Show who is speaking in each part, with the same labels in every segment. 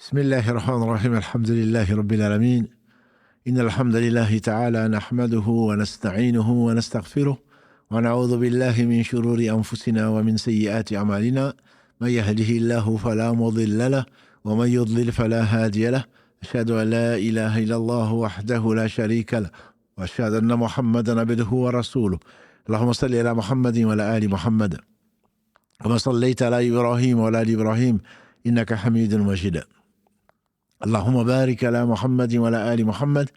Speaker 1: بسم الله الرحمن الرحيم الحمد لله رب العالمين إن الحمد لله تعالى نحمده ونستعينه ونستغفره ونعوذ بالله من شرور أنفسنا ومن سيئات أعمالنا من يهده الله فلا مضل له ومن يضلل فلا هادي له أشهد أن لا إله إلا الله وحده لا شريك له وأشهد أن محمدا عبده ورسوله اللهم صل على محمد وعلى آل محمد كما صليت على إبراهيم وعلى آل إبراهيم إنك حميد مجيد اللهم بارك على محمد وعلى آل محمد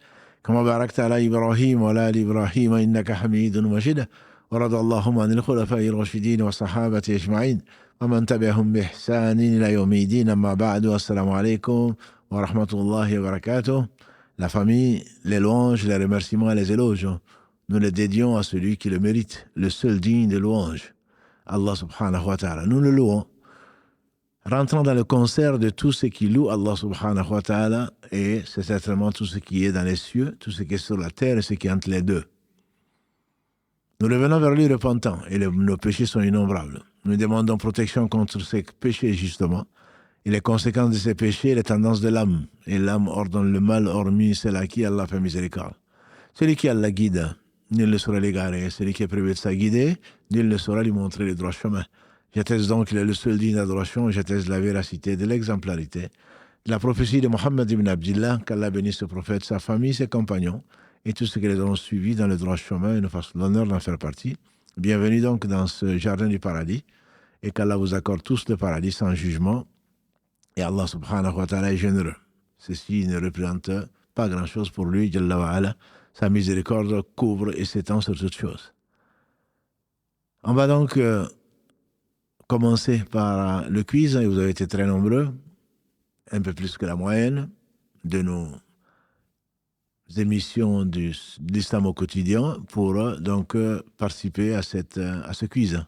Speaker 1: كما باركت على إبراهيم وعلى آل إبراهيم إنك حميد مجيد ورضى اللهم عن الخلفاء الراشدين والصحابة أجمعين ومن تبعهم بإحسان إلى يوم الدين أما بعد السلام عليكم ورحمة الله وبركاته. La famille, les louanges, les remerciements et les éloges, nous les dédions à celui qui le mérite, le seul digne de louange, Allah subhanahu wa ta'ala. Nous le louons, rentrant dans le concert de tout ce qui loue Allah subhanahu wa ta'ala, et c'est certainement tout ce qui est dans les cieux, tout ce qui est sur la terre et ce qui est entre les deux. Nous revenons vers lui repentants, et nos péchés sont innombrables. Nous demandons protection contre ces péchés, justement, et les conséquences de ces péchés, les tendances de l'âme. Et l'âme ordonne le mal, hormis celle à qui Allah fait miséricorde. Celui qui Allah guide, nul ne saura l'égarer. Celui qui est privé de sa guidée, nul ne saura lui montrer le droit chemin. J'atteste donc qu'il est le seul digne d'adoration, j'atteste la véracité, de l'exemplarité, de la prophétie de Mohammed ibn Abdillah, qu'Allah bénisse ce prophète, sa famille, ses compagnons, et tous ceux qui les ont suivis dans le droit chemin et nous fassent l'honneur d'en faire partie. Bienvenue donc dans ce jardin du paradis, et qu'Allah vous accorde tous le paradis sans jugement, et Allah subhanahu wa ta'ala est généreux. Ceci ne représente pas grand-chose pour lui, Jalla wa ala. Sa miséricorde couvre et s'étend sur toutes choses. On va donc commencer par le quiz, et vous avez été très nombreux, un peu plus que la moyenne de nos émissions de l'Islam au quotidien pour donc participer à ce quiz.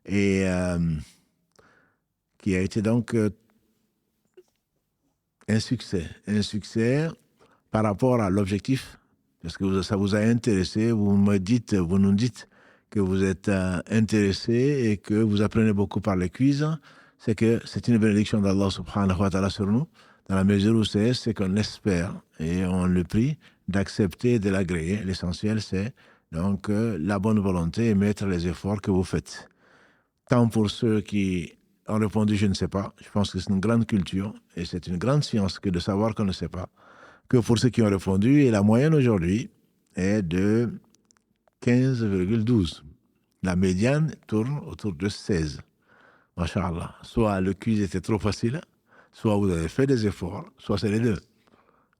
Speaker 1: Et qui a été donc un succès par rapport à l'objectif, parce que ça vous a intéressé, vous nous dites que vous êtes intéressé et que vous apprenez beaucoup par les quiz, c'est que c'est une bénédiction d'Allah subhanahu wa ta'ala sur nous, dans la mesure où c'est ce qu'on espère et on le prie d'accepter et de l'agréer. L'essentiel, c'est donc la bonne volonté et mettre les efforts que vous faites. Tant pour ceux qui ont répondu « je ne sais pas », je pense que c'est une grande culture et c'est une grande science que de savoir qu'on ne sait pas, que pour ceux qui ont répondu, et la moyenne aujourd'hui est de 15,12. La médiane tourne autour de 16. Masha'Allah. Soit le quiz était trop facile, soit vous avez fait des efforts, soit c'est les deux.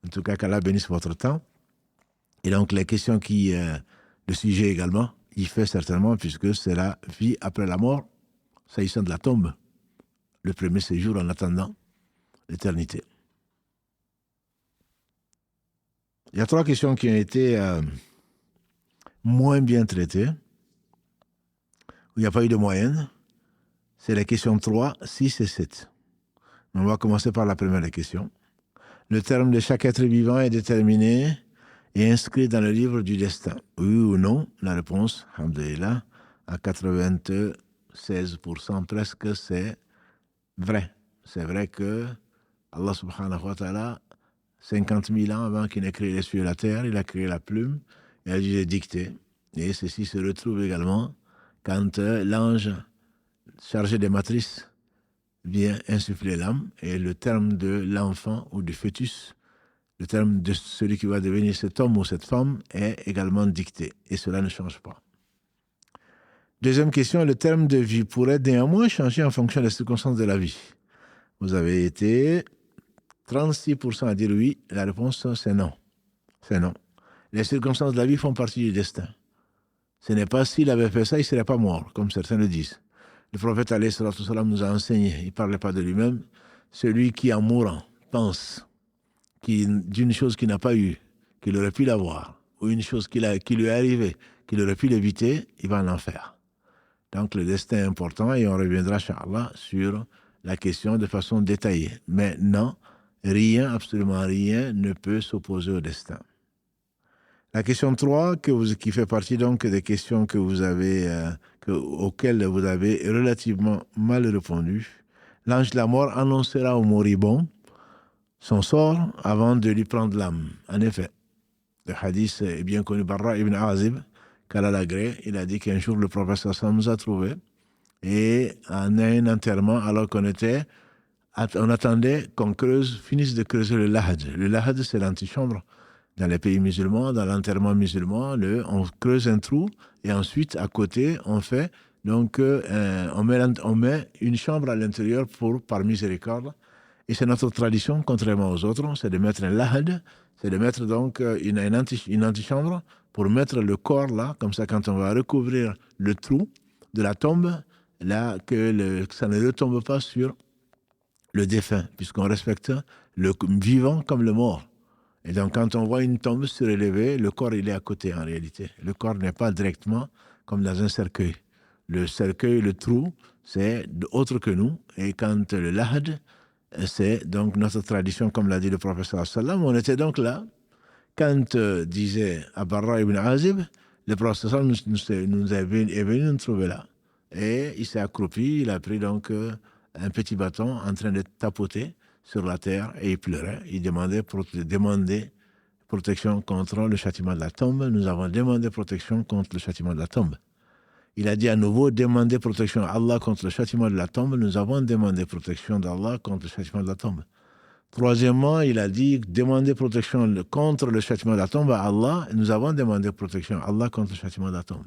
Speaker 1: En tout cas, qu'Allah bénisse votre temps. Et donc, les questions le sujet également, il fait certainement, puisque c'est la vie après la mort, s'agissant de la tombe. Le premier séjour en attendant l'éternité. Il y a 3 questions qui ont été moins bien traitées, où il n'y a pas eu de moyenne. C'est les questions 3, 6 et 7. On va commencer par la première question. Le terme de chaque être vivant est déterminé et inscrit dans le livre du destin. Oui ou non? La réponse, alhamdoulilah, à 96% presque, c'est vrai. C'est vrai que Allah subhanahu wa ta'ala, 50 000 ans avant qu'il n'ait créé les cieux et la terre, il a créé la plume et a dû les dicter. Et ceci se retrouve également quand l'ange chargé des matrices vient insuffler l'âme, et le terme de l'enfant ou du fœtus, le terme de celui qui va devenir cet homme ou cette femme est également dicté, et cela ne change pas. Deuxième question, le terme de vie pourrait néanmoins changer en fonction des circonstances de la vie. Vous avez été 36% à dire oui, la réponse c'est non. C'est non. Les circonstances de la vie font partie du destin. Ce n'est pas s'il avait fait ça, il ne serait pas mort, comme certains le disent. Le prophète alayhi salatu salam nous a enseigné, il ne parlait pas de lui-même, celui qui en mourant pense d'une chose qu'il n'a pas eue, qu'il aurait pu l'avoir, ou une chose qui lui est arrivée, qu'il aurait pu l'éviter, il va en enfer. Donc le destin est important et on reviendra, Inch'Allah, sur la question de façon détaillée. Mais non, rien, absolument rien, ne peut s'opposer au destin. La question 3, qui fait partie donc des questions que vous avez, auxquelles vous avez relativement mal répondu. L'ange de la mort annoncera aux moribonds son sort avant de lui prendre l'âme. En effet, le hadith est bien connu. Barra ibn Azib, qu'Allah l'agrée, il a dit qu'un jour le prophète sallam nous a trouvés et en un enterrement, alors on attendait qu'on finisse de creuser le lahad. Le lahad, c'est l'antichambre. Dans les pays musulmans, dans l'enterrement musulman, on creuse un trou et ensuite, à côté, on fait, donc, on met une chambre à l'intérieur par miséricorde. Et c'est notre tradition, contrairement aux autres, c'est de mettre un lahad, c'est de mettre donc une antichambre pour mettre le corps là, comme ça, quand on va recouvrir le trou de la tombe, là, que ça ne retombe pas sur le défunt, puisqu'on respecte le vivant comme le mort. Et donc, quand on voit une tombe surélevée, le corps, il est à côté, en réalité. Le corps n'est pas directement comme dans un cercueil. Le cercueil, le trou, c'est autre que nous. Et quand le lahad, c'est donc notre tradition, comme l'a dit le professeur sallam, on était donc là. Quand disait Barra ibn Azib, le professeur sallam est venu nous trouver là. Et il s'est accroupi, il a pris donc un petit bâton en train de tapoter sur la terre et il pleurait. Il demandait protection contre le châtiment de la tombe. Nous avons demandé protection contre le châtiment de la tombe. Il a dit à nouveau, demandez protection à Allah contre le châtiment de la tombe. Nous avons demandé protection d'Allah contre le châtiment de la tombe. Troisièmement, il a dit, demandez protection contre le châtiment de la tombe à Allah. Nous avons demandé protection à Allah contre le châtiment de la tombe.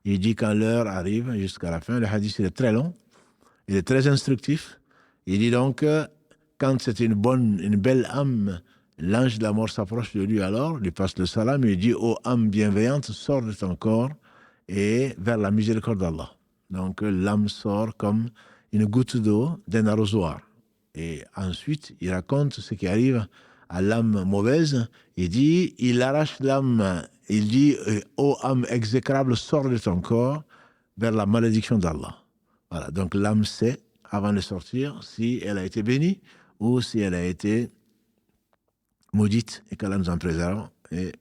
Speaker 1: Il dit, quand l'heure arrive, jusqu'à la fin, le hadith il est très long, il est très instructif. Il dit donc, quand c'est une belle âme, l'ange de la mort s'approche de lui alors, lui passe le salam et il dit, ô âme bienveillante, sors de ton corps et vers la miséricorde d'Allah. Donc l'âme sort comme une goutte d'eau d'un arrosoir. Et ensuite, il raconte ce qui arrive à l'âme mauvaise. Il dit, il arrache l'âme, il dit, ô âme exécrable, sors de ton corps vers la malédiction d'Allah. Voilà, donc l'âme sait, avant de sortir, si elle a été bénie ou si elle a été maudite et qu'Allah nous en préserve. Et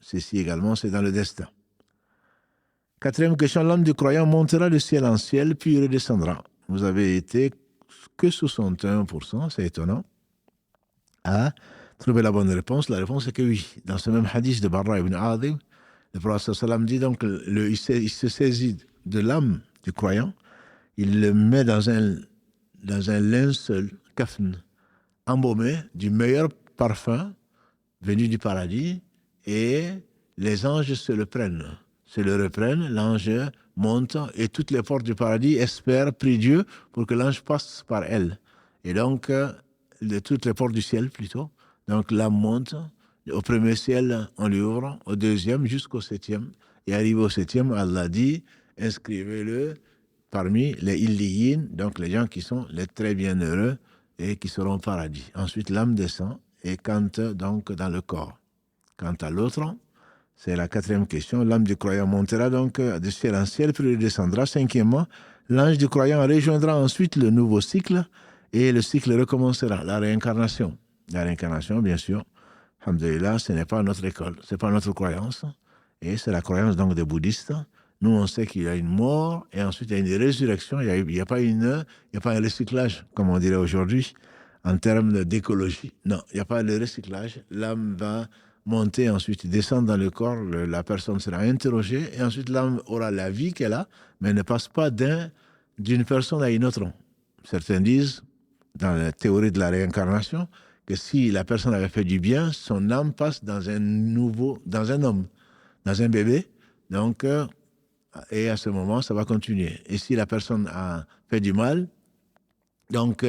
Speaker 1: ceci également, c'est dans le destin. Quatrième question, l'âme du croyant montera de ciel en ciel, puis redescendra. Vous avez été que 61%, c'est étonnant, à trouver la bonne réponse. La réponse est que oui. Dans ce même hadith de Barra ibn Azib, le prophète sallam dit donc, il se saisit de l'âme du croyant, il le met dans un linceul, kafn, embaumé du meilleur parfum venu du paradis, et les anges se le reprennent, l'ange monte, et toutes les portes du paradis espèrent, prient Dieu pour que l'ange passe par elles. Et donc, toutes les portes du ciel plutôt, donc l'âme monte, au premier ciel, on lui ouvre, au deuxième jusqu'au septième, et arrivé au septième, Allah dit, inscrivez-le parmi les illiyin, donc les gens qui sont les très bienheureux et qui seront au paradis. Ensuite, l'âme descend et cante donc dans le corps. Quant à l'autre, c'est la quatrième question, l'âme du croyant montera donc de ciel en ciel, puis il descendra. Cinquièmement, l'ange du croyant rejoindra ensuite le nouveau cycle et le cycle recommencera, la réincarnation. La réincarnation, bien sûr, alhamdoulilah, ce n'est pas notre école, ce n'est pas notre croyance, et c'est la croyance donc des bouddhistes. Nous, on sait qu'il y a une mort et ensuite il y a une résurrection. Il n'y a pas un recyclage, comme on dirait aujourd'hui, en termes d'écologie. Non, il n'y a pas de recyclage. L'âme va monter, ensuite descendre dans le corps, la personne sera interrogée et ensuite l'âme aura la vie qu'elle a, mais elle ne passe pas d'une personne à une autre. Certains disent, dans la théorie de la réincarnation, que si la personne avait fait du bien, son âme passe dans un homme, dans un bébé. Donc, et à ce moment, ça va continuer. Et si la personne a fait du mal, donc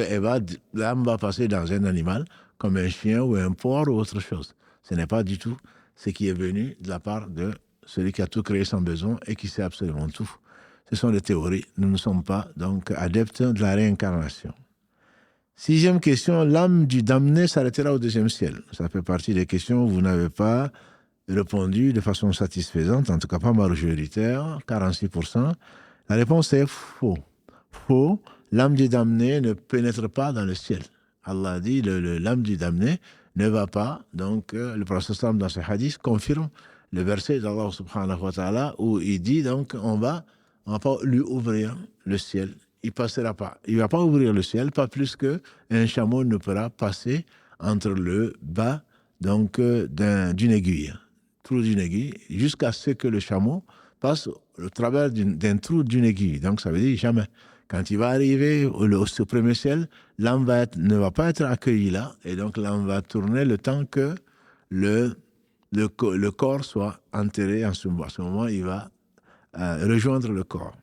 Speaker 1: l'âme va passer dans un animal, comme un chien ou un porc ou autre chose. Ce n'est pas du tout ce qui est venu de la part de celui qui a tout créé sans besoin et qui sait absolument tout. Ce sont des théories. Nous ne sommes pas donc adeptes de la réincarnation. Sixième question, l'âme du damné s'arrêtera au deuxième ciel. Ça fait partie des questions où vous n'avez pas répondu de façon satisfaisante, en tout cas pas majoritaire, 46%. La réponse est faux. Faux, l'âme du damné ne pénètre pas dans le ciel. Allah dit, l'âme du damné ne va pas. Donc, le prophète dans ce hadith confirme le verset d'Allah subhanahu wa ta'ala où il dit, donc, on va pas lui ouvrir le ciel. Il passera pas. Il va pas ouvrir le ciel, pas plus qu'un chameau ne pourra passer entre le bas donc d'une aiguille, trou d'une aiguille, jusqu'à ce que le chameau passe au travers d'un trou d'une aiguille. Donc ça veut dire jamais. Quand il va arriver au premier ciel, l'âme ne va pas être accueillie là, et donc l'âme va tourner le temps que le corps soit enterré. À ce moment, il va rejoindre le corps.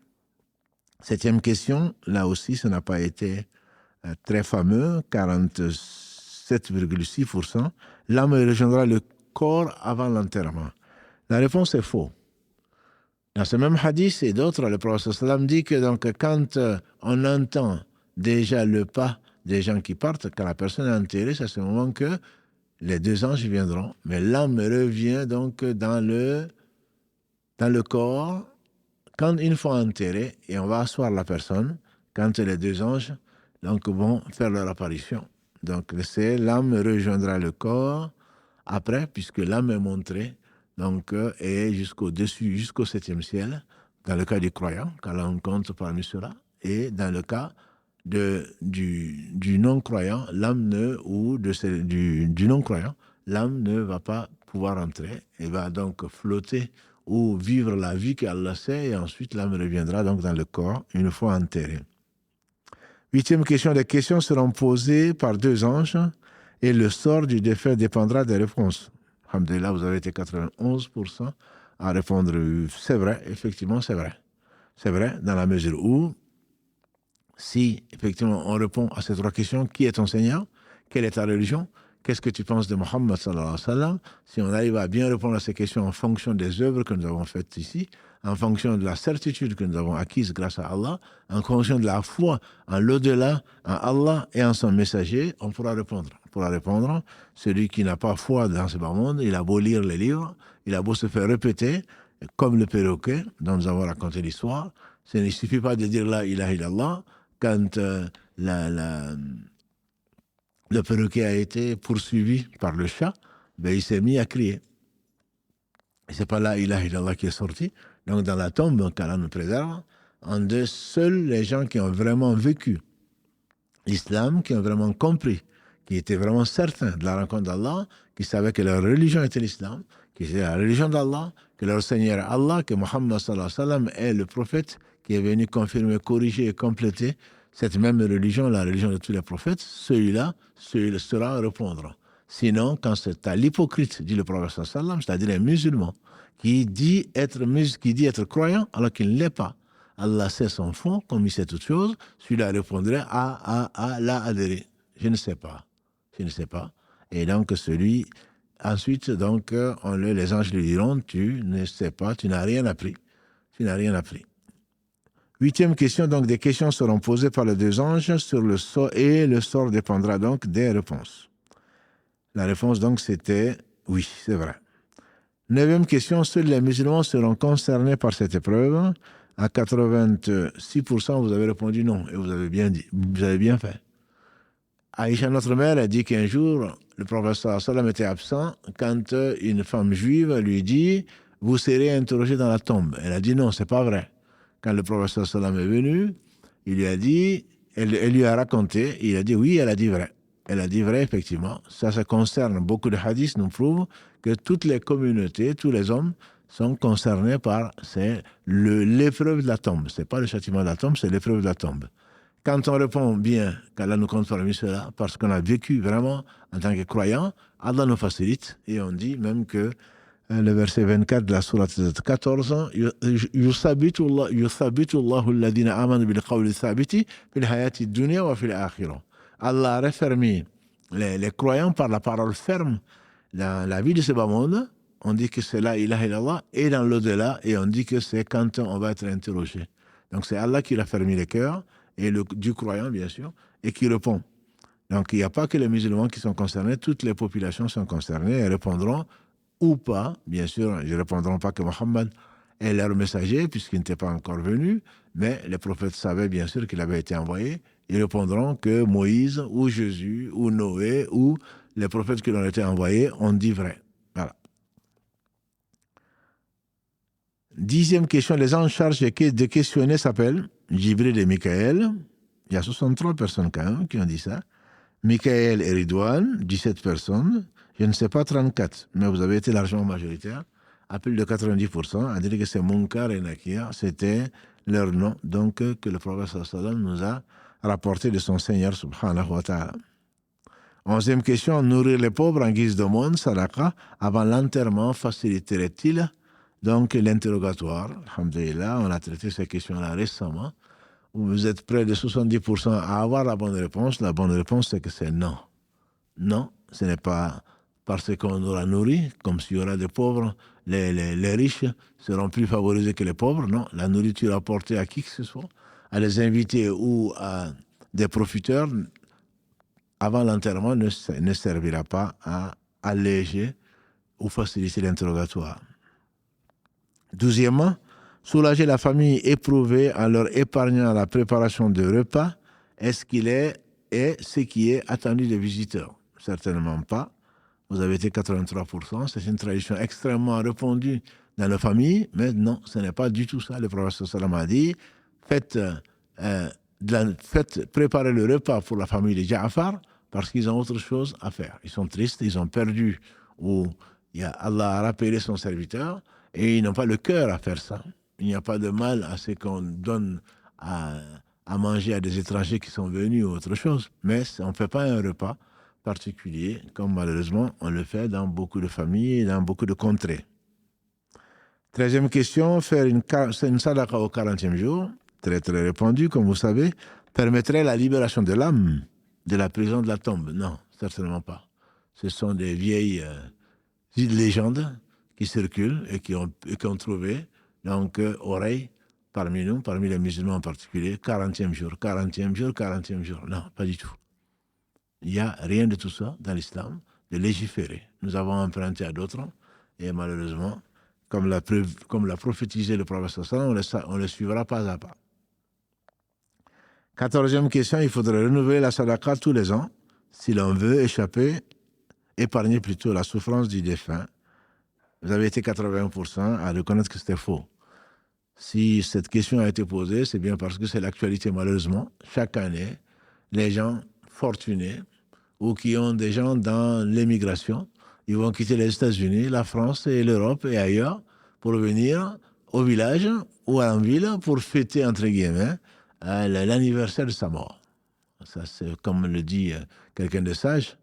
Speaker 1: 7e question, là aussi, ça n'a pas été très fameux, 47,6%. L'âme rejoindra le corps avant l'enterrement. La réponse est faux. Dans ce même hadith et d'autres, le prophète sallam dit que donc, quand on entend déjà le pas des gens qui partent, quand la personne est enterrée, c'est à ce moment que les 2 anges viendront. Mais l'âme revient donc dans le corps quand une fois enterrée, et on va asseoir la personne quand les 2 anges donc, vont faire leur apparition. Donc l'âme rejoindra le corps après, puisque l'âme est montrée donc, et jusqu'au-dessus, jusqu'au 7e ciel, dans le cas du croyant, quand l'on compte parmi ceux-là, et dans le cas du non-croyant, du non-croyant, l'âme ne va pas pouvoir entrer, elle va donc flotter ou vivre la vie qu'Allah sait, et ensuite l'âme reviendra donc dans le corps une fois enterrée. 8e question, les questions seront posées par 2 anges, et le sort du défunt dépendra des réponses. Alhamdulillah, vous avez été 91% à répondre c'est vrai, effectivement c'est vrai. C'est vrai dans la mesure où, si effectivement on répond à ces 3 questions, qui est ton Seigneur? Quelle est ta religion? Qu'est-ce que tu penses de Mohammed sallallahu alayhi wa sallam? Si on arrive à bien répondre à ces questions en fonction des œuvres que nous avons faites ici, en fonction de la certitude que nous avons acquise grâce à Allah, en fonction de la foi en l'au-delà, en Allah et en son messager, on pourra répondre. On pourra répondre. Celui qui n'a pas foi dans ce bas monde, il a beau lire les livres, il a beau se faire répéter, comme le perroquet dont nous avons raconté l'histoire. Il ne suffit pas de dire la ilaha illallah quand le perroquet a été poursuivi par le chat, ben il s'est mis à crier. Et c'est pas la ilaha illallah qui est sorti. Donc dans la tombe, qu'Allah nous préserve, seuls les gens qui ont vraiment vécu l'islam, qui ont vraiment compris, qui étaient vraiment certains de la rencontre d'Allah, qui savaient que leur religion était l'islam, qui était la religion d'Allah, que leur Seigneur est Allah, que Mohammed sallallahu alayhi wa sallam est le prophète qui est venu confirmer, corriger et compléter cette même religion, la religion de tous les prophètes, celui-là sera répondre. Sinon, quand c'est à l'hypocrite, dit le prophète sallallahu alayhi wa sallam, c'est-à-dire les musulmans, qui dit être croyant alors qu'il ne l'est pas. Allah sait son fond, comme il sait toutes choses, celui-là répondrait là adhérer. Je ne sais pas. Et donc ensuite, donc, les anges lui diront, tu ne sais pas, tu n'as rien appris. 8e question, donc des questions seront posées par les 2 anges sur le sort, et le sort dépendra donc des réponses. La réponse donc c'était oui, c'est vrai. 9e question, seuls les musulmans seront concernés par cette épreuve. À 86%, vous avez répondu non, et vous avez bien fait. Aïcha, notre mère, a dit qu'un jour, le prophète sallallahu alayhi wa sallam était absent quand une femme juive lui dit « Vous serez interrogé dans la tombe ». Elle a dit « Non, c'est pas vrai ». Quand le prophète sallallahu alayhi wa sallam est venu, il lui a dit, elle lui a raconté, il a dit « Oui, elle a dit vrai ». Elle a dit vrai, effectivement. Ça concerne beaucoup de hadiths, nous prouvent que toutes les communautés, tous les hommes sont concernés par l'épreuve de la tombe. Ce n'est pas le châtiment de la tombe, c'est l'épreuve de la tombe. Quand on répond bien qu'Allah nous compte parmi cela, parce qu'on a vécu vraiment en tant que croyant, Allah nous facilite. Et on dit même que le verset 24 de la sourate 14, Yuthabitu Allahu alladhina amanu bil qawli thabiti fil hayati dunya wa fil akhirah. Allah a raffermi les croyants par la parole ferme dans la vie de ce bas monde. On dit que c'est la ilaha illallah, et dans l'au-delà, et on dit que c'est quand on va être interrogé. Donc c'est Allah qui raffermi les cœurs, et du croyant bien sûr, et qui répond. Donc il n'y a pas que les musulmans qui sont concernés, toutes les populations sont concernées, et répondront ou pas, bien sûr, ils ne répondront pas que Mohammed est leur messager, puisqu'il n'était pas encore venu, mais les prophètes savaient bien sûr qu'il avait été envoyé. Ils répondront que Moïse, ou Jésus, ou Noé, ou les prophètes qui ont été envoyés ont dit vrai. Voilà. 10e question, les anges chargés de questionner s'appellent Jibril et Michael. Il y a 63 personnes quand même qui ont dit ça. Michael et Ridwan, 17 personnes. Je ne sais pas 34, mais vous avez été largement majoritaire. À plus de 90%, à dire que c'est Munkar et Nakir, c'était leur nom, donc que le prophète sallam nous a rapporté de son Seigneur subhanahu wa ta'ala. 11e question, nourrir les pauvres en guise d'aumône, sadaqa, avant l'enterrement faciliterait-il donc l'interrogatoire? Alhamdulillah, on a traité ces questions-là récemment. Vous êtes près de 70% à avoir la bonne réponse. La bonne réponse, c'est que c'est non. Non, ce n'est pas parce qu'on aura nourri, comme s'il y aura des pauvres, les riches seront plus favorisés que les pauvres. Non, la nourriture apportée à qui que ce soit, à les invités ou à des profiteurs, avant l'enterrement, ne servira pas à alléger ou faciliter l'interrogatoire. 12e, soulager la famille éprouvée en leur épargnant la préparation de repas, est-ce qu'il est ce qui est attendu des visiteurs? Certainement pas. Vous avez été 83%. C'est une tradition extrêmement répandue dans nos familles, mais non, ce n'est pas du tout ça. Le prophète sallam a dit, faites préparer le repas pour la famille de Ja'far parce qu'ils ont autre chose à faire. Ils sont tristes, ils ont perdu, ou Allah a rappelé son serviteur, et ils n'ont pas le cœur à faire ça. Il n'y a pas de mal à ce qu'on donne à manger à des étrangers qui sont venus ou autre chose. Mais on ne fait pas un repas particulier, comme malheureusement on le fait dans beaucoup de familles et dans beaucoup de contrées. 13e question, faire une sadaqa au 40e jour, très très répandu, comme vous savez, permettrait la libération de l'âme de la prison de la tombe? Non, certainement pas. Ce sont des vieilles légendes qui circulent et qui ont trouvé donc oreille parmi nous, parmi les musulmans en particulier, 40e jour, 40e jour, 40e jour. Non, pas du tout. Il n'y a rien de tout ça dans l'islam, de légiférer. Nous avons emprunté à d'autres et malheureusement, comme l'a prophétisé le prophète sallallahu alayhi wa sallam, on le suivra pas à pas. 14e question, il faudrait renouveler la sadaqa tous les ans si l'on veut épargner plutôt la souffrance du défunt. Vous avez été 80% à reconnaître que c'était faux. Si cette question a été posée, c'est bien parce que c'est l'actualité malheureusement. Chaque année, les gens fortunés ou qui ont des gens dans l'émigration, ils vont quitter les États-Unis, la France et l'Europe et ailleurs pour venir au village ou à la ville pour fêter, entre guillemets, l'anniversaire de sa mort. Ça, c'est comme le dit quelqu'un de sage,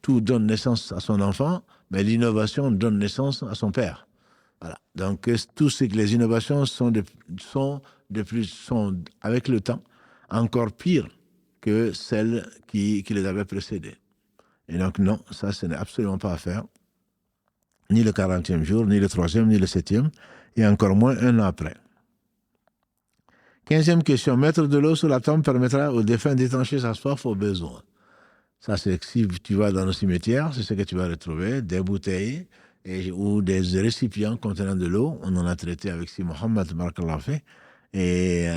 Speaker 1: tout donne naissance à son enfant, mais l'innovation donne naissance à son père. Voilà. Donc, tout ce que les innovations sont avec le temps encore pires que celles qui les avaient précédées. Et donc, non, ça, ce n'est absolument pas à faire. Ni le 40e jour, ni le 3e, ni le 7e, et encore moins un an après. 15e question. Mettre de l'eau sur la tombe permettra au défunt d'étancher sa soif aux besoins. Ça, c'est que si tu vas dans le cimetière, c'est ce que tu vas retrouver, des bouteilles ou des récipients contenant de l'eau. On en a traité avec Si Mohammed Barakallah fait. Et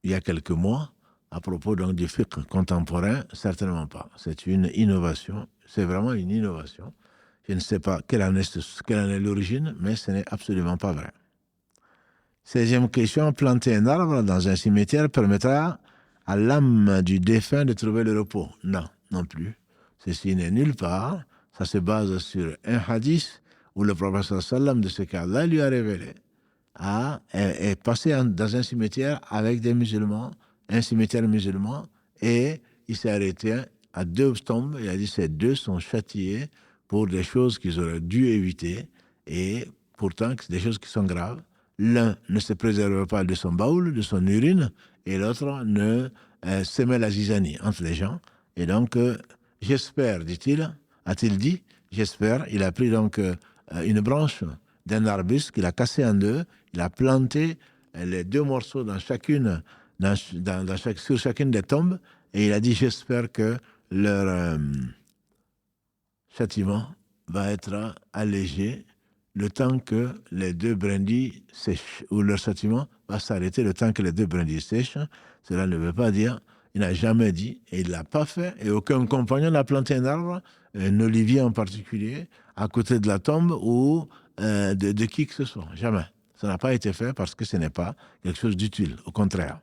Speaker 1: il y a quelques mois, à propos donc du fiqh contemporain, certainement pas. C'est une innovation. C'est vraiment une innovation. Je ne sais pas quelle en est l'origine, mais ce n'est absolument pas vrai. 16e question, planter un arbre dans un cimetière permettra à l'âme du défunt de trouver le repos? Non, non plus. Ceci n'est nulle part. Ça se base sur un hadith où le prophète sallam, de ce qu'Allah lui a révélé, est passé dans un cimetière avec des musulmans, un cimetière musulman, et il s'est arrêté à 2 tombes. Il a dit ces 2 sont châtiés pour des choses qu'ils auraient dû éviter, et pourtant des choses qui sont graves. L'un ne se préserve pas de son baoul, de son urine, et l'autre ne s'émet la zizanie entre les gens. Et donc, j'espère, a-t-il dit, j'espère, il a pris donc une branche d'un arbuste qu'il a cassé en 2, il a planté les 2 morceaux dans chacune, sur chacune des tombes, et il a dit, j'espère que leur châtiment va être allégé le temps que les 2 brindilles sèchent, ou leur châtiment va s'arrêter le temps que les 2 brindilles sèchent. Cela ne veut pas dire, il n'a jamais dit, et il ne l'a pas fait, et aucun compagnon n'a planté un arbre, un olivier en particulier, à côté de la tombe ou de qui que ce soit. Jamais. Ça n'a pas été fait parce que ce n'est pas quelque chose d'utile, au contraire.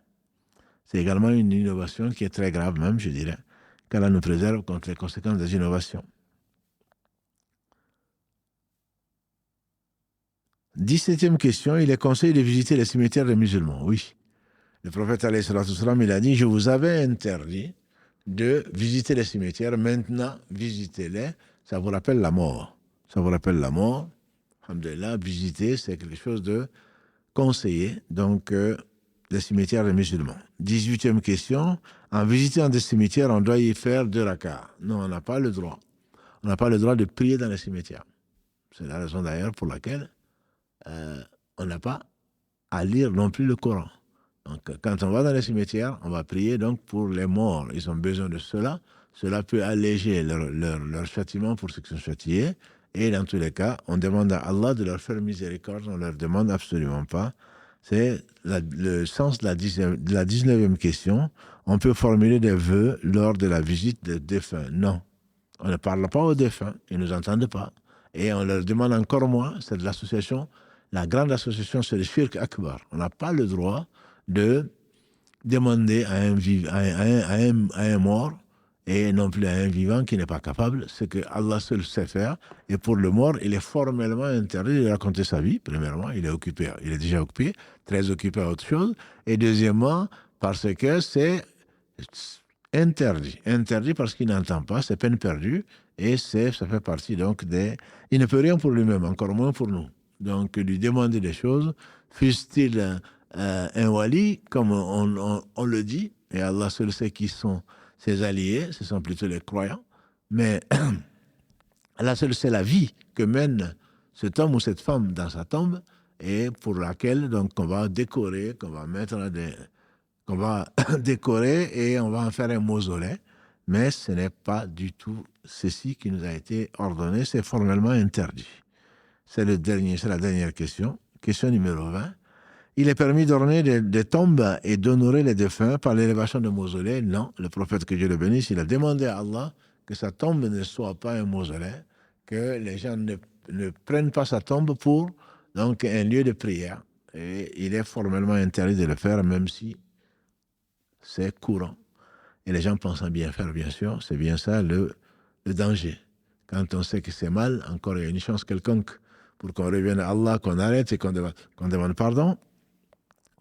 Speaker 1: C'est également une innovation qui est très grave même, je dirais, qu'Allah nous préserve contre les conséquences des innovations. 17e question, il est conseillé de visiter les cimetières des musulmans. Oui. Le prophète, alayhi salatu wassalam, il a dit, je vous avais interdit de visiter les cimetières, maintenant visitez-les, ça vous rappelle la mort. Ça vous rappelle la mort. Alhamdulillah, visiter, c'est quelque chose de conseillé, donc les cimetières des musulmans. 18e question, en visitant des cimetières, on doit y faire 2 rakats. Non, on n'a pas le droit. On n'a pas le droit de prier dans les cimetières. C'est la raison d'ailleurs pour laquelle on n'a pas à lire non plus le Coran. Donc, quand on va dans les cimetières, on va prier donc pour les morts. Ils ont besoin de cela. Cela peut alléger leur châtiment pour ceux qui sont châtiés. Et dans tous les cas, on demande à Allah de leur faire miséricorde. On ne leur demande absolument pas. C'est le sens de la 19e question. On peut formuler des vœux lors de la visite des défunts. Non, on ne parle pas aux défunts. Ils ne nous entendent pas. Et on leur demande encore moins. C'est de l'association. La grande association, c'est le Shirk Akbar. On n'a pas le droit de demander à un mort et non plus à un vivant qui n'est pas capable, ce que Allah seul sait faire. Et pour le mort, il est formellement interdit de raconter sa vie. Premièrement, il est déjà occupé, très occupé à autre chose. Et deuxièmement, parce que c'est interdit parce qu'il n'entend pas, c'est peine perdue. Et ça fait partie donc des... Il ne peut rien pour lui-même, encore moins pour nous. Donc, lui demander des choses, fût-il un wali, comme on le dit, et Allah seul sait qui sont ses alliés, ce sont plutôt les croyants, mais Allah seul sait la vie que mène cet homme ou cette femme dans sa tombe, et pour laquelle donc on va décorer, qu'on va décorer et on va en faire un mausolée, mais ce n'est pas du tout ceci qui nous a été ordonné, c'est formellement interdit. C'est la dernière question. Question numéro 20. Il est permis d'orner des tombes et d'honorer les défunts par l'élévation de mausolées. Non, le prophète, que Dieu le bénisse, il a demandé à Allah que sa tombe ne soit pas un mausolée, que les gens ne prennent pas sa tombe pour donc un lieu de prière. Et il est formellement interdit de le faire, même si c'est courant. Et les gens pensent à bien faire, bien sûr. C'est bien ça le danger. Quand on sait que c'est mal, encore il y a une chance quelconque pour qu'on revienne à Allah, qu'on arrête et qu'on demande pardon.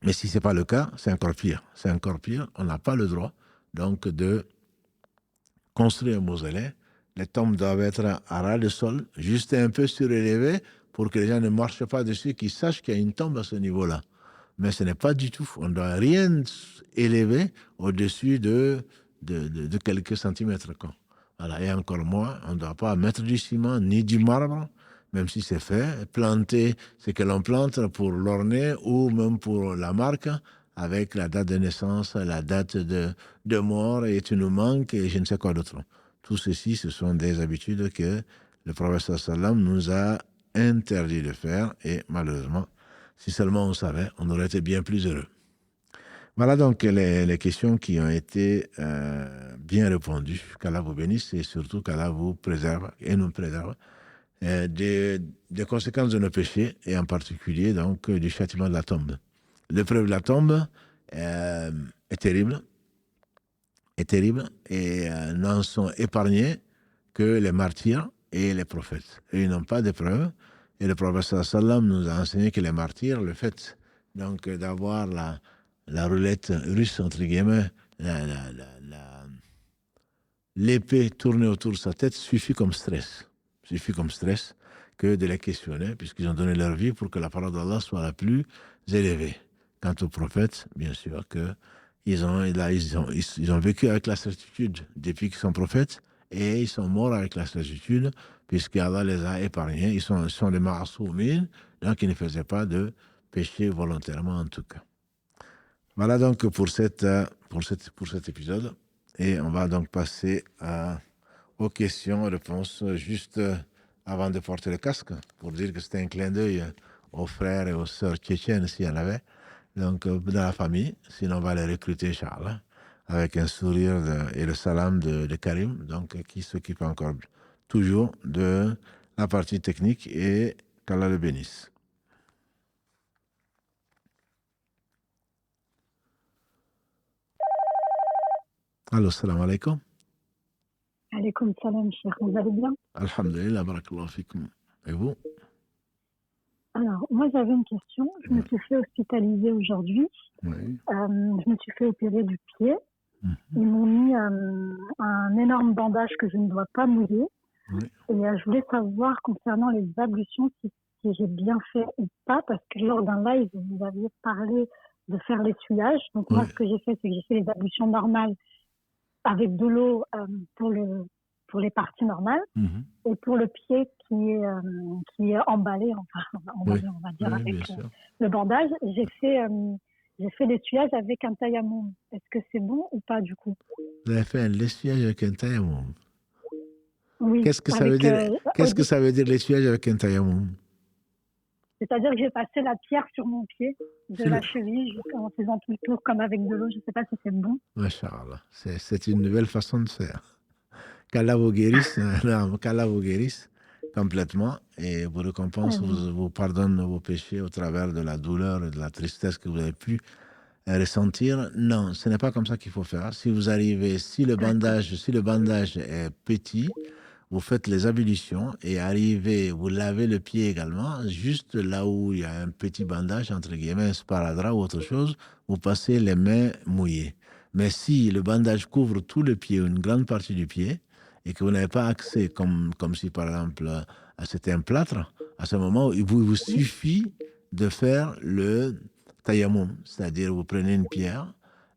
Speaker 1: Mais si ce n'est pas le cas, c'est encore pire. C'est encore pire. On n'a pas le droit donc de construire un mausolée. Les tombes doivent être à ras de sol, juste un peu surélevées pour que les gens ne marchent pas dessus, qu'ils sachent qu'il y a une tombe à ce niveau-là. Mais ce n'est pas du tout. On ne doit rien élever au-dessus de quelques centimètres. Quoi. Voilà. Et encore moins, on ne doit pas mettre du ciment ni du marbre, même si c'est fait. Planter ce que l'on plante pour l'orner ou même pour la marque, avec la date de naissance, la date de mort, et tu nous manques, et je ne sais quoi d'autre. Tout ceci, ce sont des habitudes que le prophète sallam nous a interdit de faire, et malheureusement, si seulement on savait, on aurait été bien plus heureux. Voilà donc les questions qui ont été bien répondues. Qu'Allah vous bénisse et surtout qu'Allah vous préserve et nous préserve des conséquences de nos péchés et en particulier donc du châtiment de la tombe. L'épreuve de la tombe est terrible et n'en sont épargnés que les martyrs et les prophètes. Et ils n'ont pas d'épreuve. Et le prophète sallam nous a enseigné que les martyrs, le fait donc d'avoir la roulette russe, entre guillemets, l'épée tournée autour de sa tête suffit comme stress. Suffit comme stress que de les questionner, puisqu'ils ont donné leur vie pour que la parole d'Allah soit la plus élevée. Quant aux prophètes, bien sûr que ils ont vécu avec la certitude depuis qu'ils sont prophètes, et ils sont morts avec la certitude, puisqu'Allah les a épargnés. Ils sont des ma'asoumines, donc ils ne faisaient pas de péché volontairement en tout cas. Voilà donc pour cet épisode. Et on va donc passer aux questions-réponses juste avant de porter le casque, pour dire que c'était un clin d'œil aux frères et aux sœurs tchétchènes, s'il y en avait, donc dans la famille. Sinon, on va les recruter, Inch'Allah, avec un sourire et le salam de Karim, donc qui s'occupe encore toujours de la partie technique, et qu'Allah le bénisse. Allô, salam alaikum.
Speaker 2: Alaykoum salam, cher. Vous allez bien?
Speaker 1: Alhamdulillah, barakallahu fikoum. Et vous?
Speaker 2: Alors, moi, j'avais une question. Je me suis fait hospitaliser aujourd'hui.
Speaker 1: Oui.
Speaker 2: Je me suis fait opérer du pied. Ils m'ont mis un énorme bandage que je ne dois pas mouiller.
Speaker 1: Oui.
Speaker 2: Et je voulais savoir concernant les ablutions si j'ai bien fait ou pas, parce que lors d'un live, vous aviez parlé de faire l'essuyage. Donc, moi,
Speaker 1: Oui.
Speaker 2: ce que j'ai fait, c'est que j'ai fait les ablutions normales avec de l'eau pour les parties normales. Et pour le pied qui est emballé,
Speaker 1: Oui.
Speaker 2: on va dire,
Speaker 1: Oui,
Speaker 2: avec
Speaker 1: bien sûr.
Speaker 2: le bandage, j'ai fait l'essuyage avec un tayammum. Est-ce que c'est bon ou pas du coup?
Speaker 1: Vous avez fait un essuyage avec un tayammum.
Speaker 2: Oui,
Speaker 1: Qu'est-ce que ça veut
Speaker 2: avec
Speaker 1: dire? Qu'est-ce que ça veut dire l'essuyage avec un tayammum?
Speaker 2: c'est-à-dire que j'ai passé la pierre sur mon pied, de la cheville en faisant tout le tour comme avec de l'eau. Je ne sais pas si c'est bon.
Speaker 1: Masha'Allah. C'est une nouvelle façon de faire. Qu'Allah vous guérisse, qu'Allah vous guérisse complètement et vous récompense, vous pardonne vos péchés au travers de la douleur et de la tristesse que vous avez pu ressentir. Non, ce n'est pas comme ça qu'il faut faire. Si vous arrivez, si le bandage est petit, vous faites les ablutions et arrivez, vous lavez le pied également, juste là où il y a un petit bandage, entre guillemets, un sparadrap ou autre chose, vous passez les mains mouillées. Mais si le bandage couvre tout le pied, une grande partie du pied, et que vous n'avez pas accès, comme si par exemple c'était un plâtre, à ce moment, il vous suffit de faire le tayammum, c'est-à-dire vous prenez une pierre,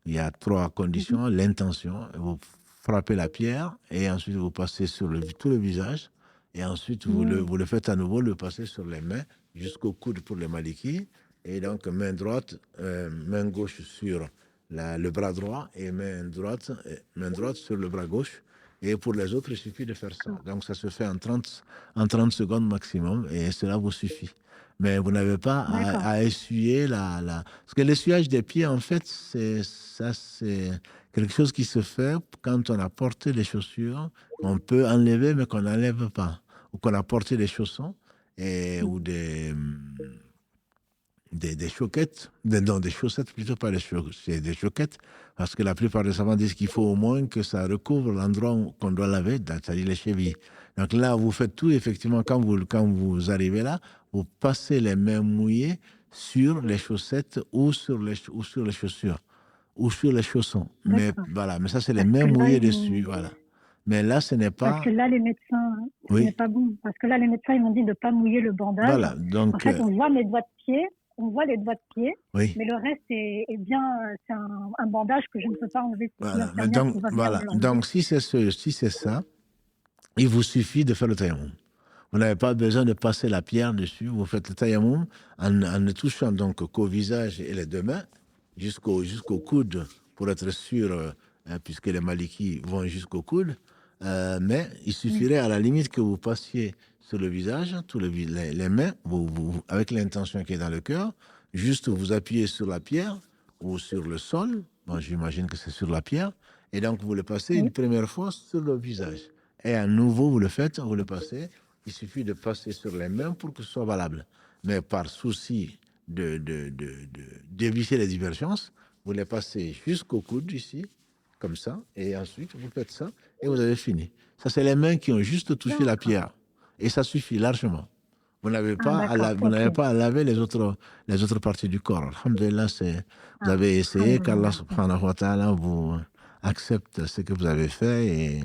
Speaker 1: il y a 3 conditions, l'intention, vous frappez la pierre et ensuite vous passez sur tout le visage et ensuite vous le faites à nouveau, le passez sur les mains jusqu'au coude pour les malikis et donc main droite, main gauche sur le bras droit et main droite sur le bras gauche. Et pour les autres, il suffit de faire ça. Donc ça se fait en 30 secondes maximum et cela vous suffit. Mais vous n'avez pas à essuyer Parce que l'essuyage des pieds, en fait, c'est quelque chose qui se fait quand on a porté les chaussures, qu'on peut enlever, mais qu'on n'enlève pas. Ou qu'on a porté des chaussons ou des choquettes, des chaussettes plutôt, pas c'est des choquettes, parce que la plupart des savants disent qu'il faut au moins que ça recouvre l'endroit qu'on doit laver, c'est-à-dire les chevilles. Donc là, vous faites tout, effectivement, quand vous arrivez là, vous passez les mains mouillées sur les chaussettes ou sur les chaussures, ou sur les chaussons. Mais voilà, mais ça, c'est les mains mouillées dessus, voilà. Mais là, ce n'est pas...
Speaker 2: Parce que là, les médecins, ce n'est pas bon. Parce que là, les médecins, ils m'ont dit de ne pas mouiller le bandage.
Speaker 1: Voilà, donc...
Speaker 2: En fait, on voit mes doigts de pied,
Speaker 1: oui.
Speaker 2: Mais le reste est bien, c'est un bandage que je ne peux pas enlever.
Speaker 1: Donc, si c'est ça, il vous suffit de faire le tayammum. Vous n'avez pas besoin de passer la pierre dessus. Vous faites le tayammum en ne touchant donc qu'au visage et les 2 mains jusqu'au coude pour être sûr, puisque les malikis vont jusqu'au coude. Mais il suffirait à la limite que vous passiez sur le visage, les mains, avec l'intention qui est dans le cœur, juste vous appuyez sur la pierre ou sur le sol. Bon, j'imagine que c'est sur la pierre. Et donc, vous le passez une première fois sur le visage. Et à nouveau, vous le passez. Il suffit de passer sur les mains pour que ce soit valable. Mais par souci d'éviter les divergences, vous les passez jusqu'au coude ici, comme ça, et ensuite vous faites ça, et vous avez fini. Ça, c'est les mains qui ont juste touché la pierre. Et ça suffit largement. Vous n'avez pas, à laver les autres parties du corps. Alhamdulillah, vous avez essayé, qu'Allah subhanahu wa ta'ala vous accepte ce que vous avez fait, et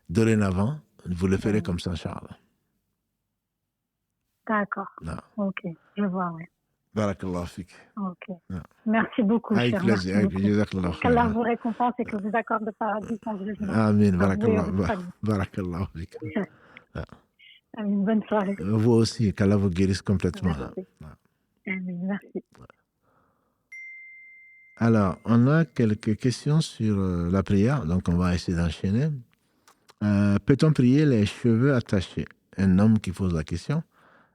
Speaker 1: dorénavant, vous le ferez comme ça, Inch'Allah.
Speaker 2: D'accord.
Speaker 1: Non.
Speaker 2: Ok, je vois, oui.
Speaker 1: Barakallah fik.
Speaker 2: Ok. Non. Merci beaucoup,
Speaker 1: avec
Speaker 2: cher.
Speaker 1: Plaisir, avec plaisir.
Speaker 2: Qu'Allah vous récompense et que vous accorde le paradis sans jugement.
Speaker 1: Amin. Barakallah fik.
Speaker 2: Amin. Bonne soirée.
Speaker 1: Vous aussi, qu'Allah vous guérisse complètement.
Speaker 2: Amin. Merci.
Speaker 1: Alors, on a quelques questions sur la prière, donc on va essayer d'enchaîner. Peut-on prier les cheveux attachés? Un homme qui pose la question.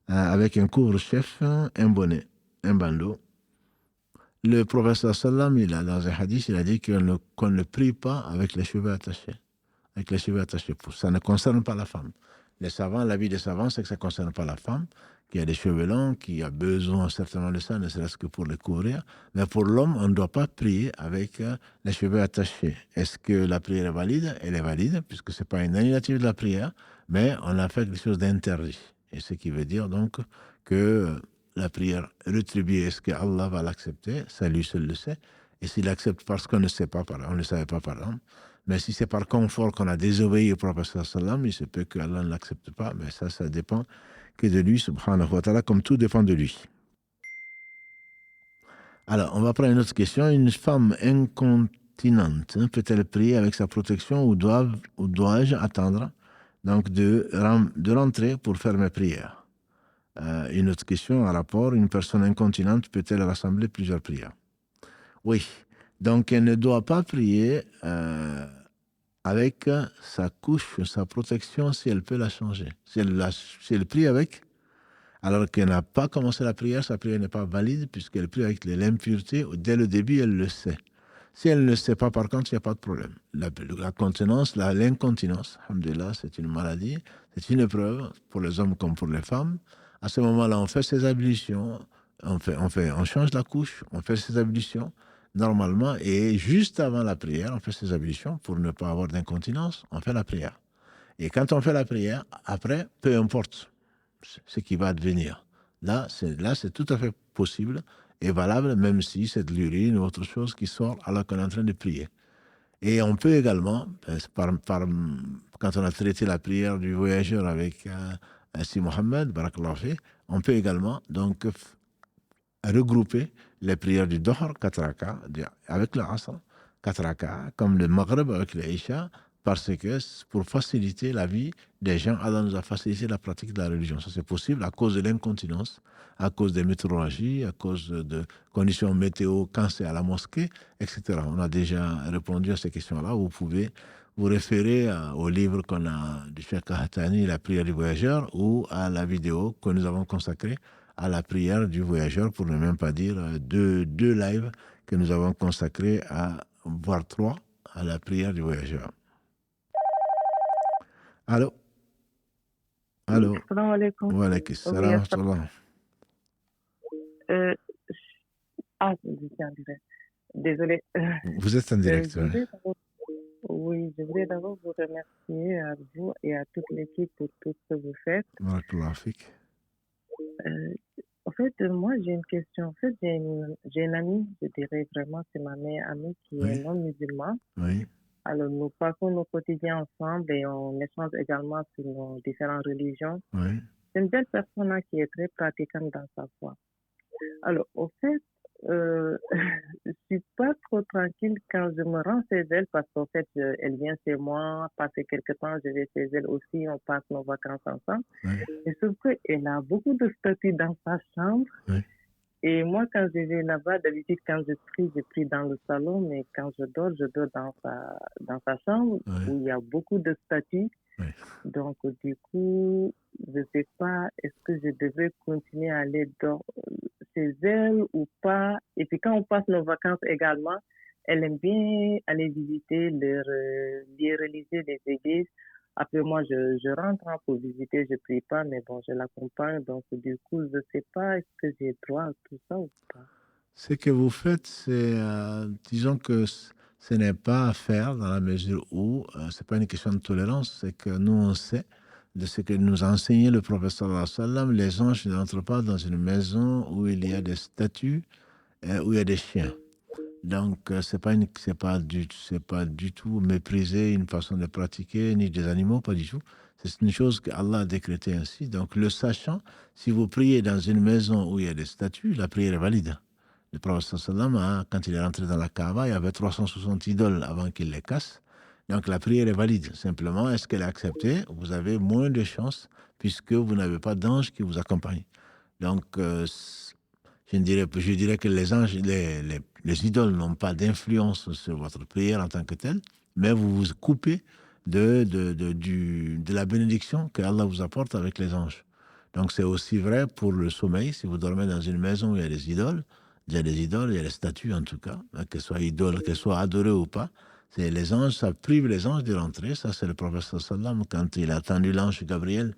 Speaker 1: Avec un couvre-chef, un bonnet, un bandeau. Le professeur sallam, dans un hadith, il a dit qu'on ne prie pas avec les cheveux attachés. avec les cheveux attachés. Ça ne concerne pas la femme. Les savants, l'avis des savants, c'est que ça ne concerne pas la femme, qui a des cheveux longs, qui a besoin certainement de ça, ne serait-ce que pour les couvrir. Mais pour l'homme, on ne doit pas prier avec les cheveux attachés. Est-ce que la prière est valide? Elle est valide, puisque ce n'est pas une annulative de la prière, mais on a fait quelque chose d'interdit. Et ce qui veut dire donc que la prière rétribuée, est-ce que Allah va l'accepter? Ça, lui seul le sait. Et s'il accepte parce qu'on ne sait pas, on ne savait pas par exemple, mais si c'est par confort qu'on a désobéi au prophète sallam, il se peut que Allah ne l'accepte pas, mais ça dépend que de lui, subhanahu wa ta'ala, comme tout dépend de lui. Alors, on va prendre une autre question. Une femme incontinente peut-elle prier avec sa protection ou dois-je attendre donc de rentrer pour faire mes prières? Une autre question en rapport. Une personne incontinente peut-elle rassembler plusieurs prières? Oui. Donc, elle ne doit pas prier avec sa couche, sa protection, si elle peut la changer. Si elle prie avec, alors qu'elle n'a pas commencé la prière, sa prière n'est pas valide, puisqu'elle prie avec l'impureté. Dès le début, elle le sait. Si elle ne le sait pas, par contre, il n'y a pas de problème. La continence, l'incontinence, alhamdoulilah, c'est une maladie, c'est une épreuve pour les hommes comme pour les femmes. À ce moment-là, on fait ses ablutions, on change la couche, on fait ses ablutions normalement, et juste avant la prière, on fait ses ablutions pour ne pas avoir d'incontinence, on fait la prière. Et quand on fait la prière, après, peu importe ce qui va advenir. Là, c'est tout à fait possible et valable, même si c'est de l'urine ou autre chose qui sort alors qu'on est en train de prier. Et on peut également, quand on a traité la prière du voyageur avec Si Mohammed, barakallahu fi, on peut également donc regrouper les prières du Dohr, 4 raka, avec le Asr, 4 raka, comme le Maghreb avec le Isha, parce que pour faciliter la vie des gens, Allah nous a facilité la pratique de la religion. Ça, c'est possible à cause de l'incontinence, à cause des météorologies, à cause de conditions météo quand c'est à la mosquée, etc. On a déjà répondu à ces questions-là. Vous pouvez vous référer au livre qu'on a du Cheikh Kahatani, La prière du voyageur, ou à la vidéo que nous avons consacrée à la prière du voyageur, pour ne même pas dire deux lives que nous avons consacrés voire 3, à la prière du voyageur. Allô? Allô?
Speaker 3: Salam alaikum.
Speaker 1: Wa alaykum salam.
Speaker 3: Je suis en direct. Désolée.
Speaker 1: Vous êtes en direct,
Speaker 3: oui. Je voulais d'abord vous remercier à vous et à toute l'équipe pour tout ce que vous faites. En fait, moi, j'ai une question. En fait, j'ai une amie, je dirais vraiment, c'est ma meilleure amie qui est non-musulmane.
Speaker 1: Oui.
Speaker 3: Alors, nous passons nos quotidiens ensemble et on échange également sur nos différentes religions.
Speaker 1: Oui.
Speaker 3: C'est une belle personne qui est très pratiquante dans sa foi. Alors, au fait, je suis pas trop tranquille quand je me rends chez elle parce qu'en fait, elle vient chez moi, passer quelques temps, je vais chez elle aussi, on passe nos vacances ensemble.
Speaker 1: Oui.
Speaker 3: Et sauf qu'elle a beaucoup de statues dans sa chambre.
Speaker 1: Oui.
Speaker 3: Et moi, quand je vais là-bas, d'habitude, quand je prie dans le salon, mais quand je dors dans sa chambre où il y a beaucoup de statues.
Speaker 1: Oui.
Speaker 3: Donc, du coup, je sais pas, est-ce que je devrais continuer à aller chez elle ou pas? Et puis, quand on passe nos vacances également, elle aime bien aller visiter leurs lieux religieux des églises. Après, moi, je rentre pour visiter, je prie pas, mais bon, je l'accompagne. Donc, du coup, je sais pas, est-ce que j'ai droit à tout ça ou pas?
Speaker 1: Ce que vous faites, c'est, disons que ce n'est pas à faire dans la mesure où c'est pas une question de tolérance, c'est que nous, on sait de ce que nous a enseigné le prophète sallallahu alayhi wa sallam, les anges n'entrent pas dans une maison où il y a des statues, où il y a des chiens. Donc, c'est pas du tout mépriser une façon de pratiquer, ni des animaux, pas du tout. C'est une chose qu'Allah a décrétée ainsi. Donc, le sachant, si vous priez dans une maison où il y a des statues, la prière est valide. Le prophète sallam, quand il est rentré dans la Kaaba, il y avait 360 idoles avant qu'il les casse. Donc, la prière est valide. Simplement, est-ce qu'elle est acceptée? Vous avez moins de chances puisque vous n'avez pas d'ange qui vous accompagne. Donc, je dirais que les anges, les idoles n'ont pas d'influence sur votre prière en tant que telle, mais vous vous coupez de la bénédiction que Allah vous apporte avec les anges. Donc c'est aussi vrai pour le sommeil. Si vous dormez dans une maison où il y a des idoles, il y a des statues en tout cas, qu'elles soient idoles, qu'elles soient adorées ou pas, Les anges, ça prive les anges de rentrer. Ça, c'est le prophète sallam quand il a attendu l'ange Gabriel.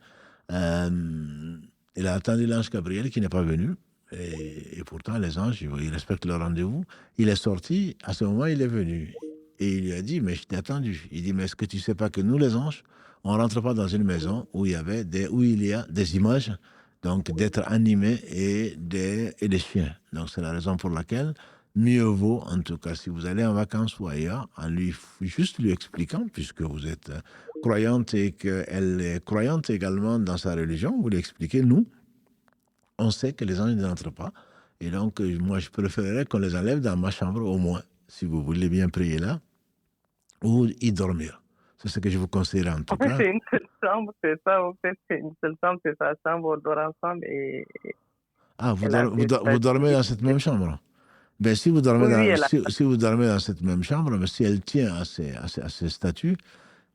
Speaker 1: Il a attendu l'ange Gabriel qui n'est pas venu. Et pourtant, les anges, ils respectent leur rendez-vous. Il est sorti. À ce moment, il est venu. Et il lui a dit, mais je t'ai attendu. Il dit, mais est-ce que tu ne sais pas que nous, les anges, on ne rentre pas dans une maison où il y a des images, donc d'êtres animés et des chiens. Donc, c'est la raison pour laquelle mieux vaut, en tout cas, si vous allez en vacances ou ailleurs, juste lui expliquant, puisque vous êtes croyante et qu'elle est croyante également dans sa religion, vous lui expliquez, nous, on sait que les anges ne rentrent pas. Et donc, moi, je préférerais qu'on les enlève dans ma chambre au moins, si vous voulez bien prier là, ou y dormir. C'est ce que je vous conseillerais en tout cas.
Speaker 3: C'est une seule chambre, c'est ça. En fait, c'est une seule chambre, c'est sa chambre, on dort ensemble.
Speaker 1: Ah, vous dormez dans cette même chambre? Ben, si vous dormez dans cette même chambre, mais si elle tient à ses statuts,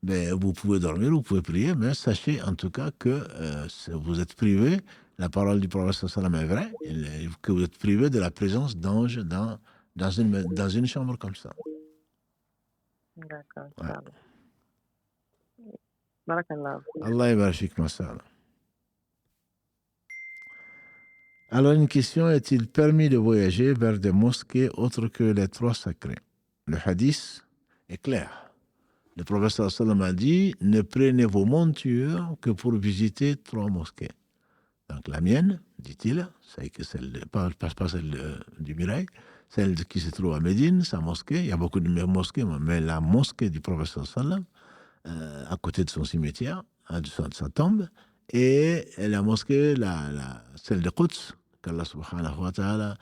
Speaker 1: ben, vous pouvez dormir, vous pouvez prier, mais sachez en tout cas que vous êtes privé, la parole du prophète sallam est vraie, que vous êtes privé de la présence d'anges dans une chambre comme ça.
Speaker 3: D'accord.
Speaker 1: Ouais.
Speaker 3: Barakallah.
Speaker 1: Allah yabarak masala. Alors, une question, est-il permis de voyager vers des mosquées autres que les 3 sacrés? Le hadith est clair. Le prophète sallam a dit, ne prenez vos montures que pour visiter 3 mosquées. Donc la mienne, dit-il, c'est que pas celle du Mirail, celle qui se trouve à Médine, sa mosquée, il y a beaucoup de mosquées, mais la mosquée du prophète sallam, à côté de son cimetière, de sa tombe, et la mosquée, celle de Quds, qu'Allah subhanahu wa ta'ala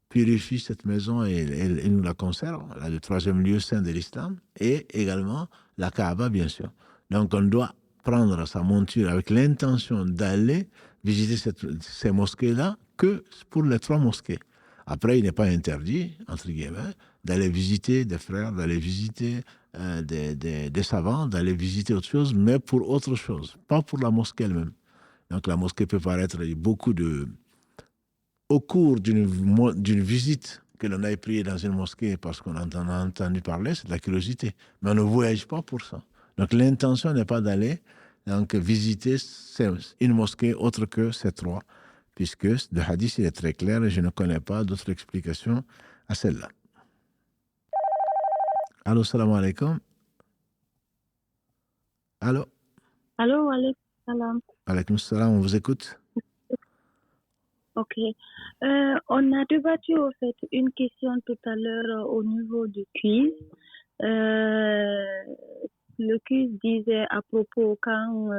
Speaker 1: purifie cette maison et nous la conserve, le 3e lieu saint de l'islam, et également la Kaaba, bien sûr. Donc on doit prendre sa monture avec l'intention d'aller visiter ces mosquées-là que pour les 3 mosquées. Après, il n'est pas interdit, entre guillemets, d'aller visiter des frères, d'aller visiter des savants, d'aller visiter autre chose, mais pour autre chose, pas pour la mosquée elle-même. Donc la mosquée peut paraître beaucoup au cours d'une visite que l'on aille prier dans une mosquée parce qu'on en a entendu parler, c'est de la curiosité. Mais on ne voyage pas pour ça. Donc l'intention n'est pas d'aller visiter une mosquée autre que ces 3, puisque le hadith il est très clair et je ne connais pas d'autres explications à celle-là. Allô, salam alaikum. Allô.
Speaker 4: Allô, alaikum salam.
Speaker 1: Alaikum salam, on vous écoute.
Speaker 4: Ok. On a débattu au fait une question tout à l'heure au niveau du quiz. Le quiz disait à propos quand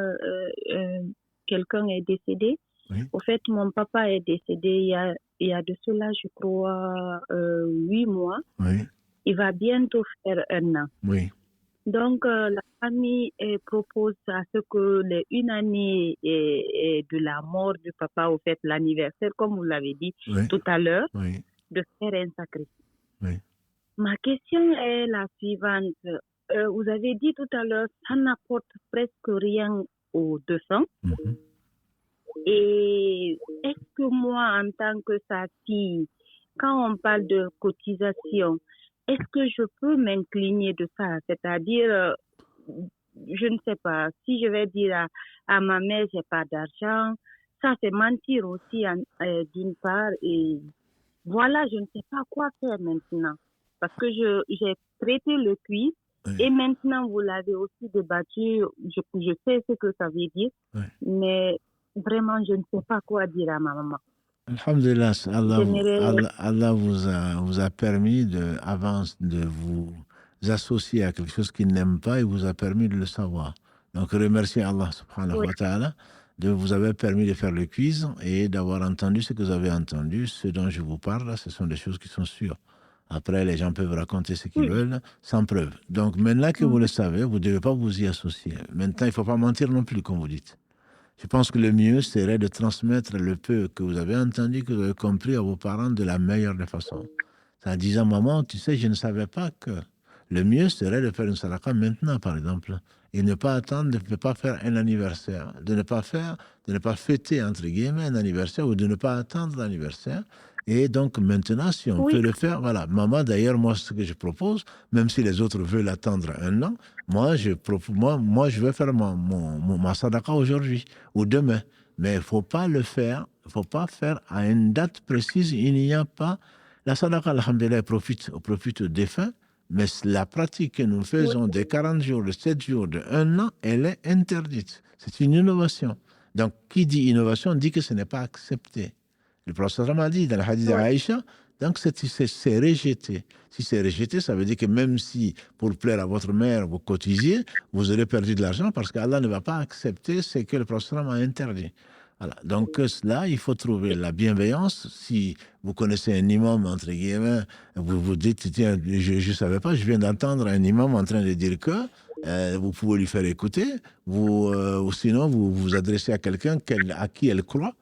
Speaker 4: quelqu'un est décédé.
Speaker 1: Oui.
Speaker 4: Au fait, mon papa est décédé il y a de cela, je crois, 8 mois.
Speaker 1: Oui.
Speaker 4: Il va bientôt faire 1 an.
Speaker 1: Oui.
Speaker 4: Donc, la famille propose à ce que une année de la mort du papa, au fait, l'anniversaire, comme vous l'avez dit tout à l'heure, de faire un sacrifice.
Speaker 1: Oui.
Speaker 4: Ma question est la suivante. Vous avez dit tout à l'heure, ça n'apporte presque rien aux défunts.
Speaker 1: Mm-hmm.
Speaker 4: Et est-ce que moi, en tant que sa fille, quand on parle de cotisation, est-ce que je peux m'incliner de ça? C'est-à-dire, je ne sais pas, si je vais dire à ma mère, j'ai pas d'argent, ça c'est mentir aussi d'une part. Et voilà, je ne sais pas quoi faire maintenant. Parce que j'ai traité le quiz et maintenant vous l'avez aussi débattu, je sais ce que ça veut dire, mais vraiment je ne sais pas quoi dire à ma maman.
Speaker 1: Alhamdulillah, Allah vous a permis de vous associer à quelque chose qu'il n'aime pas et vous a permis de le savoir. Donc remerciez Allah subhanahu wa ta'ala de vous avoir permis de faire le quiz et d'avoir entendu ce que vous avez entendu. Ce dont je vous parle, ce sont des choses qui sont sûres. Après, les gens peuvent raconter ce qu'ils veulent sans preuve. Donc maintenant que vous le savez, vous ne devez pas vous y associer. Maintenant, il ne faut pas mentir non plus, comme vous dites. Je pense que le mieux serait de transmettre le peu que vous avez entendu, que vous avez compris à vos parents de la meilleure des façons. En disant, maman, tu sais, je ne savais pas que... Le mieux serait de faire une sadaqa maintenant, par exemple, et ne pas attendre, de ne pas faire un anniversaire, de ne pas fêter, entre guillemets, un anniversaire, ou de ne pas attendre l'anniversaire, Et donc maintenant, si on peut le faire, voilà. Maman, d'ailleurs, moi, ce que je propose, même si les autres veulent attendre 1 an, moi, je vais faire ma sadaqa aujourd'hui ou demain. Mais il ne faut pas le faire, il ne faut pas faire à une date précise. Il n'y a pas... La sadaqa, alhamdulillah, profite aux défunts, mais la pratique que nous faisons des 40 jours, de 7 jours, de 1 an, elle est interdite. C'est une innovation. Donc, qui dit innovation dit que ce n'est pas accepté. Le prophète a dit dans le hadith d'Aïcha, donc c'est rejeté. Si c'est rejeté, ça veut dire que même si, pour plaire à votre mère, vous cotisiez, vous aurez perdu de l'argent parce qu'Allah ne va pas accepter ce que le prophète a interdit. Voilà. Donc là, il faut trouver la bienveillance. Si vous connaissez un imam, entre guillemets, vous vous dites, tiens, je ne savais pas, je viens d'entendre un imam en train de dire que, vous pouvez lui faire écouter, ou sinon vous vous adressez à quelqu'un à qui elle croit,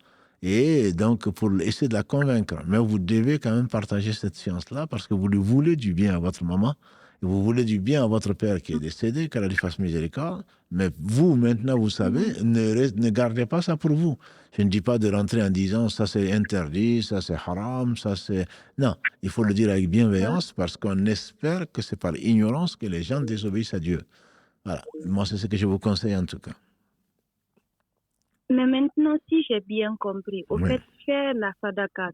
Speaker 1: et donc pour essayer de la convaincre. Mais vous devez quand même partager cette science-là parce que vous lui voulez du bien à votre maman, et vous voulez du bien à votre père qui est décédé, qu'Allah lui fasse miséricorde. Mais vous, maintenant, vous savez, ne gardez pas ça pour vous. Je ne dis pas de rentrer en disant ça c'est interdit, ça c'est haram, ça c'est... Non, il faut le dire avec bienveillance parce qu'on espère que c'est par ignorance que les gens désobéissent à Dieu. Voilà, moi c'est ce que je vous conseille en tout cas.
Speaker 4: Mais maintenant, si j'ai bien compris, au fait, faire la sadaqa,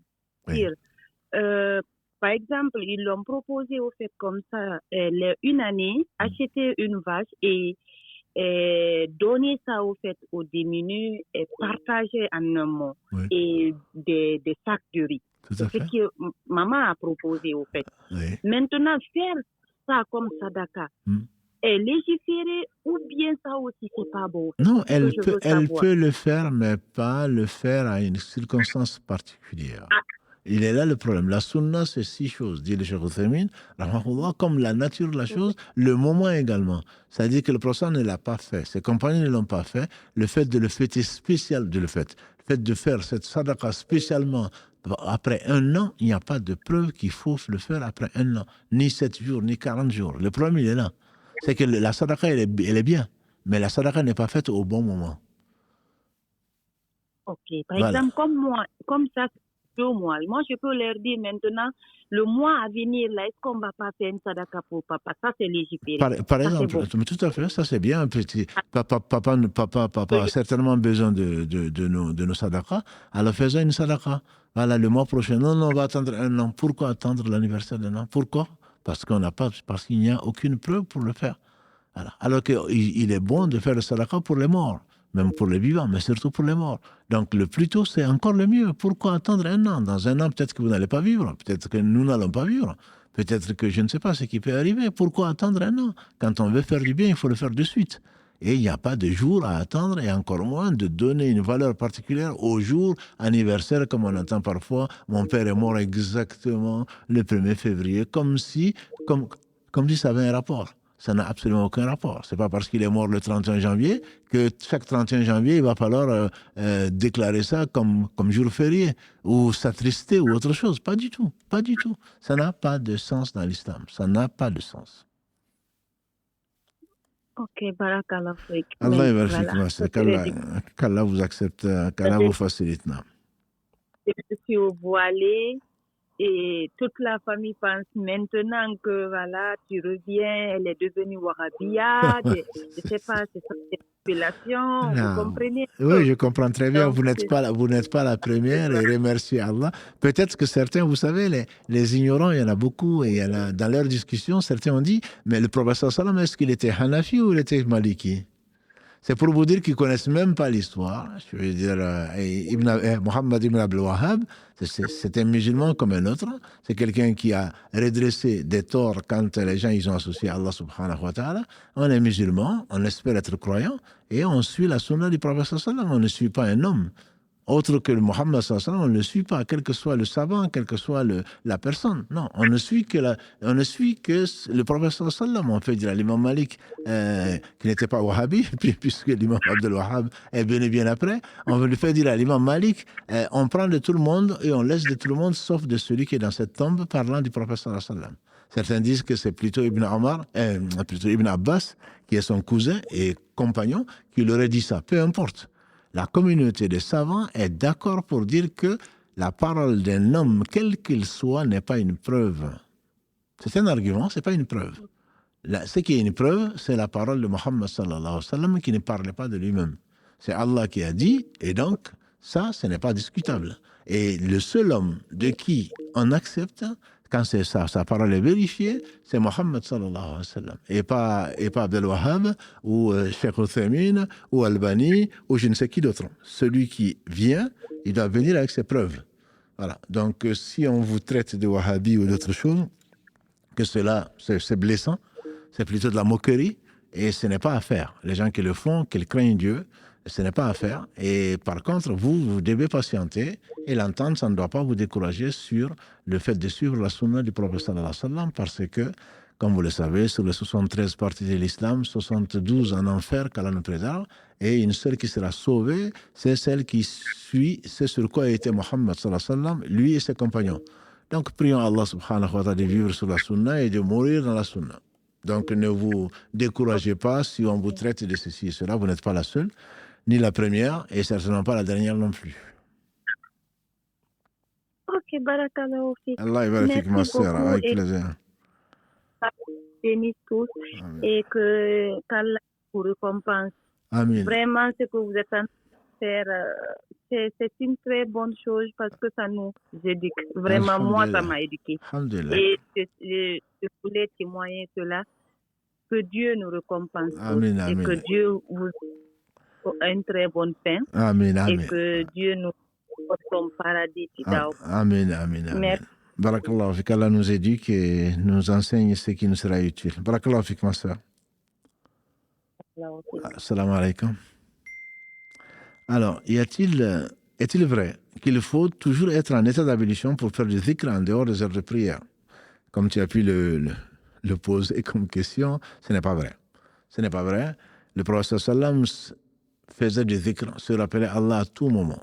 Speaker 4: par exemple, ils l'ont proposé au fait comme ça, une année, acheter une vache et donner ça au fait aux démunis et partager en un mot et des sacs de riz. C'est ce que maman a proposé au fait. Maintenant, faire ça comme sadaqa, est légiféré ou bien ça aussi c'est pas bon?
Speaker 1: Non, elle peut le faire, mais pas le faire à une circonstance particulière. Il est là le problème. La sunna, c'est 6 choses, dit le Cheikh Othaymin, comme la nature de la chose, le moment également. C'est-à-dire que le prophète ne l'a pas fait, ses compagnons ne l'ont pas fait. Le fait de le fêter le fait de faire cette sadaqa spécialement après 1 an, il n'y a pas de preuve qu'il faut le faire après 1 an, ni 7 jours, ni 40 jours. Le problème, il est là. C'est que la sadaqa, elle est bien, mais la sadaqa n'est pas faite au bon moment.
Speaker 4: Ok, par exemple, comme ça, 2 mois. Moi, je peux leur dire maintenant, le mois à venir, là, est-ce qu'on ne va pas faire une sadaqa pour papa? Ça, c'est légiféré.
Speaker 1: Par exemple, bon. Tout à fait, ça c'est bien. Un petit, papa a certainement besoin de nos sadaqas. Alors faisons une sadaqa. Voilà, le mois prochain. Non, on va attendre 1 an. Pourquoi attendre l'anniversaire d'1 an? Pourquoi? Parce qu'il n'y a aucune preuve pour le faire. Voilà. Alors qu'il est bon de faire le sadaqa pour les morts, même pour les vivants, mais surtout pour les morts. Donc le plus tôt, c'est encore le mieux. Pourquoi attendre 1 an? Dans 1 an, peut-être que vous n'allez pas vivre, peut-être que nous n'allons pas vivre, peut-être que je ne sais pas ce qui peut arriver. Pourquoi attendre 1 an? Quand on veut faire du bien, il faut le faire de suite. Et il n'y a pas de jour à attendre, et encore moins de donner une valeur particulière au jour anniversaire, comme on entend parfois. Mon père est mort exactement le 1er février, comme si ça avait un rapport. Ça n'a absolument aucun rapport. C'est pas parce qu'il est mort le 31 janvier que chaque 31 janvier, il va falloir déclarer ça comme jour férié ou s'attrister ou autre chose. Pas du tout. Pas du tout. Ça n'a pas de sens dans l'islam. Ça n'a pas de sens.
Speaker 4: Ok, barakallah fik.
Speaker 1: Allah yabarak qu'Allah vous accepte, qu'Allah vous facilite.
Speaker 4: Je suis au voilé et toute la famille pense maintenant que voilà, tu reviens, elle est devenue wahhabia. Je ne sais pas, c'est ça, population, vous comprenez?
Speaker 1: Oui, je comprends très bien. Donc, vous n'êtes pas la première et remerciez Allah. Peut-être que certains, vous savez, les ignorants, il y en a beaucoup et dans leurs discussions, certains ont dit, mais le prophète sallam, est-ce qu'il était Hanafi ou il était Maliki? C'est pour vous dire qu'ils ne connaissent même pas l'histoire. Je veux dire, Mohammed ibn Abdul Wahhab, c'est un musulman comme un autre. C'est quelqu'un qui a redressé des torts quand les gens ils ont associé Allah subhanahu wa ta'ala. On est musulman, on espère être croyant et on suit la sunna du prophète sallam. On ne suit pas un homme. Autre que le Mohammed sallam, on ne le suit pas, quel que soit le savant, quelle que soit la personne. Non, on ne suit que le prophète sallam. On fait dire à l'imam Malik qui n'était pas wahhabi, puisque l'imam Abdel Wahhab est bien après. On veut lui faire dire à l'imam Malik, on prend de tout le monde et on laisse de tout le monde, sauf de celui qui est dans cette tombe parlant du prophète sallam. Certains disent que c'est plutôt Ibn Abbas, qui est son cousin et compagnon, qui leur aurait dit ça. Peu importe. La communauté des savants est d'accord pour dire que la parole d'un homme, quel qu'il soit, n'est pas une preuve. C'est un argument, ce n'est pas une preuve. Ce qui est une preuve, c'est la parole de Mohammed sallallahu alayhi wa sallam qui ne parlait pas de lui-même. C'est Allah qui a dit, et donc, ça, ce n'est pas discutable. Et le seul homme de qui on accepte, quand c'est ça, sa parole est vérifiée, c'est Mohammed sallallahu alayhi wa sallam. Et pas Abdel Wahhab, ou Cheikh Uthaymin, ou Albani, ou je ne sais qui d'autre. Celui qui vient, il doit venir avec ses preuves. Voilà. Donc, si on vous traite de Wahhabi ou d'autre chose, que cela, c'est blessant, c'est plutôt de la moquerie, et ce n'est pas à faire. Les gens qui le font, qu'ils craignent Dieu, ce n'est pas à faire. Et par contre, vous devez patienter, et l'entendre, ça ne doit pas vous décourager sur le fait de suivre la sunna du prophète sallallahu alayhi wa sallam, parce que, comme vous le savez, sur les 73 parties de l'islam, 72 en enfer, qu'Allah nous préserve, et une seule qui sera sauvée, c'est celle qui suit ce sur quoi était Mohammed sallallahu alayhi wa sallam, lui et ses compagnons. Donc, prions Allah subhanahu wa ta'ala de vivre sur la sunna et de mourir dans la sunna. Donc, ne vous découragez pas si on vous traite de ceci et cela. Vous n'êtes pas la seule, ni la première, et certainement pas la dernière non plus.
Speaker 4: Ok, barakallahu fik.
Speaker 1: Allah yabarak ma sœur, avec plaisir.
Speaker 4: Bénisse tous et qu'Allah vous récompense.
Speaker 1: Amen.
Speaker 4: Vraiment, ce que vous êtes en train de faire, c'est une très bonne chose parce que ça nous éduque. Vraiment, moi, ça m'a éduqué. Et je voulais témoigner cela, que Dieu nous récompense
Speaker 1: amen,
Speaker 4: et que Dieu vous a une très bonne fin.
Speaker 1: Amen, amen.
Speaker 4: Et que Dieu nous porte son paradis.
Speaker 1: Amen, amen, amen. Barakallahu fik, Allah nous éduque et nous enseigne ce qui nous sera utile. Barakallahu fik, ma soeur. Assalamu alaikum. Alors, est-il vrai qu'il faut toujours être en état d'ablution pour faire du dhikr en dehors des heures de prière? Comme tu as pu le poser comme question, ce n'est pas vrai. Ce n'est pas vrai. Le prophète sallam faisait du dhikr, se rappelait Allah à tout moment.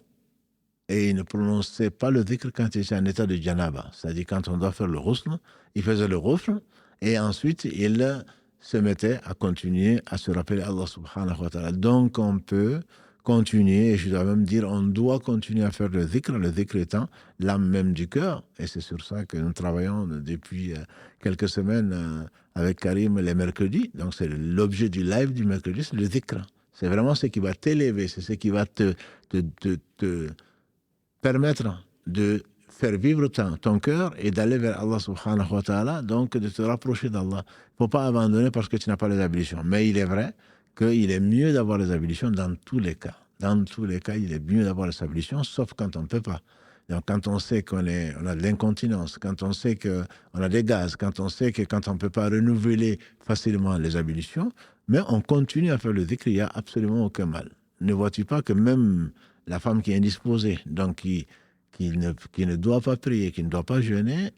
Speaker 1: Et il ne prononçait pas le dhikr quand il était en état de janaba. C'est-à-dire quand on doit faire le ghusl, il faisait le ghusl et ensuite il se mettait à continuer à se rappeler Allah subhanahu wa ta'ala. Donc on peut continuer, et je dois même dire, on doit continuer à faire le dhikr étant l'âme même du cœur. Et c'est sur ça que nous travaillons depuis quelques semaines avec Karim les mercredis. Donc c'est l'objet du live du mercredi, c'est le dhikr. C'est vraiment ce qui va t'élever, c'est ce qui va te permettre de faire vivre ton cœur et d'aller vers Allah subhanahu wa ta'ala, donc de te rapprocher d'Allah. Il ne faut pas abandonner parce que tu n'as pas les ablutions. Mais il est vrai qu'il est mieux d'avoir les ablutions dans tous les cas. Dans tous les cas, il est mieux d'avoir les ablutions, sauf quand on ne peut pas. Donc, quand on sait on a de l'incontinence, quand on sait qu'on a des gaz, quand on sait que quand on ne peut pas renouveler facilement les ablutions, mais on continue à faire le dhikr, il n'y a absolument aucun mal. Ne vois-tu pas que même la femme qui est indisposée, donc qui ne doit pas prier, qui ne doit pas jeûner,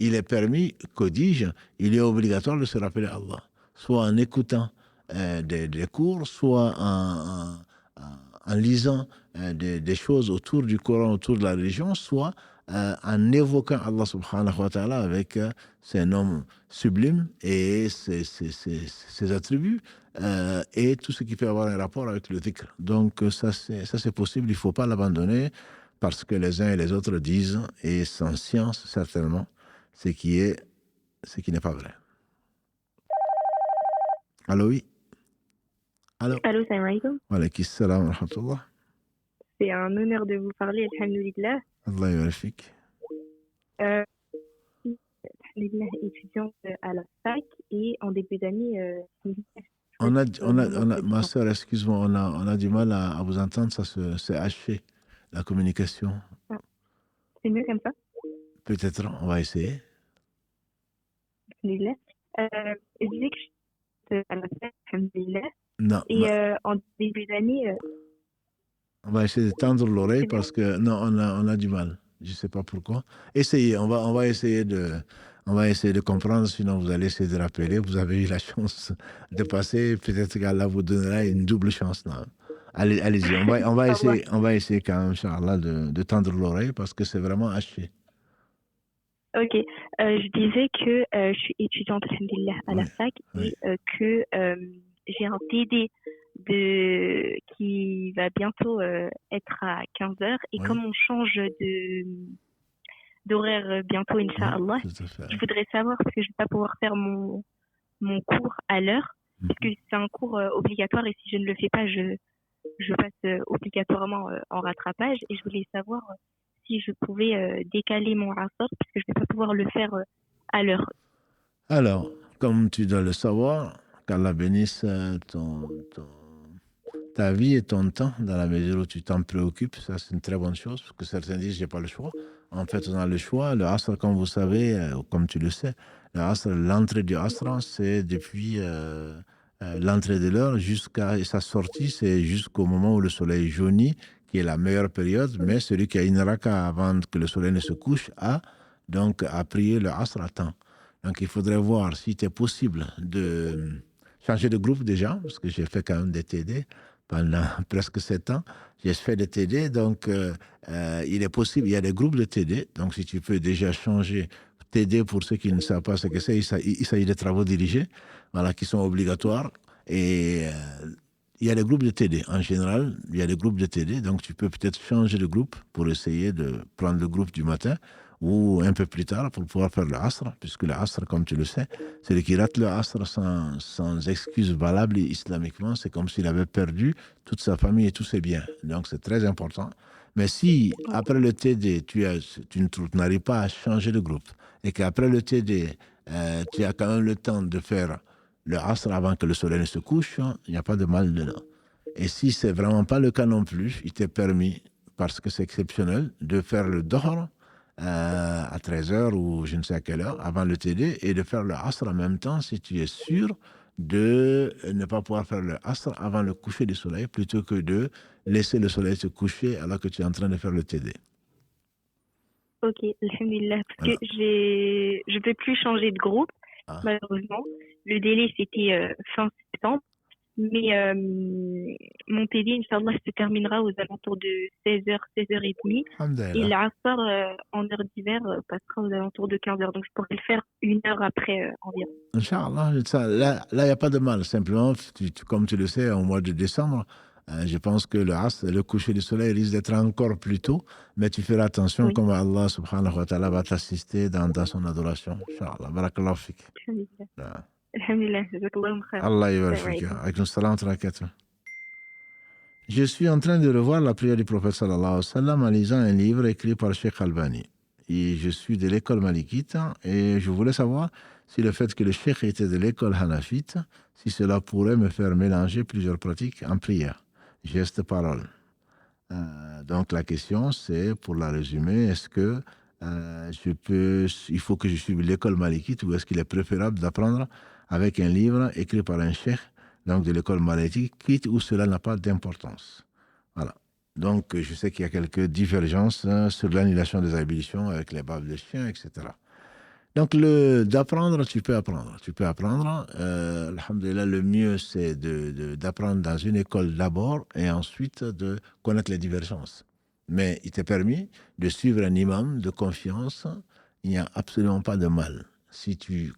Speaker 1: il est permis, que dis-je, il est obligatoire de se rappeler Allah, soit en écoutant des cours, soit en lisant des choses autour du Coran, autour de la religion, soit en évoquant Allah subhanahu wa ta'ala avec ses noms sublimes et ses attributs et tout ce qui peut avoir un rapport avec le dhikr. Donc ça c'est possible, il ne faut pas l'abandonner parce que les uns et les autres disent, et sans science certainement, ce qui n'est pas vrai. Allô, oui. Allô,
Speaker 5: salam alaikum.
Speaker 1: Wa alaykum salam wa rahmatullah.
Speaker 5: C'est un honneur de vous parler, alhamdoulilah.
Speaker 1: Allah yabarfik.
Speaker 5: Alhamdoulilah, étudiante à la fac et en début d'année.
Speaker 1: Ma soeur, excuse-moi, on a du mal à vous entendre, ça c'est haché, la communication.
Speaker 5: Ah. C'est mieux comme ça?
Speaker 1: Peut-être, on va essayer.
Speaker 5: Alhamdoulilah. Je disais que je suis à la fac, alhamdoulilah.
Speaker 1: Non.
Speaker 5: Et en début d'année.
Speaker 1: On va essayer de tendre l'oreille parce que non, on a du mal. Je ne sais pas pourquoi. Essayez, on va essayer de comprendre, sinon vous allez essayer de rappeler. Vous avez eu la chance de passer, peut-être qu'Allah vous donnera une double chance. Non. Allez-y, on va essayer quand même, Inch'Allah, de tendre l'oreille parce que c'est vraiment haché.
Speaker 5: Ok, je disais que je suis étudiante alhamdoulilah à la fac et que j'ai un TD qui va bientôt être à 15h. Et
Speaker 1: Oui.
Speaker 5: comme on change d'horaire bientôt, Inch'Allah,
Speaker 1: Tout à fait.
Speaker 5: je voudrais savoir, parce que je ne vais pas pouvoir faire mon cours à l'heure, parce que c'est un cours obligatoire et si je ne le fais pas, je passe obligatoirement en rattrapage. Et je voulais savoir si je pouvais décaler mon asr, parce que je ne vais pas pouvoir le faire à l'heure.
Speaker 1: Alors, comme tu dois le savoir, qu'Allah bénisse ta vie et ton temps dans la mesure où tu t'en préoccupes, ça c'est une très bonne chose, parce que certains disent j'ai pas le choix. En fait, on a le choix. Le asr, comme vous savez, comme tu le sais, le asr, l'entrée du asr, c'est depuis l'entrée de l'heure jusqu'à sa sortie, c'est jusqu'au moment où le soleil jaunit, qui est la meilleure période, mais celui qui a une raka avant que le soleil ne se couche a donc à prier le asr à temps. Donc il faudrait voir s'il est possible de changer de groupe déjà, parce que j'ai fait quand même des TD pendant presque 7 ans. J'ai fait des TD, donc il est possible, il y a des groupes de TD, donc si tu peux déjà changer TD, pour ceux qui ne savent pas ce que c'est, il s'agit des travaux dirigés, voilà, qui sont obligatoires, et il y a des groupes de TD. En général, il y a des groupes de TD, donc tu peux peut-être changer de groupe pour essayer de prendre le groupe du matin ou un peu plus tard pour pouvoir faire le asr, puisque le asr, comme tu le sais, celui qui rate le asr sans excuse valable islamiquement, c'est comme s'il avait perdu toute sa famille et tous ses biens. Donc c'est très important. Mais si après le TD, tu n'arrives pas à changer de groupe et qu'après le TD, tu as quand même le temps de faire le asr avant que le soleil ne se couche, il n'y a pas de mal dedans. Et si c'est vraiment pas le cas non plus, il t'est permis, parce que c'est exceptionnel, de faire le dohr à 13h ou je ne sais à quelle heure, avant le TD, et de faire le asr en même temps si tu es sûr de ne pas pouvoir faire le asr avant le coucher du soleil, plutôt que de laisser le soleil se coucher alors que tu es en train de faire le TD.
Speaker 5: Ok, alhamdulillah, parce
Speaker 1: Voilà.
Speaker 5: que je peux plus changer de groupe, malheureusement. Le délai, c'était fin septembre, mais mon TD, Inch'Allah, se terminera aux alentours de 16h, 16h30. Et l'asr en heure d'hiver passera aux alentours de 15h. Donc, je pourrais le faire 1 heure après environ.
Speaker 1: Inch'Allah, là, il n'y a pas de mal. Simplement, comme tu le sais, au mois de décembre, je pense que le coucher du soleil risque d'être encore plus tôt, mais tu feras attention, comme Allah subhanahu wa ta'ala va t'assister dans son adoration. Inch'Allah. Barakallahu fik.
Speaker 5: Alhamdulillah. Alhamdulillah. Jazakallahu khair.
Speaker 1: Allah yabarak. Alaykoum salam wa barakatuh. Je suis en train de revoir la prière du prophète sallallahu alayhi wa sallam en lisant un livre écrit par Cheikh Albani. Et je suis de l'école malikite et je voulais savoir si le fait que le Cheikh était de l'école hanafite, si cela pourrait me faire mélanger plusieurs pratiques en prière. Geste, parole. Donc la question, c'est, pour la résumer, est-ce que il faut que je suive l'école malikite ou est-ce qu'il est préférable d'apprendre avec un livre écrit par un cheikh, donc de l'école malikite, où cela n'a pas d'importance. Voilà. Donc je sais qu'il y a quelques divergences sur l'annulation des ablutions avec les baves de chien, etc. Donc, d'apprendre, tu peux apprendre. Tu peux apprendre. Alhamdulillah, le mieux, c'est d'apprendre dans une école d'abord et ensuite de connaître les divergences. Mais il t'est permis de suivre un imam de confiance. Il n'y a absolument pas de mal. Si tu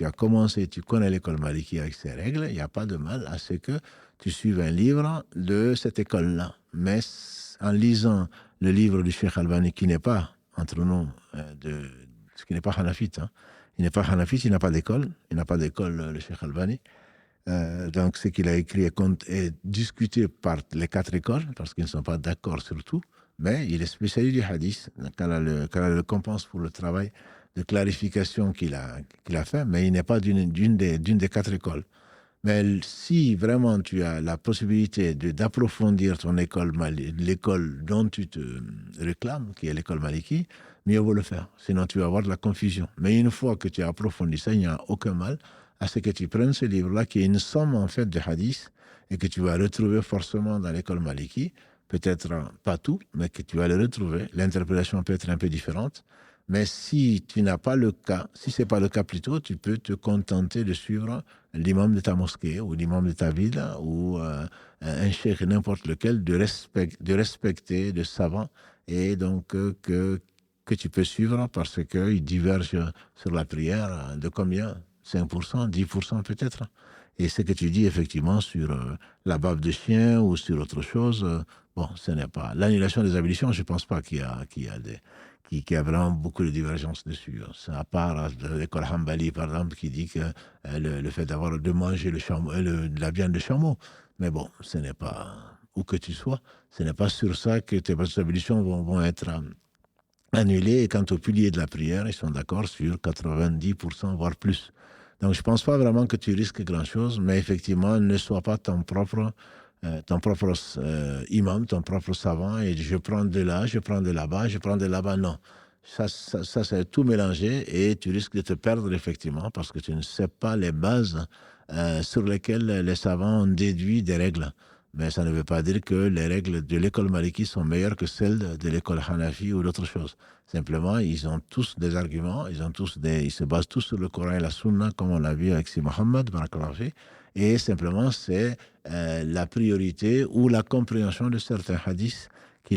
Speaker 1: as commencé, tu connais l'école maliki avec ses règles, il n'y a pas de mal à ce que tu suives un livre de cette école-là. Mais en lisant le livre du Cheikh Albani, qui n'est pas, entre nous, qui n'est pas hanafite. Il n'est pas hanafite, il n'a pas d'école. Il n'a pas d'école, le Cheikh Albani. Donc, ce qu'il a écrit est discuté par les 4 écoles, parce qu'ils ne sont pas d'accord sur tout. Mais il est spécialiste du hadith. Qu'elle le compense pour le travail de clarification qu'il a fait. Mais il n'est pas d'une des 4 écoles. Mais si vraiment tu as la possibilité d'approfondir ton école, l'école dont tu te réclames, qui est l'école maliki, mieux vaut le faire. Sinon, tu vas avoir de la confusion. Mais une fois que tu as approfondi ça, il n'y a aucun mal à ce que tu prennes ce livre-là, qui est une somme en fait de hadiths, et que tu vas retrouver forcément dans l'école maliki. Peut-être pas tout, mais que tu vas le retrouver. L'interprétation peut être un peu différente. Mais si tu n'as pas le cas, si ce n'est pas le cas plutôt, tu peux te contenter de suivre l'imam de ta mosquée ou l'imam de ta ville ou un cheikh n'importe lequel de respecter, de savant, et donc que tu peux suivre parce qu'ils divergent sur la prière de combien ? 5%, 10% peut-être. Et ce que tu dis, effectivement, sur la bave de chien ou sur autre chose, bon, ce n'est pas... L'annulation des ablutions, je ne pense pas qu'il y a vraiment beaucoup de divergences dessus. C'est à part l'école Hanbali, par exemple, qui dit que le fait de manger de la viande de chameau. Mais bon, ce n'est pas... Où que tu sois, ce n'est pas sur ça que tes ablutions vont être annulées. Et quant au pilier de la prière, ils sont d'accord sur 90%, voire plus. Donc, je ne pense pas vraiment que tu risques grand-chose, mais effectivement, ne sois pas ton propre imam, ton propre savant, et je prends de là, je prends de là-bas, je prends de là-bas. Non. Ça c'est tout mélangé, et tu risques de te perdre, effectivement, parce que tu ne sais pas les bases sur lesquelles les savants ont déduit des règles. Mais ça ne veut pas dire que les règles de l'école Maliki sont meilleures que celles de l'école Hanafi ou d'autres choses. Simplement, ils ont tous des arguments, ils se basent tous sur le Coran et la Sunna, comme on l'a vu avec Si Mohammed, et simplement, c'est la priorité ou la compréhension de certains hadiths qui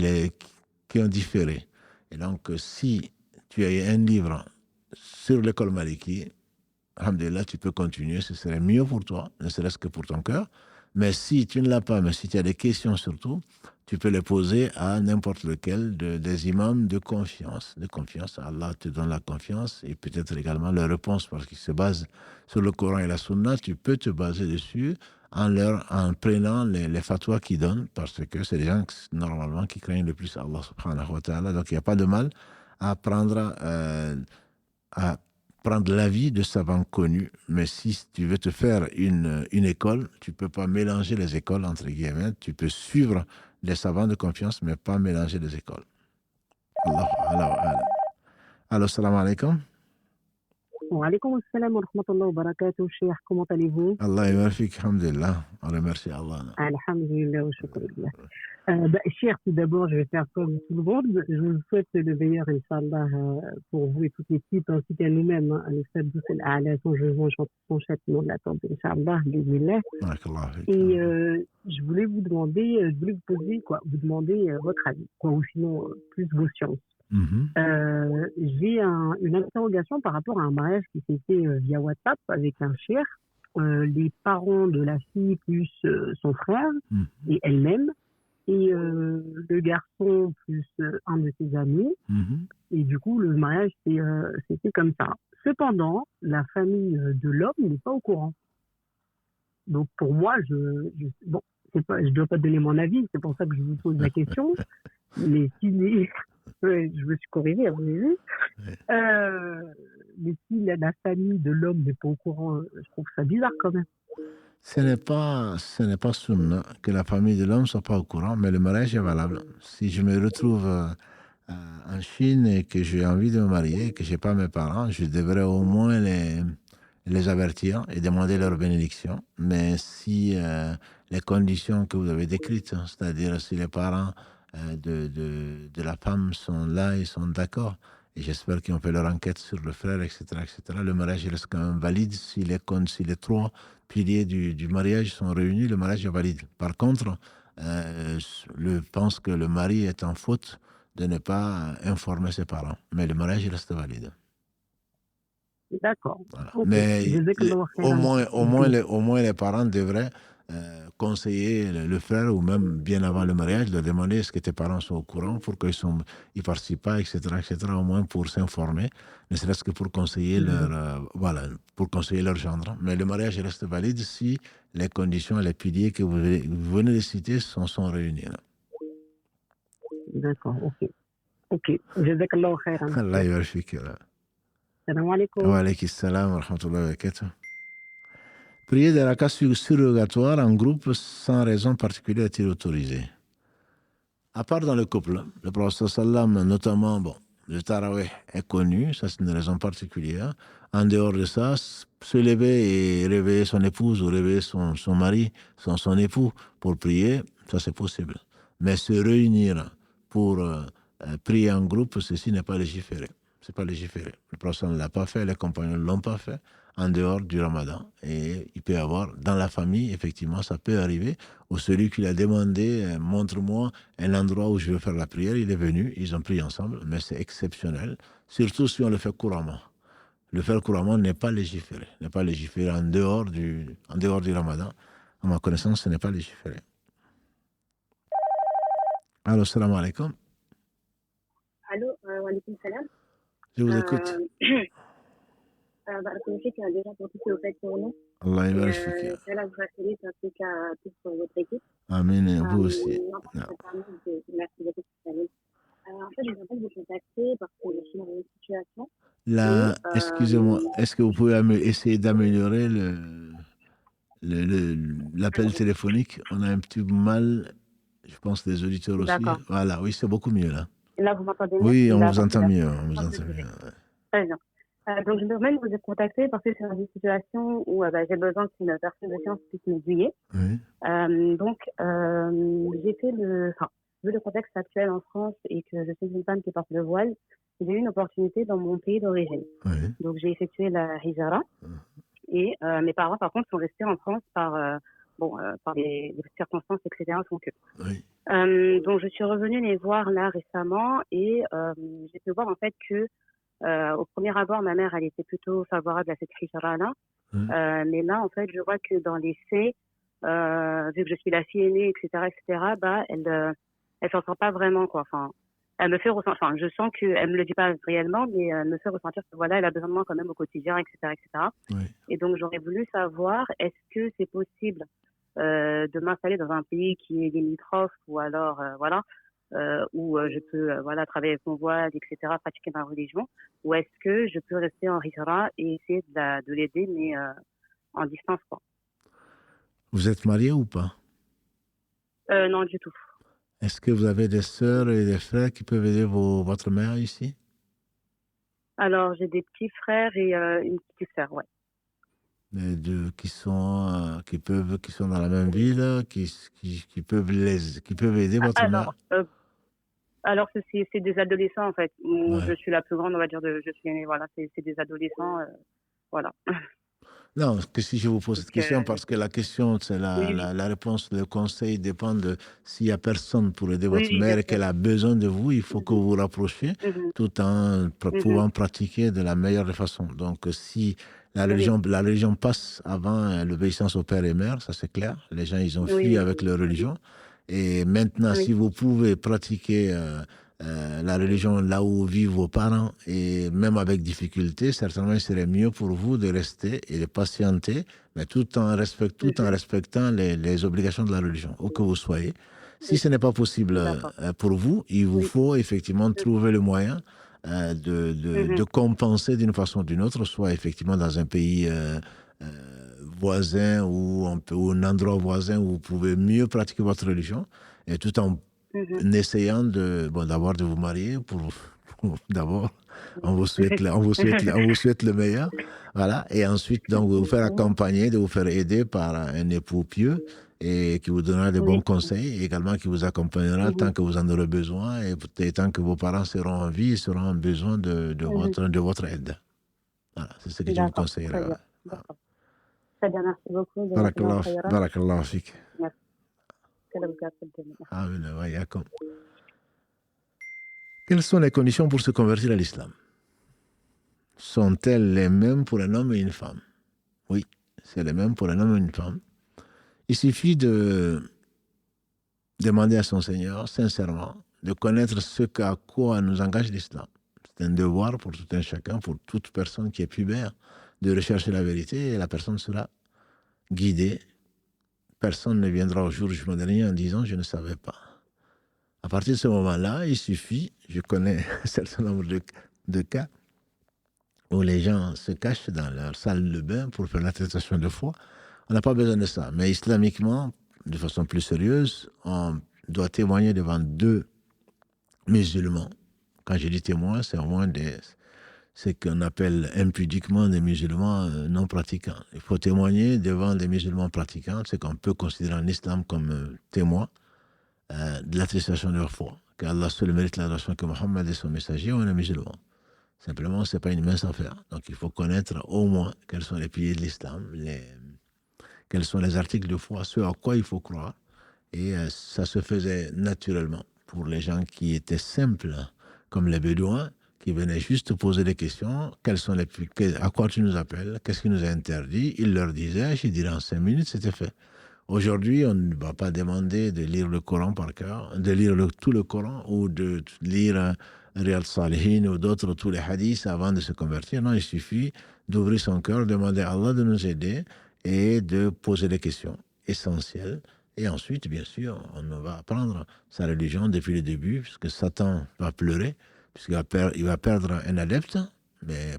Speaker 1: ont différé. Et donc, si tu as un livre sur l'école Maliki, alhamdulillah, tu peux continuer, ce serait mieux pour toi, ne serait-ce que pour ton cœur. Mais si tu ne l'as pas, mais si tu as des questions surtout, tu peux les poser à n'importe lequel des imams de confiance. Allah te donne la confiance et peut-être également leur réponse, parce qu'ils se basent sur le Coran et la Sunna. Tu peux te baser dessus en prenant les fatwas qu'ils donnent, parce que c'est des gens normalement qui craignent le plus Allah subhanahu wa ta'ala. Donc il n'y a pas de mal à prendre l'avis de savants connus, mais si tu veux te faire une école, tu ne peux pas mélanger les écoles, entre guillemets. Tu peux suivre les savants de confiance, mais pas mélanger les écoles. Alors, salam alaikum.
Speaker 6: Wa alaykoum assalam wa rahmatullahi wa barakatuh, Cheikh. Comment allez-vous?
Speaker 1: Allah yabarfik, alhamdulillah. On remercie Allah.
Speaker 6: Alhamdulillah wa shukrillah. Cheikh, tout d'abord, je vais faire comme tout le monde. Je vous souhaite le meilleur, Inch'Allah, pour vous et toute l'équipe, ainsi qu'à nous-mêmes. Le fait de son jugement, son châtiment de la tombe, Inch'Allah, bismillah. Et je voulais vous demander, vous demander votre avis, ou sinon plus vos sciences. J'ai une interrogation par rapport à un mariage qui s'est fait via WhatsApp avec un cheikh, les parents de la fille plus son frère et elle-même, et le garçon plus un de ses amis. Et du coup, le mariage c'était comme ça. Cependant, la famille de l'homme n'est pas au courant. Donc pour moi, je dois pas donner mon avis, c'est pour ça que je vous pose la question. Mais si je me suis corrigée, vous avez vu. Mais si la famille de l'homme n'est pas au courant, je trouve ça bizarre quand même.
Speaker 1: Ce n'est pas sunna que la famille de l'homme ne soit pas au courant, mais le mariage est valable. Si je me retrouve en Chine et que j'ai envie de me marier et que je n'ai pas mes parents, je devrais au moins les avertir et demander leur bénédiction. Mais si les conditions que vous avez décrites, c'est-à-dire si les parents de la femme sont là, ils sont d'accord, et j'espère qu'ils ont fait leur enquête sur le frère, etc., le mariage reste quand même valide. Si les trois piliers du mariage sont réunis, le mariage est valide. Par contre, je pense que le mari est en faute de ne pas informer ses parents, mais le mariage reste valide.
Speaker 6: D'accord.
Speaker 1: Voilà. Okay. Mais au moins les parents devraient conseiller le frère, ou même bien avant le mariage, leur demander est-ce que tes parents sont au courant pour qu'ils ne participent pas, etc., au moins pour s'informer, ne serait-ce que pour conseiller leur gendre. Mais le mariage reste valide si les conditions, les piliers que vous venez de citer sont réunis.
Speaker 6: D'accord, ok. Jazakallahu khairan.
Speaker 1: Allah yabarfik.
Speaker 6: Salam alaikum.
Speaker 1: Wa alaykum salam wa rahmatullahi wa barakatuh. Prier des rakas surrogatoires en groupe sans raison particulière est-il autorisé? À part dans le couple, le prophète sallam, notamment, le tarawih est connu, ça c'est une raison particulière. En dehors de ça, se lever et réveiller son épouse ou réveiller son mari, son époux pour prier, ça c'est possible. Mais se réunir pour prier en groupe, ceci n'est pas légiféré. C'est pas légiféré. Le prophète ne l'a pas fait, les compagnons ne l'ont pas fait en dehors du ramadan. Et il peut y avoir, dans la famille, effectivement, ça peut arriver, où celui qui l'a demandé, montre-moi un endroit où je veux faire la prière, il est venu, ils ont prié ensemble, mais c'est exceptionnel, surtout si on le fait couramment. Le faire couramment n'est pas légiféré. N'est pas légiféré en dehors du ramadan. À ma connaissance, ce n'est pas légiféré. Allô, salam alaikum.
Speaker 7: Allô, wa alaikum salam.
Speaker 1: Je vous écoute.
Speaker 7: بارك الله فيك déjà pour tout ce que vous faites pour nous.
Speaker 1: Allah yabarak fik.
Speaker 7: Salam vous facilite ainsi qu'à tous pour votre équipe.
Speaker 1: Amin, et vous aussi.
Speaker 7: Merci beaucoup. En fait, je vous appelle de contacter parce que je suis dans une situation.
Speaker 1: Là, excusez-moi, est-ce que vous pouvez essayer d'améliorer l'appel téléphonique? On a un petit mal, je pense, les auditeurs aussi.
Speaker 7: D'accord.
Speaker 1: Voilà, oui, c'est beaucoup mieux là.
Speaker 7: Là, vous m'entendez mieux?
Speaker 1: Oui, on vous entend mieux. On vous entend mieux.
Speaker 7: Très bien. Donc, je me permets de vous contacter parce que c'est dans une situation où j'ai besoin qu'une personne de science puisse m'aiguiller.
Speaker 1: Oui.
Speaker 7: J'ai fait vu le contexte actuel en France et que je suis une femme qui porte le voile, j'ai eu une opportunité dans mon pays d'origine.
Speaker 1: Oui.
Speaker 7: Donc, j'ai effectué la hijra et mes parents, par contre, sont restés en France par les circonstances, etc. font que.
Speaker 1: Oui.
Speaker 7: Donc, je suis revenue les voir là récemment et j'ai pu voir en fait que au premier abord, ma mère, elle était plutôt favorable à cette hijra-là. Mais là, en fait, je vois que dans les faits, vu que je suis la fille aînée, etc., elle s'en sort pas vraiment, quoi. Enfin, elle me fait ressentir, enfin, je sens qu'elle me le dit pas réellement, mais elle me fait ressentir que voilà, elle a besoin de moi quand même au quotidien, etc., etc.
Speaker 1: Oui.
Speaker 7: Et donc, j'aurais voulu savoir, est-ce que c'est possible de m'installer dans un pays qui est limitrophe ou alors, où je peux travailler avec mon voile, etc., pratiquer ma religion, ou est-ce que je peux rester en hijra et essayer de l'aider, mais en distance, quoi.
Speaker 1: Vous êtes marié ou pas?
Speaker 7: Non, du tout.
Speaker 1: Est-ce que vous avez des sœurs et des frères qui peuvent aider votre mère ici?
Speaker 7: Alors, j'ai des petits frères et une petite sœur, ouais.
Speaker 1: Les deux qui sont dans la même ville, qui peuvent aider votre mère?
Speaker 7: Alors, c'est des adolescents, en fait.
Speaker 1: Ouais.
Speaker 7: Je suis la plus grande, on va dire, je suis aînée, voilà. C'est des adolescents, voilà.
Speaker 1: Non, que si je vous pose cette question, parce que la question, c'est la réponse, le conseil dépend de s'il n'y a personne pour aider votre mère et qu'elle a besoin de vous, il faut que vous vous rapprochiez tout en pouvant pratiquer de la meilleure des façons. Donc, si la religion passe avant l'obéissance au père et mère, ça c'est clair. Les gens, ils ont fui avec leur religion. Et maintenant, si vous pouvez pratiquer la religion là où vivent vos parents, et même avec difficulté, certainement il serait mieux pour vous de rester et de patienter, mais tout en respectant les obligations de la religion, où que vous soyez. Si ce n'est pas possible pour vous, il vous faut effectivement trouver le moyen de compenser d'une façon ou d'une autre, soit effectivement dans un pays voisin ou un endroit voisin où vous pouvez mieux pratiquer votre religion, et tout en essayant d'abord de vous marier d'abord, on vous souhaite le meilleur, voilà, et ensuite donc vous faire accompagner, de vous faire aider par un époux pieux et qui vous donnera de bons conseils, et également qui vous accompagnera tant que vous en aurez besoin, et tant que vos parents seront en vie, ils seront en besoin de votre aide. Voilà, c'est ce que je vous conseillerais.
Speaker 7: Très bien, merci beaucoup.
Speaker 1: Barakallahu fik.
Speaker 7: Merci.
Speaker 1: Quelles sont les conditions pour se convertir à l'islam? Sont-elles les mêmes pour un homme et une femme? Oui, c'est les mêmes pour un homme et une femme. Il suffit de demander à son Seigneur, sincèrement, de connaître à quoi nous engage l'islam. C'est un devoir pour tout un chacun, pour toute personne qui est pubère, de rechercher la vérité, et la personne sera guidée. Personne ne viendra au jour du jugement dernier en disant « je ne savais pas ». À partir de ce moment-là, il suffit, je connais un certain nombre de cas où les gens se cachent dans leur salle de bain pour faire l'attestation de foi. On n'a pas besoin de ça. Mais islamiquement, de façon plus sérieuse, on doit témoigner devant deux musulmans. Quand je dis témoin, c'est au moins ce qu'on appelle impudiquement des musulmans non pratiquants. Il faut témoigner devant des musulmans pratiquants, ce qu'on peut considérer en islam comme témoin de l'attestation de leur foi. Qu'Allah seul mérite l'adoration, que Mohammed est son messager, on est musulman. Simplement, ce n'est pas une mince affaire. Donc il faut connaître au moins quels sont les piliers de l'islam, quels sont les articles de foi, ce à quoi il faut croire. Et ça se faisait naturellement pour les gens qui étaient simples, comme les Bédouins, qui venaient juste poser des questions. À quoi tu nous appelles? Qu'est-ce qui nous a interdit? Il leur disait, je dirais en 5 minutes, c'était fait. Aujourd'hui, on ne va pas demander de lire le Coran par cœur, de lire tout le Coran ou de lire Riyad Salihin ou d'autres, tous les hadiths avant de se convertir. Non, il suffit d'ouvrir son cœur, demander à Allah de nous aider et de poser des questions essentielles. Et ensuite, bien sûr, on va apprendre sa religion depuis le début, puisque Satan va pleurer, puisqu'il va perdre un adepte, mais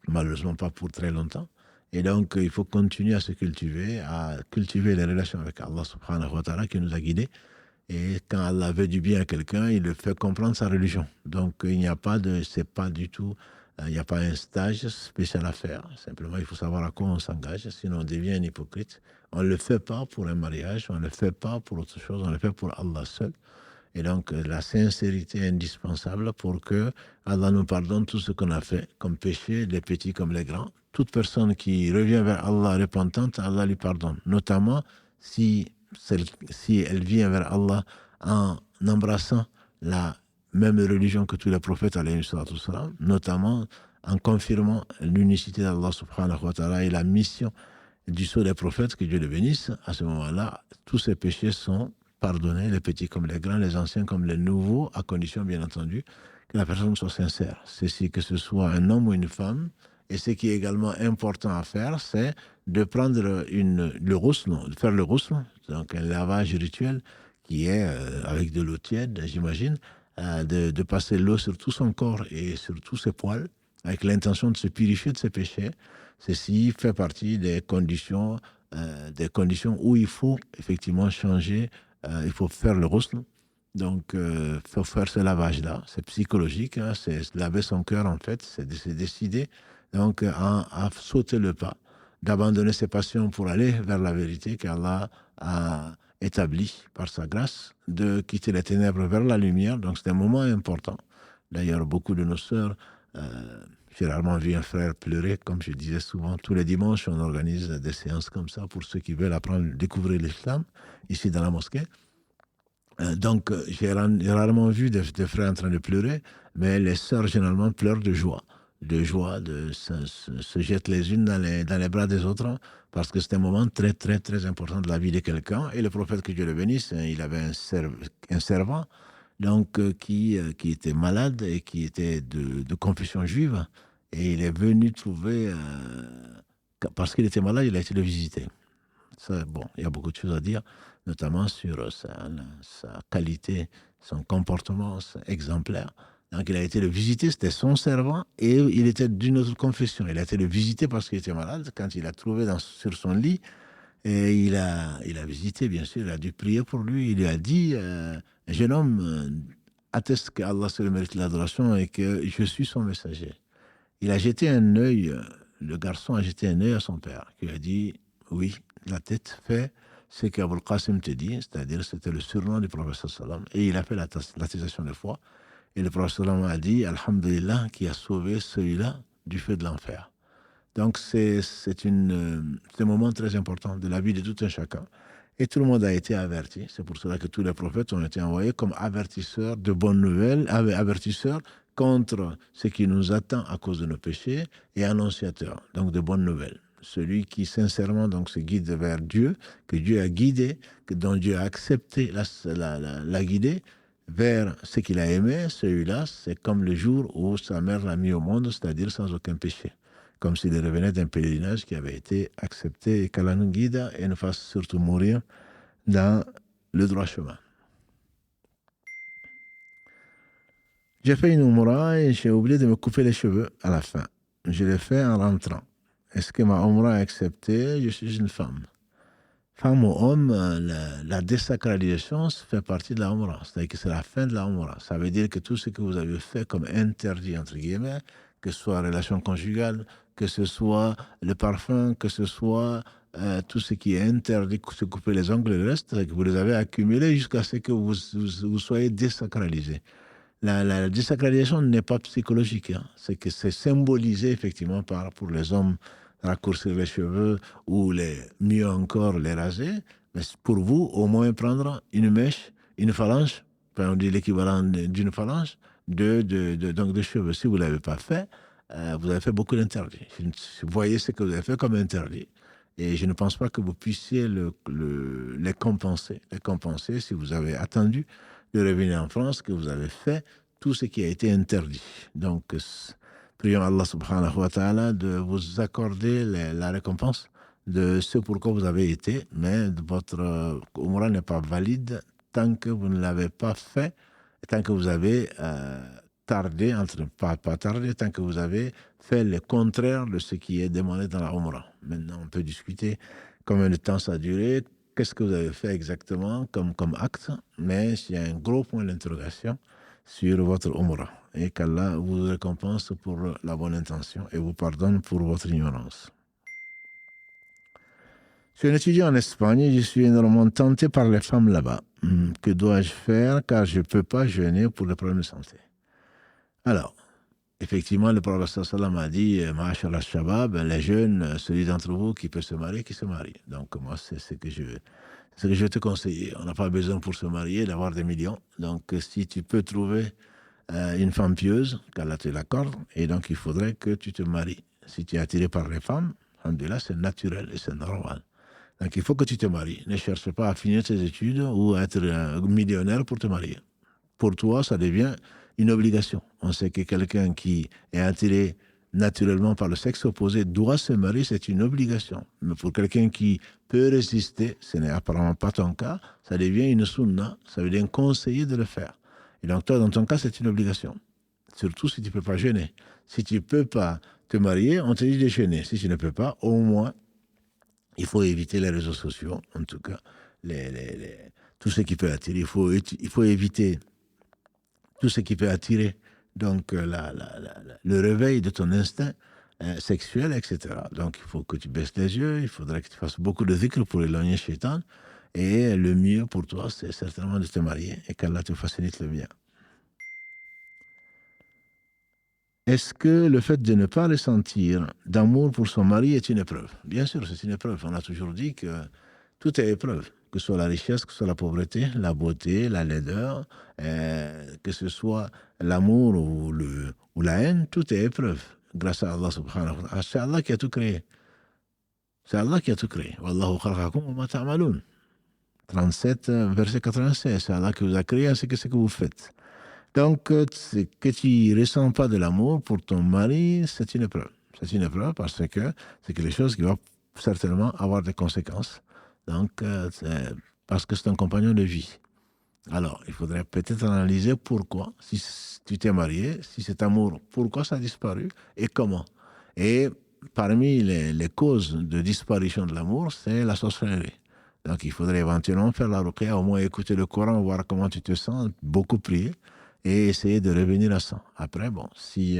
Speaker 1: malheureusement pas pour très longtemps. Et donc, il faut continuer à cultiver les relations avec Allah subhanahu wa ta'ala qui nous a guidés. Et quand Allah veut du bien à quelqu'un, il le fait comprendre sa religion. Donc, il n'y a pas un stage spécial à faire. Simplement, il faut savoir à quoi on s'engage, sinon on devient un hypocrite. On ne le fait pas pour un mariage, on ne le fait pas pour autre chose, on le fait pour Allah seul. Et donc, la sincérité est indispensable pour que Allah nous pardonne tout ce qu'on a fait, comme péché, les petits comme les grands. Toute personne qui revient vers Allah repentante, Allah lui pardonne. Notamment si elle vient vers Allah en embrassant la même religion que tous les prophètes, notamment en confirmant l'unicité d'Allah subhanahu wa ta'ala et la mission du sceau des prophètes, que Dieu le bénisse. À ce moment-là, tous ces péchés sont pardonnés, les petits comme les grands, les anciens comme les nouveaux, à condition, bien entendu, que la personne soit sincère. C'est que ce soit un homme ou une femme. Et ce qui est également important à faire, c'est de prendre le ghusl, de faire le ghusl, donc un lavage rituel qui est avec de l'eau tiède, j'imagine, de passer l'eau sur tout son corps et sur tous ses poils, avec l'intention de se purifier de ses péchés. Ceci fait partie des conditions où il faut effectivement changer, il faut faire le ghusl. Donc, il faut faire ce lavage-là. C'est psychologique, hein, c'est laver son cœur, en fait, c'est décider donc à sauter le pas, d'abandonner ses passions pour aller vers la vérité qu'Allah a établie par sa grâce, de quitter les ténèbres vers la lumière. Donc, c'est un moment important. D'ailleurs, beaucoup de nos sœurs, j'ai rarement vu un frère pleurer, comme je disais souvent. Tous les dimanches, on organise des séances comme ça pour ceux qui veulent apprendre, découvrir l'islam, ici dans la mosquée. Donc, j'ai rarement vu des frères en train de pleurer, mais les sœurs, généralement, pleurent de joie, se jettent les unes dans les bras des autres, parce que c'est un moment très, très, très important de la vie de quelqu'un. Et le prophète, que Dieu le bénisse, il avait un servant, donc, qui était malade et qui était de confession juive. Et il est venu trouver, parce qu'il était malade, il a été le visiter. Ça, bon, il y a beaucoup de choses à dire, notamment sur sa qualité, son comportement exemplaire. Donc, il a été le visiter, c'était son servant, et il était d'une autre confession. Il a été le visiter parce qu'il était malade. Quand il l'a trouvé sur son lit, et il a visité, bien sûr, il a dû prier pour lui. Il lui a dit, jeune homme, atteste qu'Allah se le mérite l'adoration et que je suis son messager. Il a jeté un œil, le garçon a jeté un œil à son père, qui lui a dit, oui, la tête fait ce qu'Abul Qasim te dit, c'est-à-dire c'était le surnom du prophète sallam, et il a fait l'attestation de foi. Et le prophète sallam a dit, Alhamdulillah, qui a sauvé celui-là du feu de l'enfer. Donc c'est un moment très important de la vie de tout un chacun. Et tout le monde a été averti. C'est pour cela que tous les prophètes ont été envoyés comme avertisseurs de bonnes nouvelles, avertisseurs contre ce qui nous attend à cause de nos péchés, et annonciateurs, donc de bonnes nouvelles. Celui qui sincèrement donc se guide vers Dieu, que Dieu a guidé, dont Dieu a accepté la guider vers ce qu'il a aimé, celui-là, c'est comme le jour où sa mère l'a mis au monde, c'est-à-dire sans aucun péché. Comme s'il revenait d'un pèlerinage qui avait été accepté, et qu'Allah nous guide et nous fasse surtout mourir dans le droit chemin. J'ai fait une umrah et j'ai oublié de me couper les cheveux à la fin. Je l'ai fait en rentrant. Est-ce que ma umrah est acceptée? Je suis une femme. Femme ou homme, la désacralisation fait partie de la umrah. C'est-à-dire que c'est la fin de la umrah. Ça veut dire que tout ce que vous avez fait comme interdit, entre guillemets, que ce soit relation conjugale, que ce soit le parfum, que ce soit tout ce qui est interdit, se couper les ongles, le reste, c'est que vous les avez accumulés jusqu'à ce que vous soyez désacralisé. La désacralisation n'est pas psychologique, hein. C'est que c'est symbolisé effectivement pour les hommes, raccourcir les cheveux ou mieux encore les raser, mais pour vous au moins prendre une mèche, une phalange, enfin on dit l'équivalent d'une phalange, de cheveux. Si vous ne l'avez pas fait, vous avez fait beaucoup d'interdits. Vous voyez ce que vous avez fait comme interdit. Et je ne pense pas que vous puissiez les compenser. Les compenser si vous avez attendu de revenir en France, que vous avez fait tout ce qui a été interdit. Donc, prions Allah subhanahu wa ta'ala de vous accorder la récompense de ce pourquoi vous avez été, mais votre Umrah n'est pas valide tant que vous ne l'avez pas fait, tant que vous avez tardé, pas tardé, tant que vous avez fait le contraire de ce qui est demandé dans la Umrah. Maintenant, on peut discuter combien de temps ça a duré, qu'est-ce que vous avez fait exactement comme acte, mais il y a un gros point d'interrogation sur votre Umrah. Et qu'Allah vous récompense pour la bonne intention et vous pardonne pour votre ignorance. Je suis un étudiant en Espagne et je suis énormément tenté par les femmes là-bas. Que dois-je faire car je ne peux pas jeûner pour des problèmes de santé? Alors, effectivement, le prophète sallam a dit « Ma'ashar al-shabab, les jeunes, celui d'entre vous qui peut se marier, qui se marie. » Donc, moi, c'est ce que je vais te conseiller. On n'a pas besoin pour se marier d'avoir des millions. Donc, si tu peux trouver une femme pieuse, qu'Allah te l'accorde, et donc il faudrait que tu te maries. Si tu es attiré par les femmes, alhamdoulilah, c'est naturel et c'est normal. Donc, il faut que tu te maries. Ne cherche pas à finir tes études ou à être millionnaire pour te marier. Pour toi, ça devient une obligation. On sait que quelqu'un qui est attiré naturellement par le sexe opposé doit se marier, c'est une obligation. Mais pour quelqu'un qui peut résister, ce n'est apparemment pas ton cas, ça devient une sunna, ça devient conseillé de le faire. Et donc toi, dans ton cas, c'est une obligation. Surtout si tu ne peux pas jeûner. Si tu ne peux pas te marier, on te dit de jeûner. Si tu ne peux pas, au moins, il faut éviter les réseaux sociaux, en tout cas, tout ce qui peut attirer. Il faut éviter tout ce qui peut attirer donc le réveil de ton instinct sexuel, etc. Donc, il faut que tu baisses les yeux, il faudrait que tu fasses beaucoup de dhikr pour éloigner Shaitan, et le mieux pour toi, c'est certainement de te marier et qu'Allah te facilite le bien. Est-ce que le fait de ne pas ressentir d'amour pour son mari est une épreuve? Bien sûr, c'est une épreuve. On a toujours dit que tout est épreuve, que ce soit la richesse, que ce soit la pauvreté, la beauté, la laideur, que ce soit l'amour ou la haine, tout est épreuve. Grâce à Allah subhanahu wa ta'ala. C'est Allah qui a tout créé. C'est Allah qui a tout créé. Wallahu khalaqakum wa ma ta'malun. 37, verset 96. C'est Allah qui vous a créé ainsi que ce que vous faites. Donc, que tu ne ressens pas de l'amour pour ton mari, c'est une épreuve. C'est une épreuve parce que c'est quelque chose qui va certainement avoir des conséquences. Donc, parce que c'est un compagnon de vie. Alors, il faudrait peut-être analyser pourquoi, si tu t'es marié, si cet amour, pourquoi ça a disparu et comment. Et parmi les causes de disparition de l'amour, c'est la sorcellerie. Donc, il faudrait éventuellement faire la ruqya, au moins écouter le Coran, voir comment tu te sens, beaucoup prier et essayer de revenir à ça. Après, bon, si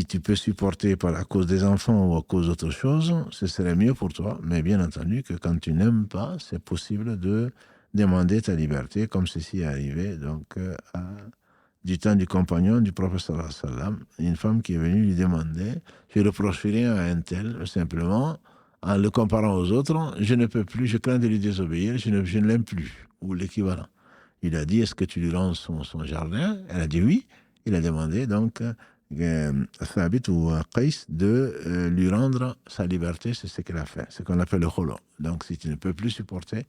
Speaker 1: tu peux supporter à cause des enfants ou à cause d'autre chose, ce serait mieux pour toi. Mais bien entendu que quand tu n'aimes pas, c'est possible de demander ta liberté, comme ceci est arrivé donc, du temps du compagnon du prophète sallallahu alayhi wa sallam, une femme qui est venue lui demander « Je reproche rien à un tel, simplement, en le comparant aux autres, je ne peux plus, je crains de lui désobéir, je ne l'aime plus. » Ou l'équivalent. Il a dit « Est-ce que tu lui rends son jardin ?» Elle a dit « Oui. » Il a demandé donc Thabit ou Qais de lui rendre sa liberté, c'est ce qu'elle a fait, ce qu'on appelle le kholo. Donc si tu ne peux plus supporter,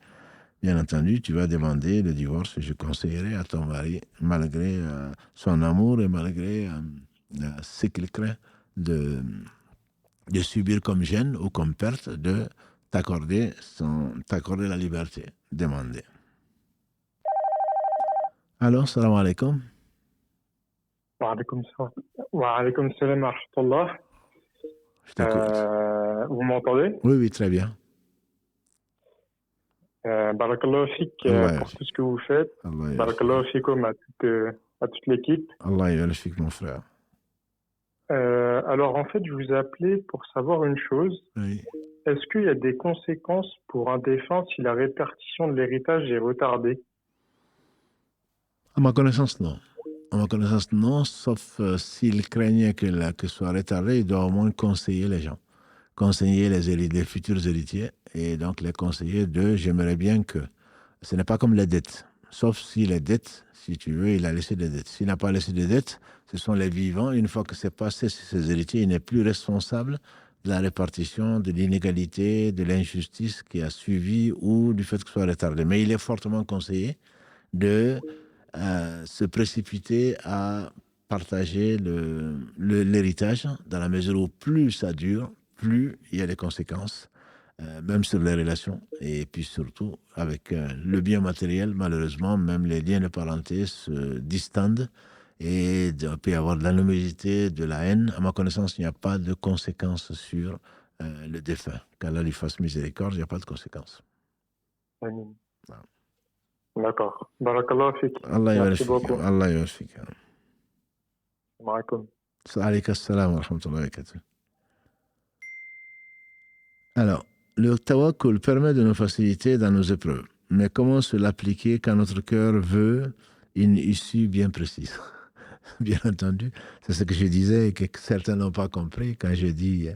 Speaker 1: bien entendu, tu vas demander le divorce et je conseillerais à ton mari, malgré son amour et malgré ce qu'il craint de subir comme gêne ou comme perte, de t'accorder la liberté demandée. Alors, salam alaikum.
Speaker 8: Wa alaykoum salam wa rahmatullah.
Speaker 1: Je t'écoute.
Speaker 8: Vous m'entendez?
Speaker 1: Oui, très bien.
Speaker 8: Barakallahu fik pour tout ce que vous faites. Barakallahu fikoum à toute l'équipe.
Speaker 1: Allah yalfik, mon frère.
Speaker 8: Alors, en fait, je vous ai appelé pour savoir une chose.
Speaker 1: Oui.
Speaker 8: Est-ce qu'il y a des conséquences pour un défunt si la répartition de l'héritage est retardée?
Speaker 1: À ma connaissance, non. À ma connaissance, non, sauf s'il craignait que soit retardé, il doit au moins conseiller les gens. Conseiller les futurs héritiers et donc les conseiller j'aimerais bien que... Ce n'est pas comme les dettes. Sauf si les dettes, si tu veux, il a laissé des dettes. S'il n'a pas laissé des dettes, ce sont les vivants. Une fois que c'est passé, ses héritiers, il n'est plus responsable de la répartition, de l'inégalité, de l'injustice qui a suivi ou du fait que ce soit retardé. Mais il est fortement conseillé de se précipiter à partager l'héritage, dans la mesure où plus ça dure, plus il y a des conséquences, même sur les relations, et puis surtout avec le bien matériel. Malheureusement, même les liens de parenté se distendent et il peut y avoir de l'animosité, de la haine. À ma connaissance, il n'y a pas de conséquences sur le défunt. Qu'Allah lui fasse miséricorde, il n'y a pas de conséquences.
Speaker 8: Amen. D'accord. Barakallah fik.
Speaker 1: Merci beaucoup. Allah yafik.
Speaker 8: Alaikum.
Speaker 1: Alayka salam wa rahmatullahi wa barakatuh. Alors, le tawakkul permet de nous faciliter dans nos épreuves. Mais comment se l'appliquer quand notre cœur veut une issue bien précise? Bien entendu, c'est ce que je disais et que certains n'ont pas compris quand je dis...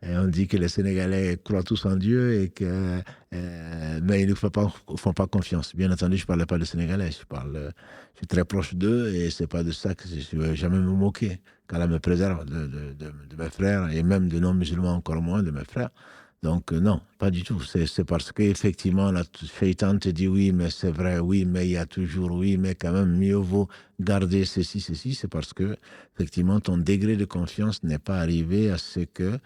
Speaker 1: on dit que les Sénégalais croient tous en Dieu et que, mais ils ne font pas confiance. Bien entendu, je ne parlais pas de Sénégalais, je suis très proche d'eux et ce n'est pas de ça que je ne vais jamais me moquer. Qu'Allah me préserve de mes frères et même de non-musulmans, encore moins de mes frères. Donc non, pas du tout. C'est parce qu'effectivement, la Shaitan te dit oui, mais c'est vrai, oui, mais il y a toujours oui, mais quand même, mieux vaut garder ceci. C'est parce que, effectivement, ton degré de confiance n'est pas arrivé à ce que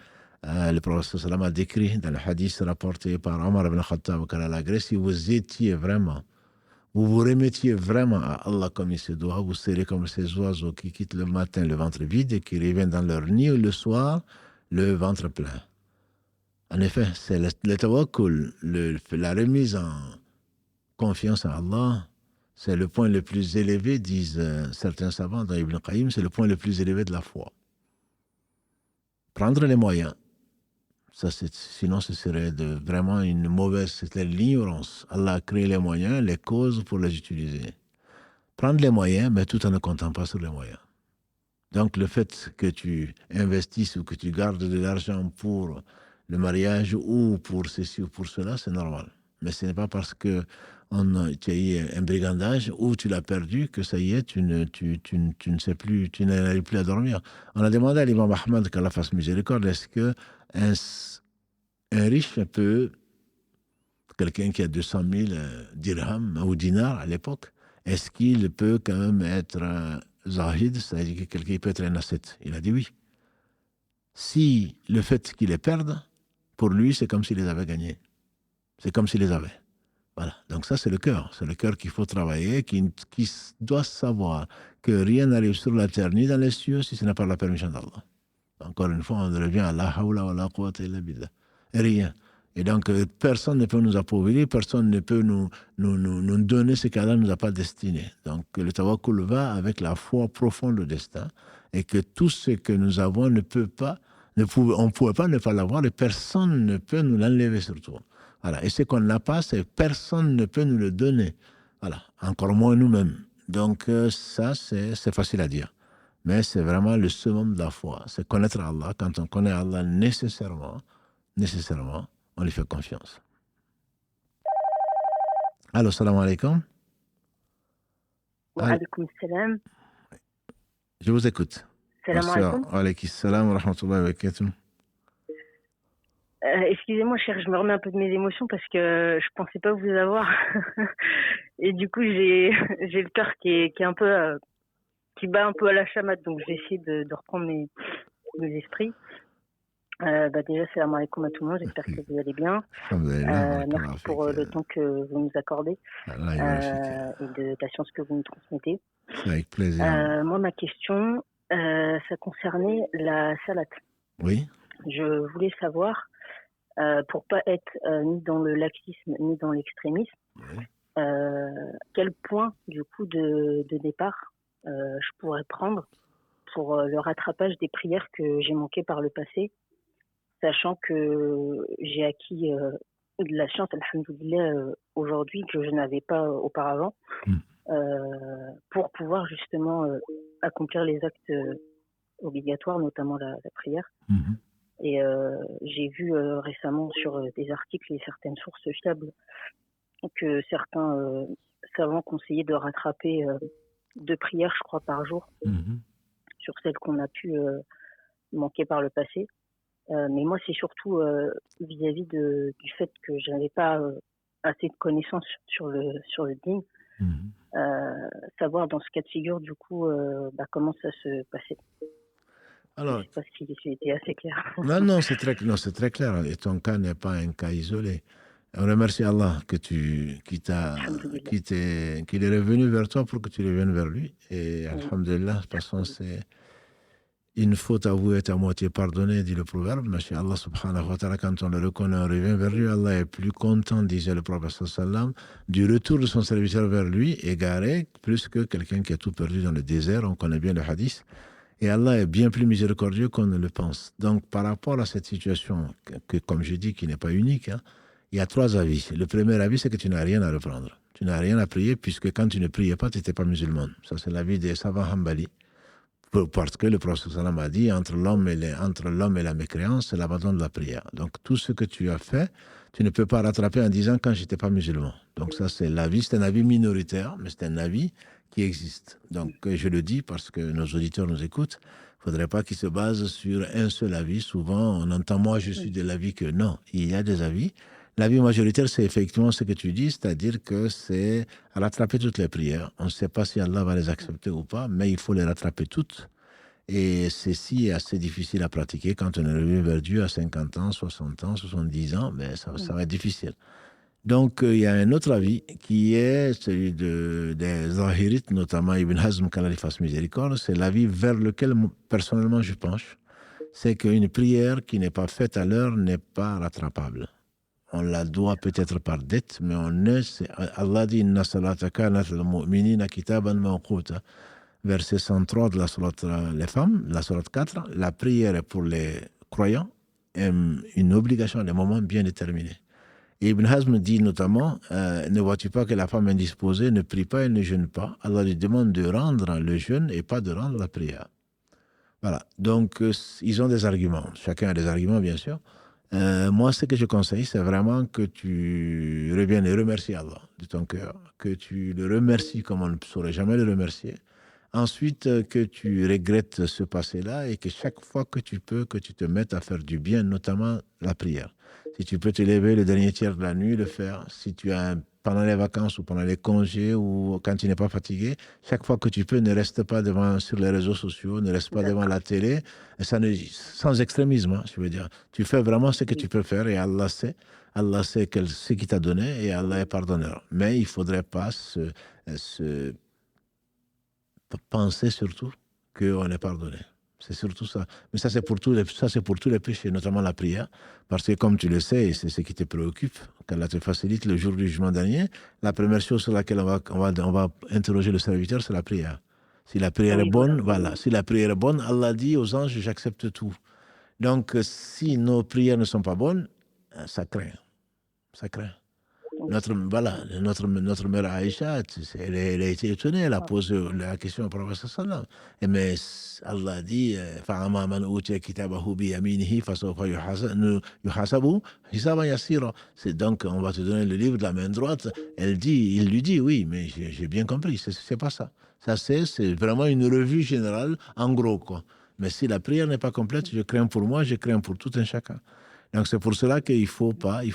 Speaker 1: le prophète sallam a décrit dans le hadith rapporté par Omar ibn Khattab qu'à la Grèce, si vous étiez vraiment, vous vous remettiez vraiment à Allah comme il se doit, vous serez comme ces oiseaux qui quittent le matin le ventre vide et qui reviennent dans leur nid le soir le ventre plein. En effet, c'est le tawakkul, la remise en confiance en Allah, c'est le point le plus élevé, disent certains savants dans Ibn Qayyim, c'est le point le plus élevé de la foi. Prendre les moyens, sinon ce serait vraiment une mauvaise, c'était l'ignorance. Allah a créé les moyens, les causes pour les utiliser. Prendre les moyens, mais tout en ne comptant pas sur les moyens. Donc le fait que tu investisses ou que tu gardes de l'argent pour le mariage ou pour ceci ou pour cela, c'est normal. Mais ce n'est pas parce que tu as eu un brigandage ou tu l'as perdu que ça y est, tu ne sais plus, tu n'arrives plus à dormir. On a demandé à l'imam Ahmad qu'Allah fasse miséricorde, est-ce que un riche peut, quelqu'un qui a 200 000 dirhams ou dinars à l'époque, est-ce qu'il peut quand même être zahid, c'est-à-dire que quelqu'un peut être un ascète? Il a dit oui. Si le fait qu'il les perde, pour lui, c'est comme s'il les avait gagnés. C'est comme s'il les avait. Voilà. Donc ça, c'est le cœur. C'est le cœur qu'il faut travailler, qui doit savoir que rien n'arrive sur la terre ni dans les cieux si ce n'est pas la permission d'Allah. Encore une fois, on revient à la hawla wa la quwwata illa billah. Rien. Et donc, personne ne peut nous appauvrir, personne ne peut nous donner ce qu'Allah ne nous a pas destiné. Donc, le tawakkul va avec la foi profonde au destin et que tout ce que nous avons on ne pouvait pas ne pas l'avoir et personne ne peut nous l'enlever surtout. Voilà. Et ce qu'on n'a pas, personne ne peut nous le donner. Voilà. Encore moins nous-mêmes. Donc, ça, c'est facile à dire. Mais c'est vraiment le summum de la foi. C'est connaître Allah. Quand on connaît Allah, nécessairement, on lui fait confiance. Allô, salam alaikum.
Speaker 9: Wa alaikum salam.
Speaker 1: Je vous écoute.
Speaker 9: Salam alaikum.
Speaker 1: Wa alaikum salam wa rahmatullahi wa barakatuh.
Speaker 9: Excusez-moi, cher, je me remets un peu de mes émotions parce que je pensais pas vous avoir. Et du coup, j'ai le cœur qui est un peu, qui bat un peu à la chamade, donc j'ai essayé de reprendre mes esprits. Déjà, salam alaikum à tout le monde, j'espère que vous allez bien. Merci pour le temps que vous nous accordez et de la patience que vous nous transmettez.
Speaker 1: Avec plaisir.
Speaker 9: Moi, ma question, ça concernait la salat.
Speaker 1: Oui.
Speaker 9: Je voulais savoir, pour pas être ni dans le laxisme ni dans l'extrémisme, oui. Quel point du coup de départ je pourrais prendre pour le rattrapage des prières que j'ai manquées par le passé, sachant que j'ai acquis de la science, alhamdoulilah, aujourd'hui que je n'avais pas auparavant, pour pouvoir justement accomplir les actes obligatoires, notamment la prière. Et j'ai vu récemment sur des articles et certaines sources fiables que certains savants conseillaient de rattraper 2 prières, je crois, par jour, sur celles qu'on a pu manquer par le passé. Mais moi, c'est surtout vis-à-vis du fait que je n'avais pas assez de connaissances sur le dîn. Savoir dans ce cas de figure, du coup, comment ça se passait. Alors, je ne sais pas si c'était assez clair.
Speaker 1: Non, c'est très clair. Et ton cas n'est pas un cas isolé. On remercie Allah qu'il est revenu vers toi pour que tu reviennes vers lui. Et alhamdulillah, de toute façon, c'est une faute avouée est à moitié pardonnée, dit le proverbe. Allah subhanahu wa ta'ala, quand on le reconnaît, on revient vers lui. Allah est plus content, disait le prophète sallam, du retour de son serviteur vers lui, égaré, plus que quelqu'un qui a tout perdu dans le désert. On connaît bien le hadith. Et Allah est bien plus miséricordieux qu'on ne le pense. Donc, par rapport à cette situation, que comme je dis, qui n'est pas unique, il y a 3 avis. Le premier avis, c'est que tu n'as rien à reprendre. Tu n'as rien à prier, puisque quand tu ne priais pas, tu n'étais pas musulman. Ça, c'est l'avis des savants Hanbali. Parce que le prophète sallam a dit, entre l'homme et la mécréance, c'est l'abandon de la prière. Donc, tout ce que tu as fait, tu ne peux pas rattraper en disant, quand je n'étais pas musulman. Donc, ça, c'est l'avis. C'est un avis minoritaire, mais c'est un avis qui existe. Donc, je le dis parce que nos auditeurs nous écoutent. Il ne faudrait pas qu'ils se basent sur un seul avis. Souvent, on entend, moi, je suis de l'avis que non, il y a des avis. L'avis majoritaire, c'est effectivement ce que tu dis, c'est-à-dire que c'est rattraper toutes les prières. On ne sait pas si Allah va les accepter ou pas, mais il faut les rattraper toutes. Et ceci est assez difficile à pratiquer quand on est revenu vers Dieu à 50 ans, 60 ans, 70 ans, mais ça va être difficile. Donc, il y a un autre avis qui est celui des Zahirites, notamment Ibn Hazm, qu'Allah lui fasse miséricorde. C'est l'avis vers lequel, personnellement, je penche. C'est qu'une prière qui n'est pas faite à l'heure n'est pas rattrapable. On la doit peut-être par dette, mais Allah dit « Inna salata kanat al-mu'minina kitaban mawquta » verset 103 de la sourate les femmes, la sourate 4. La prière est pour les croyants une obligation à des moments bien déterminés. Et Ibn Hazm dit notamment, ne vois-tu pas que la femme indisposée ne prie pas et ne jeûne pas? Allah lui demande de rendre le jeûne et pas de rendre la prière. Voilà, donc ils ont des arguments. Chacun a des arguments, bien sûr. Moi, ce que je conseille, c'est vraiment que tu reviennes et remercies Allah de ton cœur, que tu le remercies comme on ne saurait jamais le remercier. Ensuite, que tu regrettes ce passé-là et que chaque fois que tu peux, que tu te mettes à faire du bien, notamment la prière. Si tu peux te lever le dernier tiers de la nuit, le faire. Si tu as pendant les vacances ou pendant les congés ou quand tu n'es pas fatigué, chaque fois que tu peux, ne reste pas sur les réseaux sociaux, ne reste pas devant la télé, et sans extrémisme, je veux dire. Tu fais vraiment ce que tu peux faire et Allah sait ce qu'il t'a donné et Allah est pardonneur. Mais il ne faudrait pas penser surtout qu'on est pardonné. C'est surtout ça. Mais ça, c'est pour tous les péchés, notamment la prière. Parce que, comme tu le sais, et c'est ce qui te préoccupe, qu'Allah te facilite le jour du jugement dernier, la première chose sur laquelle on va interroger le serviteur, c'est la prière. Si la prière est bonne, voilà. Si la prière est bonne, Allah dit aux anges, j'accepte tout. Donc, si nos prières ne sont pas bonnes, ça craint. Ça craint. Notre mère Aïcha, elle a été étonnée, elle a posé la question au prophète sallallahu alayhi wa sallam. Mais Allah dit فَأَمَّا مَنْ أُوتِيَ كِتَابَهُ بِيَمِينِهِ فَسَوْفَ يُحَاسَبُ حِسَابًا يَسِيرًا. C'est donc, on va te donner le livre de la main droite. Il lui dit, oui, mais j'ai bien compris, c'est pas ça. Ça, c'est vraiment une revue générale, en gros, quoi. Mais si la prière n'est pas complète, je crains pour moi, je crains pour tout un chacun. Donc c'est pour cela qu'il faut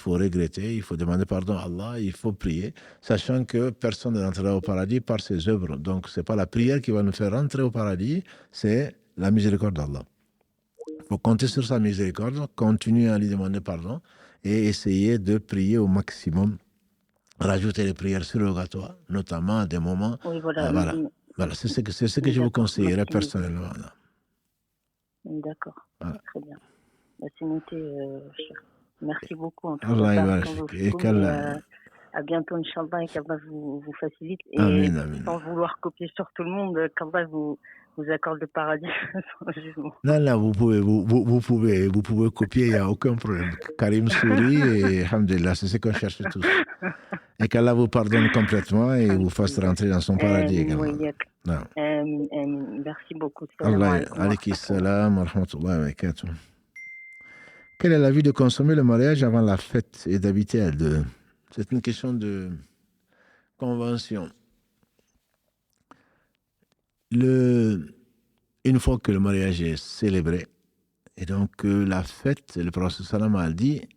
Speaker 1: regretter, il faut demander pardon à Allah, il faut prier, sachant que personne ne rentrera au paradis par ses œuvres. Donc c'est pas la prière qui va nous faire rentrer au paradis, c'est la miséricorde d'Allah. Il faut compter sur sa miséricorde, continuer à lui demander pardon et essayer de prier au maximum, rajouter les prières surrogatoires, notamment à des moments.
Speaker 9: Oui, voilà.
Speaker 1: Voilà, c'est ce que je vous conseillerais personnellement.
Speaker 9: D'accord, voilà. Très bien. C'est noté, cher. Merci beaucoup. En tout
Speaker 1: cas,
Speaker 9: à bientôt, Inch'Allah, et qu'Allah vous facilite. Et
Speaker 1: Amen.
Speaker 9: Sans vouloir copier sur tout le monde, qu'Allah vous accorde le paradis sans jugement.
Speaker 1: Non, vous pouvez copier, il n'y a aucun problème. Karim sourit et alhamdulillah, c'est ce qu'on cherche tous. Et qu'Allah vous pardonne complètement et vous fasse rentrer dans son paradis également.
Speaker 9: Merci beaucoup.
Speaker 1: Allah, alayhi salam wa rahmatullahi wa barakatuh. Quel est l'avis de consommer le mariage avant la fête et d'habiter à deux? C'est une question convention. Une fois que le mariage est célébré, et donc la fête, le prophète sallam a dit,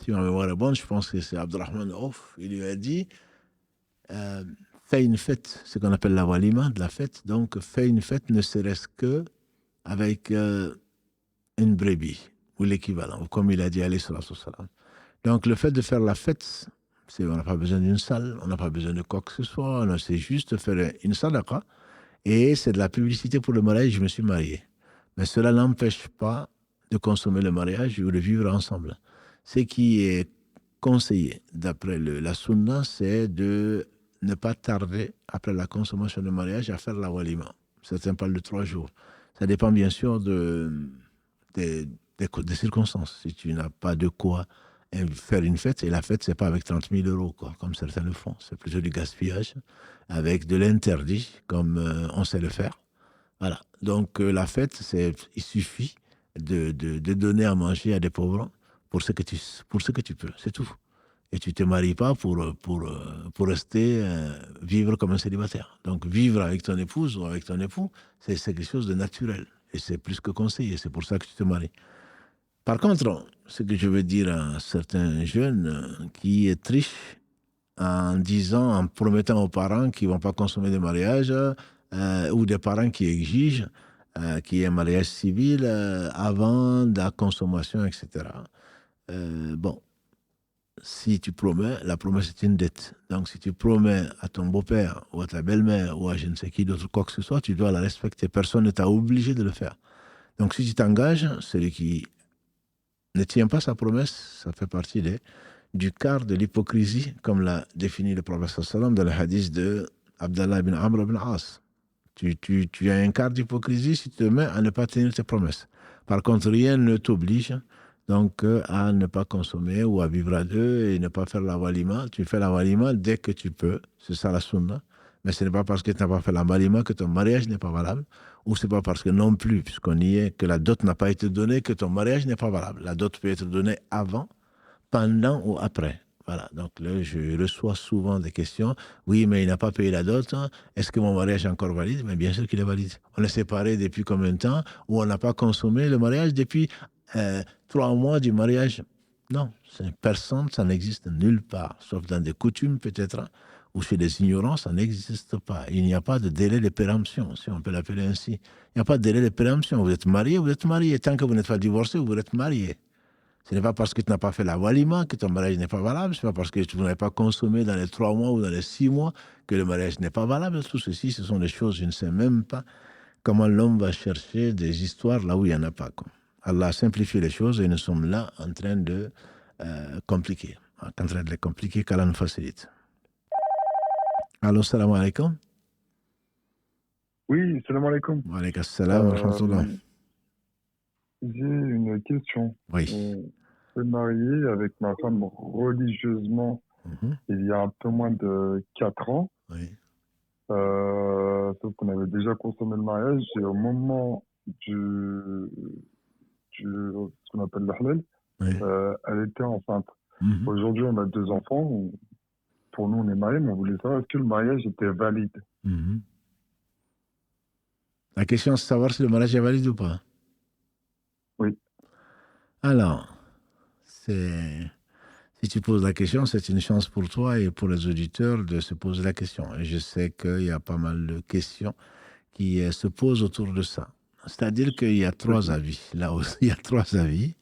Speaker 1: si ma mémoire est bonne, je pense que c'est Abdurrahman Auf, il lui a dit, fais une fête, ce qu'on appelle la walima, de la fête, donc fais une fête ne serait-ce que avec une brebis, ou l'équivalent, comme il a dit alayhi salatu wassalam. Donc le fait de faire la fête, on n'a pas besoin d'une salle, on n'a pas besoin de quoi que ce soit, c'est juste faire une sadaqa, et c'est de la publicité pour le mariage, je me suis marié. Mais cela n'empêche pas de consommer le mariage ou de vivre ensemble. Ce qui est conseillé, d'après la sunna, c'est de ne pas tarder, après la consommation du mariage, à faire la walima. Certains parlent de 3 jours. Ça dépend bien sûr des circonstances. Si tu n'as pas de quoi faire une fête, et la fête, c'est pas avec 30 000 euros, quoi, comme certains le font. C'est plutôt du gaspillage, avec de l'interdit, comme on sait le faire. Voilà. Donc, la fête, il suffit de donner à manger à des pauvres pour ce que tu peux. C'est tout. Et tu ne te maries pas pour rester, vivre comme un célibataire. Donc, vivre avec ton épouse ou avec ton époux, c'est quelque chose de naturel. Et c'est plus que conseillé. C'est pour ça que tu te maries. Par contre, ce que je veux dire à certains jeunes qui trichent en promettant aux parents qu'ils ne vont pas consommer de mariage, ou des parents qui exigent qu'il y ait un mariage civil avant la consommation, etc. Bon, si tu promets, la promesse est une dette. Donc, si tu promets à ton beau-père ou à ta belle-mère ou à je ne sais qui d'autre, quoi que ce soit, tu dois la respecter. Personne ne t'a obligé de le faire. Donc, si tu t'engages, celui qui ne tient pas sa promesse, ça fait partie du quart de l'hypocrisie, comme l'a défini le prophète sallam dans le hadith de Abdallah ibn Amr ibn As. Tu as un quart d'hypocrisie si tu te mets à ne pas tenir tes promesses. Par contre, rien ne t'oblige donc à ne pas consommer ou à vivre à deux et ne pas faire la walima. Tu fais la walima dès que tu peux, c'est ça la sunna. Mais ce n'est pas parce que tu n'as pas fait la walima que ton mariage n'est pas valable, ou c'est pas parce que non plus, puisqu'on y est, que la dot n'a pas été donnée, que ton mariage n'est pas valable. La dot peut être donnée avant, pendant ou après. Voilà, donc là, je reçois souvent des questions. Oui, mais il n'a pas payé la dot. Est-ce que mon mariage est encore valide? Mais bien sûr qu'il est valide. On est séparés depuis combien de temps? Ou on n'a pas consommé le mariage depuis 3 mois du mariage? Non, personne, ça n'existe nulle part, sauf dans des coutumes peut-être, ou chez des ignorants, ça n'existe pas. Il n'y a pas de délai de péremption, si on peut l'appeler ainsi. Il n'y a pas de délai de péremption. Vous êtes marié. Tant que vous n'êtes pas divorcé, vous êtes marié. Ce n'est pas parce que tu n'as pas fait la walima que ton mariage n'est pas valable. Ce n'est pas parce que tu n'avais pas consommé dans les 3 mois ou dans les 6 mois que le mariage n'est pas valable. Tout ceci, ce sont des choses, je ne sais même pas comment l'homme va chercher des histoires là où il n'y en a pas, quoi. Allah a simplifié les choses et nous sommes là en train de compliquer. En train de les compliquer qu'Allah nous facilite. Allô, salam alaikum.
Speaker 10: Oui, salam alaikum.
Speaker 1: Wa alaikum salam wa rahmatullah.
Speaker 10: J'ai une question.
Speaker 1: Oui.
Speaker 10: Je suis marié avec ma femme religieusement il y a un peu moins de 4 ans.
Speaker 1: Oui.
Speaker 10: Sauf qu'on avait déjà consommé le mariage et au moment ce qu'on appelle l'ahlal, elle était enceinte. Aujourd'hui, on a 2 enfants. Pour nous, on est mariés, mais on voulait savoir est-ce que le mariage était valide.
Speaker 1: La question, c'est de savoir si le mariage est valide ou pas.
Speaker 10: Oui.
Speaker 1: Alors, si tu poses la question, c'est une chance pour toi et pour les auditeurs de se poser la question. Et je sais qu'il y a pas mal de questions qui se posent autour de ça. C'est-à-dire qu'il y a 3 avis. Là aussi, il y a 3 avis.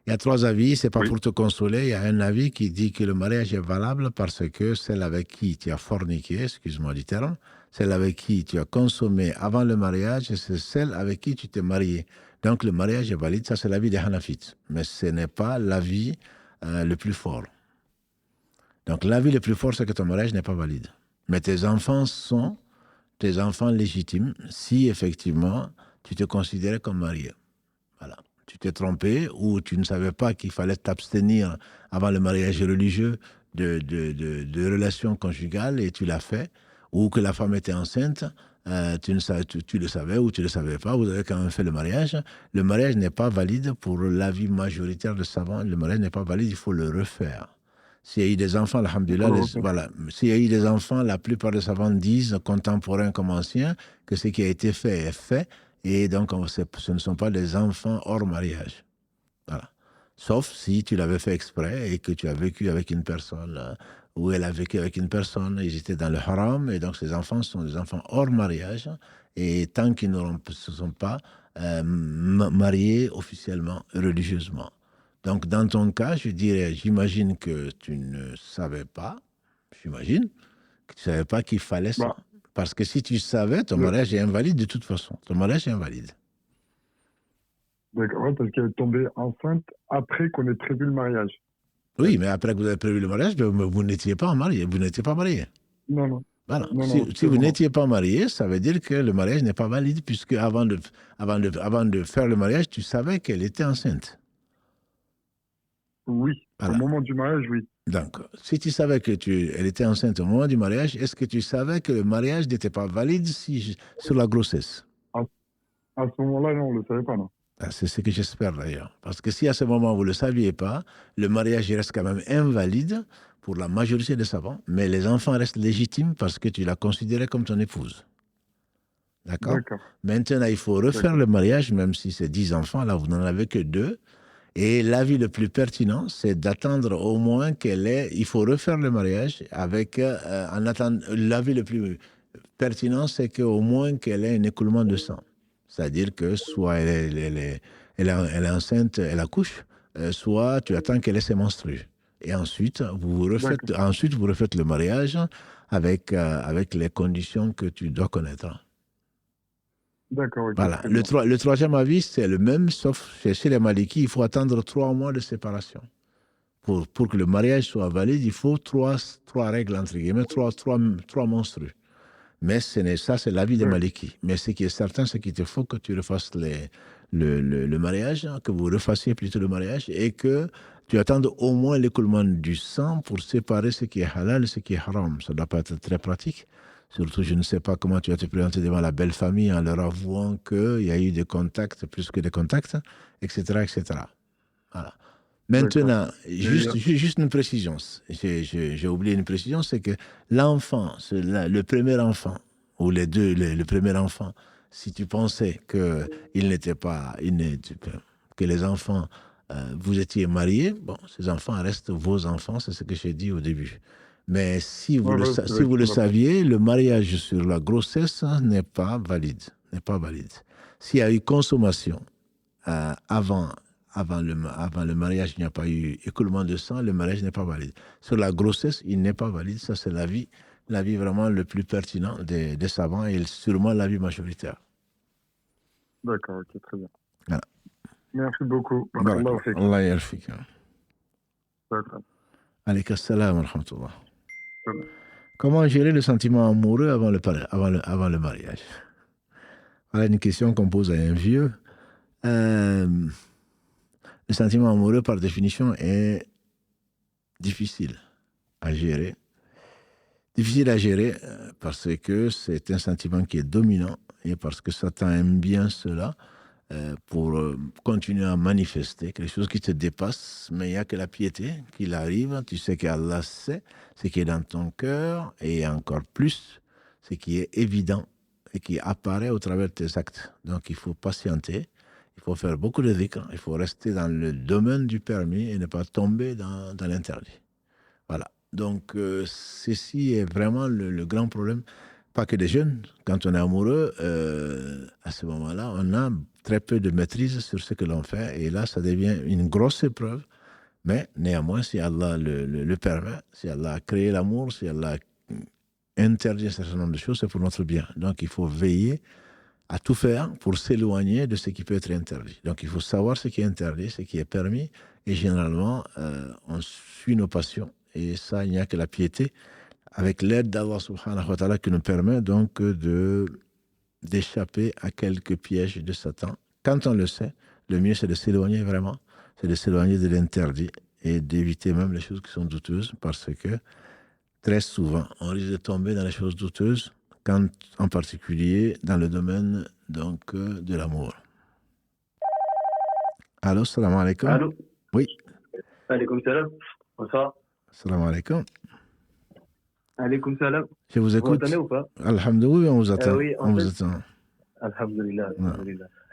Speaker 1: Il y a 3 avis, c'est pas pour te consoler. Il y a un avis qui dit que le mariage est valable parce que celle avec qui tu as forniqué, excuse-moi du terme, celle avec qui tu as consommé avant le mariage, c'est celle avec qui tu t'es marié. Donc le mariage est valide, ça c'est l'avis des Hanafites. Mais ce n'est pas l'avis le plus fort. Donc l'avis le plus fort, c'est que ton mariage n'est pas valide. Mais tes enfants sont tes enfants légitimes si effectivement tu te considérais comme marié. Voilà. Tu t'es trompé ou tu ne savais pas qu'il fallait t'abstenir avant le mariage religieux de relations conjugales et tu l'as fait, ou que la femme était enceinte, tu le savais ou tu ne le savais pas, vous avez quand même fait le mariage. Le mariage n'est pas valide pour l'avis majoritaire de savants. Le mariage n'est pas valide, il faut le refaire. S'il y a eu des enfants, alhamdoulilah, voilà. S'il y a eu des enfants, la plupart des savants disent, contemporains comme anciens, que ce qui a été fait est fait, et donc ce ne sont pas des enfants hors mariage. Voilà. Sauf si tu l'avais fait exprès et que tu as vécu avec une personne, ou elle a vécu avec une personne, ils étaient dans le haram, et donc ces enfants sont des enfants hors mariage, et tant qu'ils ne se sont pas mariés officiellement, religieusement. Donc, dans ton cas, j'imagine que tu ne savais pas, j'imagine, que tu ne savais pas qu'il fallait ça. Parce que si tu savais, ton mariage est invalide de toute façon. Ton mariage est invalide.
Speaker 10: D'accord, parce qu'elle est tombée enceinte après qu'on ait prévu le mariage.
Speaker 1: Oui, mais après que vous avez prévu le mariage, vous n'étiez pas marié. Vous n'étiez pas marié.
Speaker 10: Non, non.
Speaker 1: Voilà. Si vous n'étiez pas marié, ça veut dire que le mariage n'est pas valide, puisque avant de faire le mariage, tu savais qu'elle était enceinte.
Speaker 10: Oui, voilà. Au moment du mariage, oui.
Speaker 1: Donc, si tu savais qu'elle était enceinte au moment du mariage, est-ce que tu savais que le mariage n'était pas valide sur la grossesse?
Speaker 10: À ce moment-là, non, on ne le savait pas, non.
Speaker 1: C'est ce que j'espère d'ailleurs. Parce que si à ce moment, vous ne le saviez pas, le mariage reste quand même invalide pour la majorité des savants, mais les enfants restent légitimes parce que tu l'as considéré comme ton épouse. D'accord. Maintenant, il faut refaire le mariage, même si c'est 10 enfants, là, vous n'en avez que 2. Et l'avis le plus pertinent, c'est d'attendre au moins qu'elle ait... Il faut refaire le mariage avec... en attendant, l'avis le plus pertinent, c'est qu'au moins qu'elle ait un écoulement de sang. C'est-à-dire que soit elle est enceinte, elle accouche, soit tu attends qu'elle ait ses menstrues. Et ensuite, vous refaites le mariage avec les conditions que tu dois connaître.
Speaker 10: D'accord. Okay,
Speaker 1: voilà. Le troisième avis, c'est le même, sauf chez les Malikis, il faut attendre 3 mois de séparation. Pour que le mariage soit valide, il faut trois règles, entre guillemets, trois menstrues. Mais ça, c'est l'avis des Malikis. Mais ce qui est certain, c'est qu'il te faut que tu refasses le mariage, que vous refassiez plutôt le mariage, et que tu attendes au moins l'écoulement du sang pour séparer ce qui est halal et ce qui est haram. Ça ne doit pas être très pratique. Surtout, je ne sais pas comment tu vas te présenter devant la belle famille en leur avouant qu'il y a eu des contacts, plus que des contacts, etc. etc. Voilà. Maintenant, juste une précision. J'ai oublié une précision, c'est que l'enfant, le premier enfant, ou le premier enfant, si tu pensais que que les enfants, vous étiez mariés, bon, ces enfants restent vos enfants, c'est ce que j'ai dit au début. Mais si vous le saviez, le mariage sur la grossesse n'est pas valide. S'il y a eu consommation avant le mariage, il n'y a pas eu écoulement de sang, le mariage n'est pas valide. Sur la grossesse, il n'est pas valide. Ça, c'est l'avis vraiment le plus pertinent des savants et sûrement l'avis majoritaire.
Speaker 10: D'accord, ok, très bien.
Speaker 1: Voilà.
Speaker 10: Merci beaucoup.
Speaker 1: Allah yarfik. Alayka salam wa rahmatullah. Comment gérer le sentiment amoureux avant le mariage? Voilà une question qu'on pose à un vieux. Le sentiment amoureux, par définition, est difficile à gérer. Difficile à gérer parce que c'est un sentiment qui est dominant et parce que Satan aime bien cela pour continuer à manifester quelque chose qui te dépasse, mais il n'y a que la piété qui arrive. Tu sais qu'Allah sait ce qui est dans ton cœur et encore plus ce qui est évident et qui apparaît au travers de tes actes. Donc il faut patienter. Il faut faire beaucoup de dhikr, il faut rester dans le domaine du permis et ne pas tomber dans l'interdit. Voilà. Donc, ceci est vraiment le grand problème. Pas que des jeunes. Quand on est amoureux, à ce moment-là, on a très peu de maîtrise sur ce que l'on fait. Et là, ça devient une grosse épreuve. Mais néanmoins, si Allah le permet, si Allah a créé l'amour, si Allah a interdit un certain nombre de choses, c'est pour notre bien. Donc, il faut veiller à tout faire pour s'éloigner de ce qui peut être interdit. Donc, il faut savoir ce qui est interdit, ce qui est permis. Et généralement, on suit nos passions. Et ça, il n'y a que la piété, avec l'aide d'Allah subhanahu wa ta'ala, qui nous permet donc d'échapper à quelques pièges de Satan. Quand on le sait, le mieux, c'est de s'éloigner vraiment. C'est de s'éloigner de l'interdit et d'éviter même les choses qui sont douteuses, parce que très souvent, on risque de tomber dans les choses douteuses, en particulier dans le domaine donc, de l'amour. Allô, salam alaikum.
Speaker 11: Allô.
Speaker 1: Oui.
Speaker 11: Alaikum salam. Bonsoir.
Speaker 1: Salam alaikum.
Speaker 11: Alaikum salam.
Speaker 1: Je vous écoute.
Speaker 11: Vous m'entendez ou pas?
Speaker 1: Alhamdoulilah, on vous attend.
Speaker 11: Oui,
Speaker 1: on vous attend.
Speaker 11: Alhamdoulilah.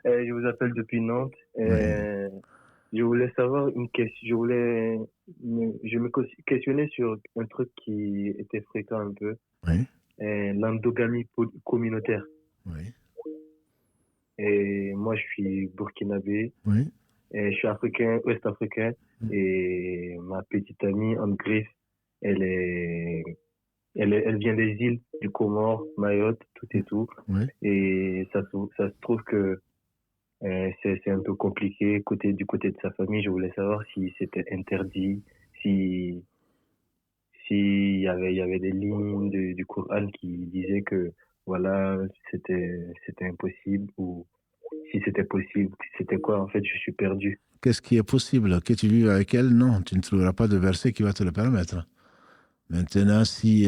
Speaker 11: Je vous appelle depuis Nantes. Je voulais savoir une question. Je me questionnais sur un truc qui était fréquent un peu.
Speaker 1: Oui.
Speaker 11: L'endogamie communautaire.
Speaker 1: Oui.
Speaker 11: Et moi, je suis burkinabé.
Speaker 1: Oui.
Speaker 11: Et je suis africain, ouest-africain. Et ma petite amie, Anne Griff, elle vient des îles du Comore, Mayotte, tout et tout.
Speaker 1: Oui.
Speaker 11: Et ça se trouve que c'est un peu compliqué du côté de sa famille. Je voulais savoir si c'était interdit, s'il y avait des lignes du Coran qui disaient que voilà, c'était impossible, ou si c'était possible, c'était quoi. En fait, je suis perdu.
Speaker 1: Qu'est-ce qui est possible? Que tu vives avec elle? Non, tu ne trouveras pas de verset qui va te le permettre. Maintenant, si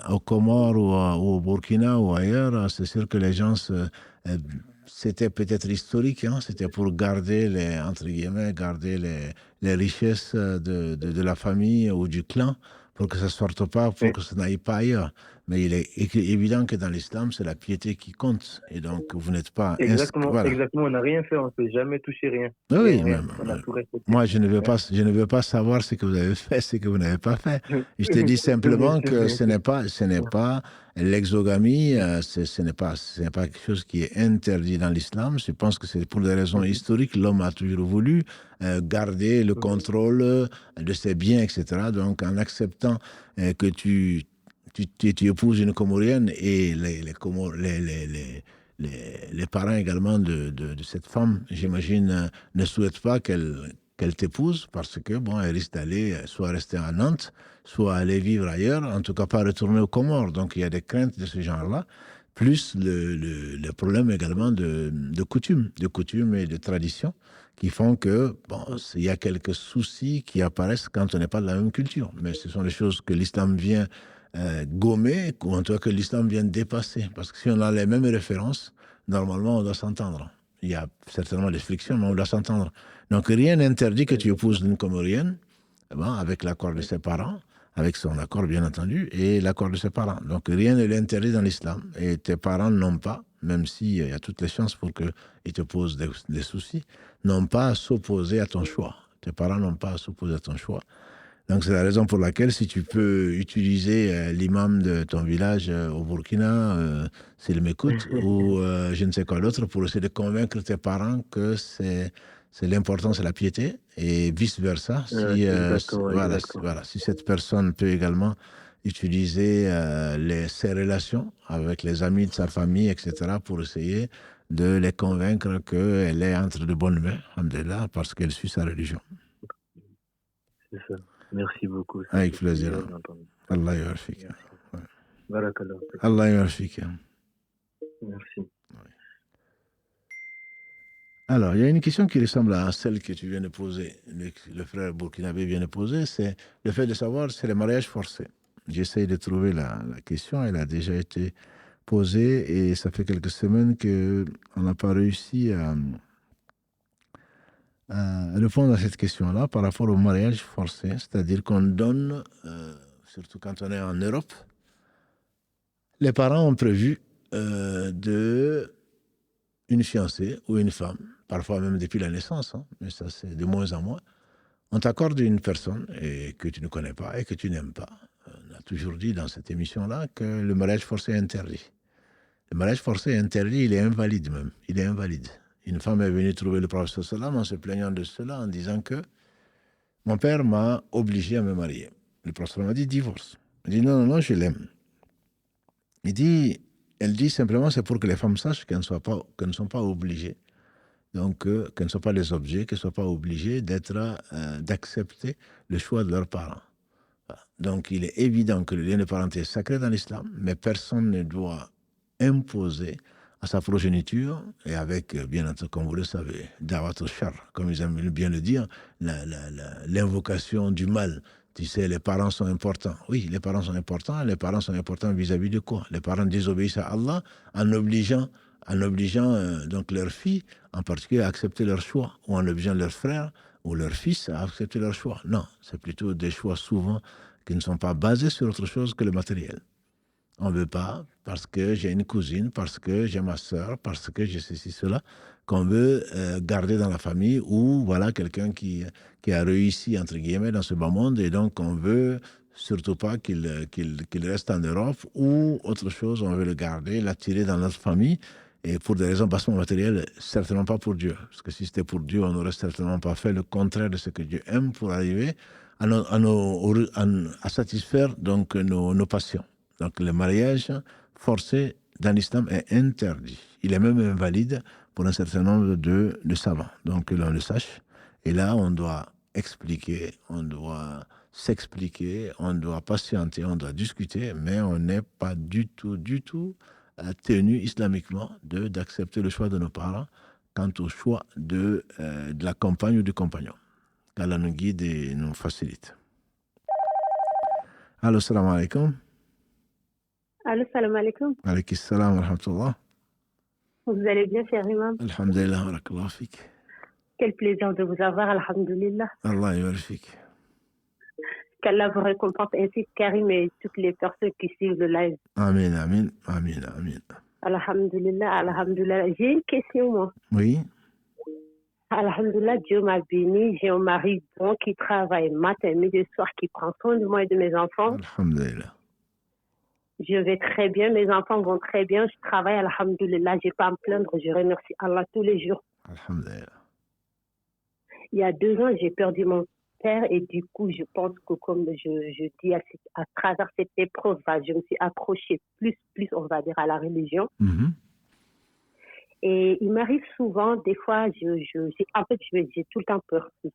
Speaker 1: au Comores ou au Burkina ou ailleurs, c'est sûr que les gens, c'était peut-être historique, hein, c'était pour garder les richesses de la famille ou du clan, pour que ça ne sorte pas, pour que ça n'aille pas ailleurs. Mais il est évident que dans l'islam, c'est la piété qui compte. Et donc, vous n'êtes pas...
Speaker 11: Exactement, on n'a rien fait, on ne s'est jamais touché rien.
Speaker 1: Oui,
Speaker 11: rien. On a tout respecté.
Speaker 1: Moi, je ne veux pas savoir ce que vous avez fait, ce que vous n'avez pas fait. Je te dis simplement que ce n'est pas l'exogamie, ce n'est pas quelque chose qui est interdit dans l'islam. Je pense que c'est pour des raisons historiques. L'homme a toujours voulu garder le contrôle de ses biens, etc. Donc, en acceptant que tu épouses une Comorienne et les parents également de cette femme, j'imagine, ne souhaitent pas qu'elle t'épouse parce que, bon, elle risque d'aller soit rester à Nantes, soit aller vivre ailleurs, en tout cas pas retourner aux Comores. Donc il y a des craintes de ce genre-là, plus le problème également de coutumes et de traditions qui font que, bon, il y a quelques soucis qui apparaissent quand on n'est pas de la même culture. Mais ce sont des choses que l'islam vient gommer, ou en tout cas que l'islam vient dépasser. Parce que si on a les mêmes références, normalement, on doit s'entendre. Il y a certainement des frictions, mais on doit s'entendre. Donc, rien n'interdit que tu épouses une Comorienne, avec l'accord de ses parents, avec son accord, bien entendu, et l'accord de ses parents. Donc, rien ne l'interdit dans l'islam. Et tes parents n'ont pas, même s'il y a toutes les chances pour qu'ils te posent des soucis, n'ont pas à s'opposer à ton choix. Tes parents n'ont pas à s'opposer à ton choix. Donc, c'est la raison pour laquelle, si tu peux utiliser l'imam de ton village au Burkina, s'il m'écoute, ou je ne sais quoi d'autre, pour essayer de convaincre tes parents que c'est l'important, c'est la piété, et vice-versa. Si cette personne peut également utiliser ses relations avec les amis de sa famille, etc., pour essayer de les convaincre qu'elle est entre de bonnes mains, alhamdoulilah, parce qu'elle suit sa religion.
Speaker 11: C'est ça. Merci beaucoup.
Speaker 1: Avec plaisir. Allah yarfik.
Speaker 11: Barakallah.
Speaker 1: Allah yarfik.
Speaker 11: Merci.
Speaker 1: Alors, il y a une question qui ressemble à celle que tu viens de poser, le frère burkinabé vient de poser, c'est le fait de savoir si c'est le mariage forcé. J'essaye de trouver la question, elle a déjà été posée et ça fait quelques semaines qu'on n'a pas réussi à répondre à cette question-là par rapport au mariage forcé, c'est-à-dire qu'on donne, surtout quand on est en Europe, les parents ont prévu une fiancée ou une femme, parfois même depuis la naissance, mais ça c'est de moins en moins, on t'accorde une personne que tu ne connais pas et que tu n'aimes pas. On a toujours dit dans cette émission-là que le mariage forcé est interdit. Le mariage forcé est interdit, il est invalide même, il est invalide. Une femme est venue trouver le prophète sallam en se plaignant de cela, en disant que mon père m'a obligé à me marier. Le prophète sallam a dit divorce. Il dit non, je l'aime. Elle dit simplement c'est pour que les femmes sachent qu'elles ne sont pas obligées. Donc qu'elles ne soient pas les objets, qu'elles ne soient pas obligées d'accepter le choix de leurs parents. Donc il est évident que le lien de parenté est sacré dans l'islam, mais personne ne doit imposer à sa progéniture, et avec, bien entendu, comme vous le savez, da'wat al-shar, comme ils aiment bien le dire, l'invocation du mal. Tu sais, les parents sont importants. Oui, les parents sont importants. Les parents sont importants vis-à-vis de quoi? Les parents désobéissent à Allah en obligeant donc leurs filles, en particulier, à accepter leur choix, ou en obligeant leurs frères ou leurs fils à accepter leur choix. Non, c'est plutôt des choix souvent qui ne sont pas basées sur autre chose que le matériel. On ne veut pas, parce que j'ai une cousine, parce que j'ai ma sœur, parce que j'ai ceci, cela, qu'on veut garder dans la famille, ou voilà quelqu'un qui a réussi, entre guillemets, dans ce bas monde, et donc on veut surtout pas qu'il reste en Europe, ou autre chose, on veut le garder, l'attirer dans notre famille, et pour des raisons bassement matérielles, certainement pas pour Dieu. Parce que si c'était pour Dieu, on n'aurait certainement pas fait le contraire de ce que Dieu aime pour arriver à satisfaire donc nos passions. Donc le mariage forcé dans l'islam est interdit. Il est même invalide pour un certain nombre de savants. Donc que l'on le sache. Et là, on doit expliquer, on doit s'expliquer, on doit patienter, on doit discuter, mais on n'est pas du tout tenu islamiquement d'accepter le choix de nos parents quant au choix de la compagne ou du compagnon. qu'Allah nous guide et nous facilite. Allô, salam alaikum.
Speaker 12: Allô, salam alaikum.
Speaker 1: Alaykum salam wa rahmatullah.
Speaker 12: Vous allez bien, cher imam?
Speaker 1: Alhamdulillah, barakallahu fik.
Speaker 12: Quel plaisir de vous avoir, alhamdulillah.
Speaker 1: Allah yabarak fik.
Speaker 12: Qu'Allah vous récompense ainsi que Karim et toutes les personnes qui suivent le live.
Speaker 1: Amin, amin, amin, amin.
Speaker 12: Alhamdulillah, alhamdulillah. J'ai une question, moi.
Speaker 1: Oui.
Speaker 12: Alhamdulillah, Dieu m'a béni. J'ai un mari bon qui travaille matin, midi, soir, qui prend soin de moi et de mes enfants.
Speaker 1: Alhamdulillah.
Speaker 12: Je vais très bien, mes enfants vont très bien. Je travaille, alhamdulillah, j'ai pas à me plaindre. Je remercie Allah tous les jours.
Speaker 1: Alhamdulillah.
Speaker 12: Il y a 2 ans, j'ai perdu mon père et du coup, je pense que comme je dis, à travers cette épreuve, je me suis accrochée plus, on va dire, à la religion.
Speaker 1: Mm-hmm.
Speaker 12: Et il m'arrive souvent, des fois, j'ai tout le temps peur. J'ai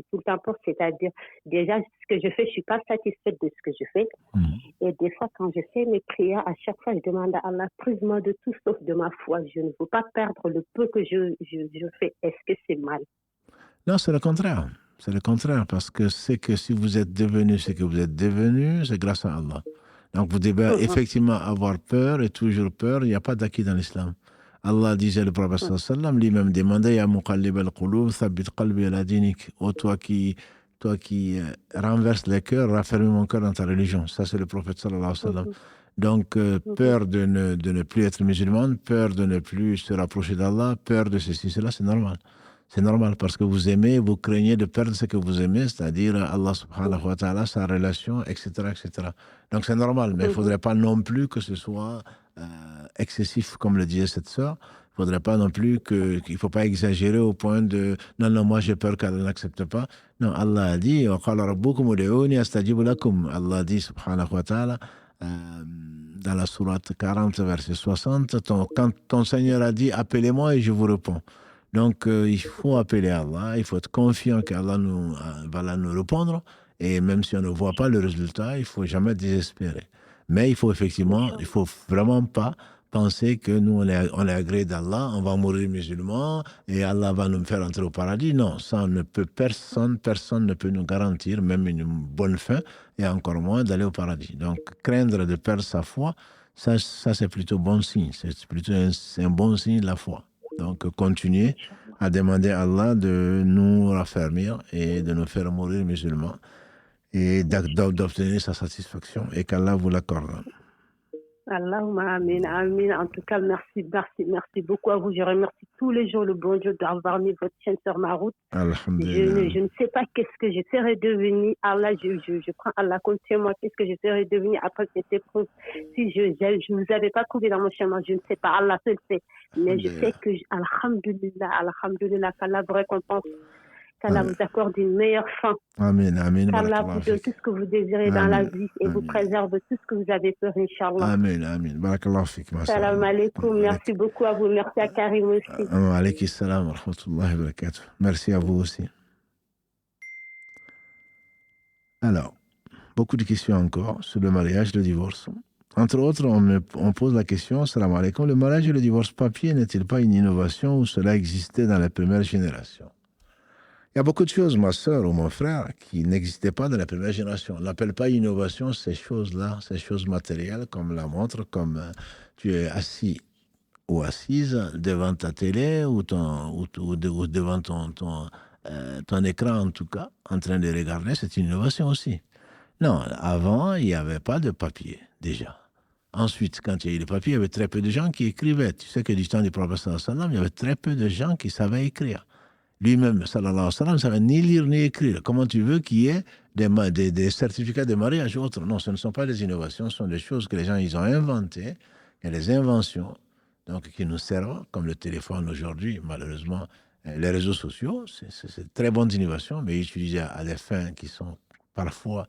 Speaker 12: tout le temps peur, c'est-à-dire, déjà, ce que je fais, je suis pas satisfaite de ce que je fais.
Speaker 1: Mm-hmm.
Speaker 12: Et des fois, quand je fais mes prières, à chaque fois, je demande à Allah, prive-moi de tout sauf de ma foi. Je ne veux pas perdre le peu que je fais. Est-ce que c'est mal?
Speaker 1: Non, c'est le contraire. C'est le contraire, parce que c'est que si vous êtes devenu ce que vous êtes devenu, c'est grâce à Allah. Donc vous devez effectivement avoir peur et toujours peur. Il n'y a pas d'acquis dans l'islam. Allah disait, le prophète sallallahu alayhi wa sallam, lui-même demandait, Ya muqallib al-qulub, thabbit qalbi ala dinik. Oh, toi qui renverse les cœurs, raffermis mon cœur dans ta religion. Ça, c'est le prophète sallallahu alayhi wa sallam. Donc, peur de ne plus être musulman, peur de ne plus se rapprocher d'Allah, peur de ceci, cela, c'est normal. C'est normal parce que vous aimez, vous craignez de perdre ce que vous aimez, c'est-à-dire Allah subhanahu wa ta'ala, sa relation, etc., etc. Donc c'est normal, mais il ne faudrait pas non plus que ce soit excessif, comme le disait cette sœur. Il ne faudrait pas non plus qu'il ne faut pas exagérer au point de « Non, moi j'ai peur qu'Allah n'accepte pas ». Non, Allah a dit « Wa qala rabbukum ud'uni astajib lakum ». Allah a dit subhanahu wa ta'ala dans la sourate 40, verset 60, quand ton Seigneur a dit « Appelez-moi et je vous réponds ». Donc, il faut appeler Allah, il faut être confiant qu'Allah va nous répondre. Et même si on ne voit pas le résultat, il ne faut jamais désespérer. Mais il faut vraiment pas penser que nous, on est agréé d'Allah, on va mourir musulman et Allah va nous faire entrer au paradis. Non, ça personne ne peut nous garantir même une bonne fin et encore moins d'aller au paradis. Donc, craindre de perdre sa foi, ça c'est plutôt bon signe. C'est un bon signe de la foi. Donc, continuez à demander à Allah de nous raffermir et de nous faire mourir musulmans et d'obtenir sa satisfaction et qu'Allah vous l'accorde.
Speaker 12: Allahumma amin, amin. En tout cas, merci beaucoup à vous. Je remercie tous les jours le bon Dieu d'avoir mis votre chaîne sur ma route.
Speaker 1: Alhamdulillah.
Speaker 12: Je ne sais pas qu'est-ce que je serais devenue. Allah, je prends Allah contre moi. Qu'est-ce que je serais devenue après cette épreuve? Si je ne vous avais pas trouvé dans mon chemin, je ne sais pas. Allah seul sait. Mais je sais que, alhamdulillah, qu'Allah vous récompense. Qu'Allah vous accorde une meilleure fin.
Speaker 1: Amen, amen.
Speaker 12: Qu'Allah vous donne tout ce que vous désirez dans la vie et vous préserve tout ce que vous avez peur, Inch'Allah.
Speaker 1: Amen, amen. Barakallahu fik.
Speaker 12: Salam alaikum. Merci beaucoup à vous. Merci à Karim aussi.
Speaker 1: Alaykum salam wa rahmatullahi wa barakatuh. Merci à vous aussi. Alors, beaucoup de questions encore sur le mariage et le divorce. Entre autres, on pose la question, salam alaikum, le mariage et le divorce papier n'est-il pas une innovation ou cela existait dans la première génération? Il y a beaucoup de choses, ma sœur ou mon frère, qui n'existaient pas dans la première génération. On n'appelle pas innovation ces choses-là, ces choses matérielles, comme la montre, comme tu es assis ou assise devant ta télé ou devant ton écran, en tout cas, en train de regarder, c'est une innovation aussi. Non, avant, il n'y avait pas de papier, déjà. Ensuite, quand il y a eu le papier, il y avait très peu de gens qui écrivaient. Tu sais que du temps du prophète sallallahu alayhi wa sallam, il y avait très peu de gens qui savaient écrire. Lui-même, sallallahu alayhi wa sallam, ne savait ni lire ni écrire. Comment tu veux qu'il y ait des certificats de mariage ou autres? Non, ce ne sont pas des innovations, ce sont des choses que les gens ils ont inventées. Il y a des inventions donc, qui nous servent, comme le téléphone aujourd'hui, malheureusement. Les réseaux sociaux, c'est très bonnes innovations, mais utilisées à des fins qui sont parfois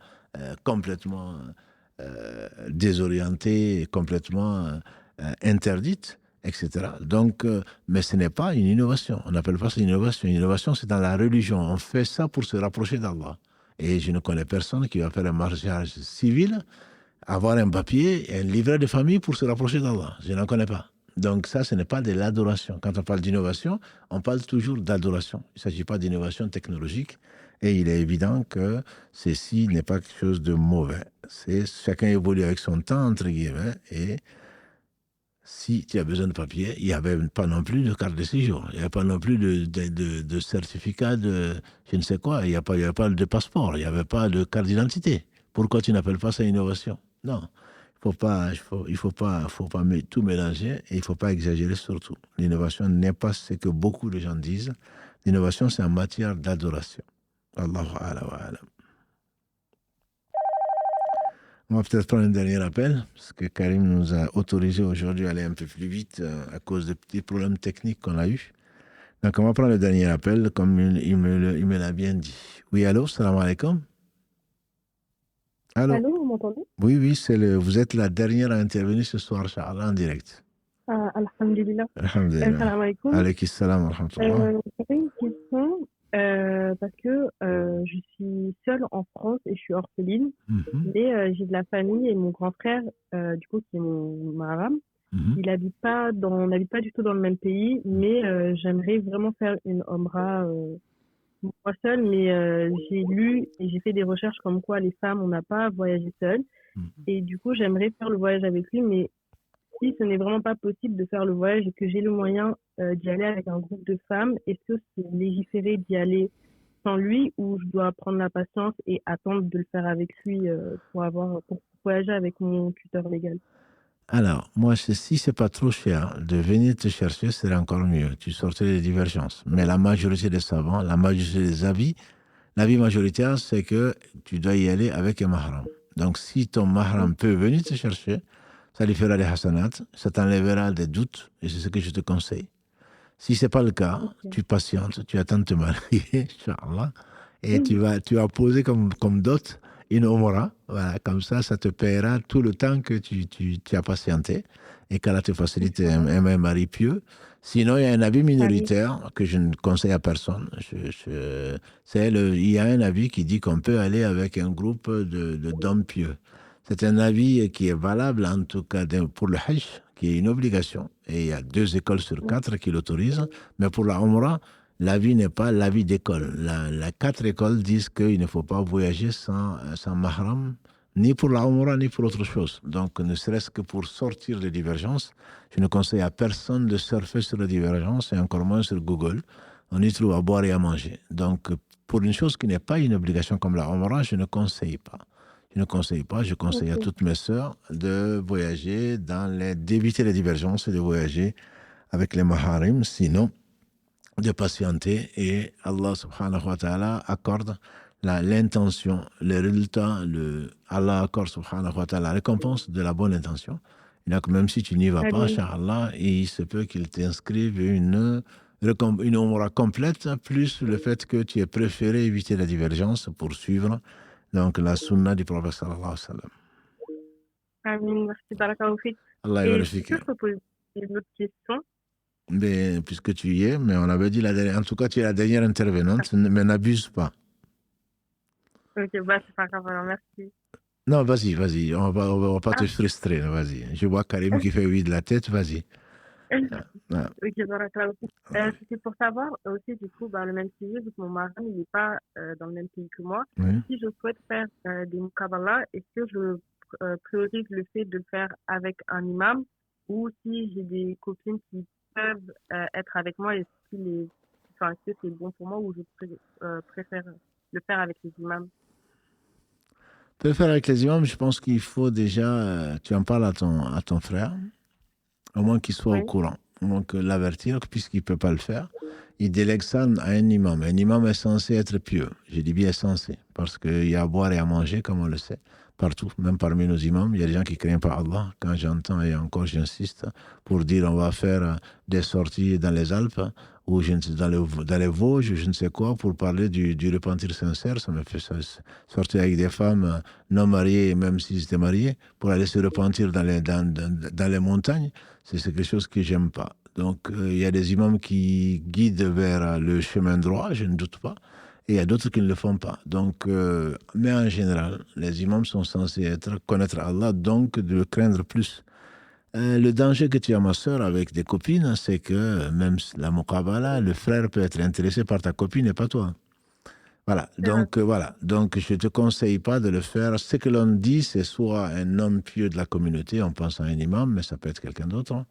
Speaker 1: complètement désorientées, complètement interdites, etc. Donc, mais ce n'est pas une innovation. On n'appelle pas ça une innovation. Une innovation, c'est dans la religion. On fait ça pour se rapprocher d'Allah. Et je ne connais personne qui va faire un mariage civil, avoir un papier et un livret de famille pour se rapprocher d'Allah. Je n'en connais pas. Donc ça, ce n'est pas de l'adoration. Quand on parle d'innovation, on parle toujours d'adoration. Il ne s'agit pas d'innovation technologique. Et il est évident que ceci n'est pas quelque chose de mauvais. Chacun évolue avec son temps, entre guillemets, et si tu as besoin de papier, il n'y avait pas non plus de carte de séjour, il n'y avait pas non plus de certificat de je ne sais quoi, il n'y avait pas de passeport, il n'y avait pas de carte d'identité. Pourquoi tu n'appelles pas ça innovation? Non, il faut pas tout mélanger et il ne faut pas exagérer surtout. L'innovation n'est pas ce que beaucoup de gens disent. L'innovation, c'est en matière d'adoration. Allahu a'lam. On va peut-être prendre un dernier appel, parce que Karim nous a autorisé aujourd'hui à aller un peu plus vite à cause de petits problèmes techniques qu'on a eus. Donc, on va prendre le dernier appel, comme il me l'a bien dit. Oui, allô, salam alaikum.
Speaker 13: Allô, vous m'entendez?
Speaker 1: Oui, vous êtes la dernière à intervenir ce soir, Inch'Allah, en direct.
Speaker 13: Alhamdulillah.
Speaker 1: Alhamdulillah.
Speaker 13: Salam alaikum.
Speaker 1: Alaykum salam wa rahmatullah.
Speaker 13: J'avais une question, parce que je suis seule en France et je suis orpheline, mais j'ai de la famille et mon grand frère, du coup, qui est mon mahram, on n'habite pas du tout dans le même pays, mais j'aimerais vraiment faire une Omra moi seule, mais j'ai lu et j'ai fait des recherches comme quoi les femmes, on n'a pas à voyager seules. Et du coup, j'aimerais faire le voyage avec lui, mais si ce n'est vraiment pas possible de faire le voyage et que j'ai le moyen d'y aller avec un groupe de femmes, est-ce que c'est légiféré d'y aller sans lui ou je dois prendre la patience et attendre de le faire avec lui pour voyager avec mon tuteur légal?
Speaker 1: Alors, moi, si c'est pas trop cher, de venir te chercher serait encore mieux. Tu sortirais des divergences. Mais la majorité des savants, la majorité des avis, l'avis majoritaire, c'est que tu dois y aller avec un mahram. Donc, si ton mahram peut venir te chercher, ça lui fera des hasanats, ça t'enlèvera des doutes, et c'est ce que je te conseille. Si ce n'est pas le cas, tu patientes, tu attends de te marier, Inch'Allah, et tu vas poser comme dot une Omra, voilà, comme ça te paiera tout le temps que tu as patienté, et qu'Allah te facilite un mari pieux. Sinon, il y a un avis minoritaire que je ne conseille à personne. Il y a un avis qui dit qu'on peut aller avec un groupe d'hommes pieux. C'est un avis qui est valable, en tout cas pour le Hajj, qui est une obligation. Et il y a 2 écoles sur 4 qui l'autorisent. Mais pour la Omra, l'avis n'est pas l'avis d'école. Les 4 écoles disent qu'il ne faut pas voyager sans mahram, ni pour la Omra, ni pour autre chose. Donc, ne serait-ce que pour sortir des divergences, je ne conseille à personne de surfer sur les divergences, et encore moins sur Google. On y trouve à boire et à manger. Donc, pour une chose qui n'est pas une obligation comme la Omra, je ne conseille pas. Je conseille à toutes mes sœurs de voyager d'éviter les divergences et de voyager avec les maharim, sinon de patienter, et Allah subhanahu wa ta'ala accorde l'intention, le résultat, Allah accorde subhanahu wa ta'ala la récompense de la bonne intention. Donc même si tu n'y vas pas, Inch'Allah, il se peut qu'il t'inscrive une Omra complète, plus le fait que tu aies préféré éviter la divergence pour suivre donc la sunna du prophète sallallahu alayhi wa sallam.
Speaker 13: Amin, merci, barakallahu fik.
Speaker 1: Allah
Speaker 13: Et je peux poser une autre question?
Speaker 1: Mais, puisque tu y es, mais on avait dit en tout cas tu es la dernière intervenante, mais n'abuse pas.
Speaker 13: Ok, c'est pas grave, alors merci.
Speaker 1: Non, vas-y, on va pas te frustrer, vas-y. Je vois Karim qui fait oui de la tête, vas-y.
Speaker 13: Ok, c'était pour savoir aussi, du coup, le même sujet, vu que mon mari n'est pas dans le même pays que moi. Si je souhaite faire des muqabala, est-ce que je priorise le fait de le faire avec un imam, ou si j'ai des copines qui peuvent être avec moi, est-ce que c'est bon pour moi, ou je préfère le faire avec les imams?
Speaker 1: le faire avec les imams, je pense qu'il faut déjà, tu en parles à ton frère, au moins qu'il soit au courant, au moins que l'avertir, puisqu'il ne peut pas le faire. Il délègue ça à un imam. Un imam est censé être pieux. Je dis bien censé, parce qu'il y a à boire et à manger, comme on le sait, partout, même parmi nos imams. Il y a des gens qui ne craignent pas Allah. Quand j'entends, et encore j'insiste, pour dire on va faire des sorties dans les Alpes, ou dans les Vosges, je ne sais quoi, pour parler du repentir sincère. Ça me fait sortir avec des femmes non mariées, même s'ils étaient mariés, pour aller se repentir dans les montagnes. C'est quelque chose que j'aime pas. Donc, il y a des imams qui guident vers le chemin droit, je ne doute pas, et il y a d'autres qui ne le font pas. Donc, mais en général, les imams sont censés connaître Allah, donc de le craindre plus. Le danger que tu as, ma sœur, avec des copines, c'est que même la muqabala, le frère peut être intéressé par ta copine et pas toi. Voilà. Donc, voilà. Donc, je ne te conseille pas de le faire. Ce que l'on dit, c'est soit un homme pieux de la communauté, on pense à un imam, mais ça peut être quelqu'un d'autre,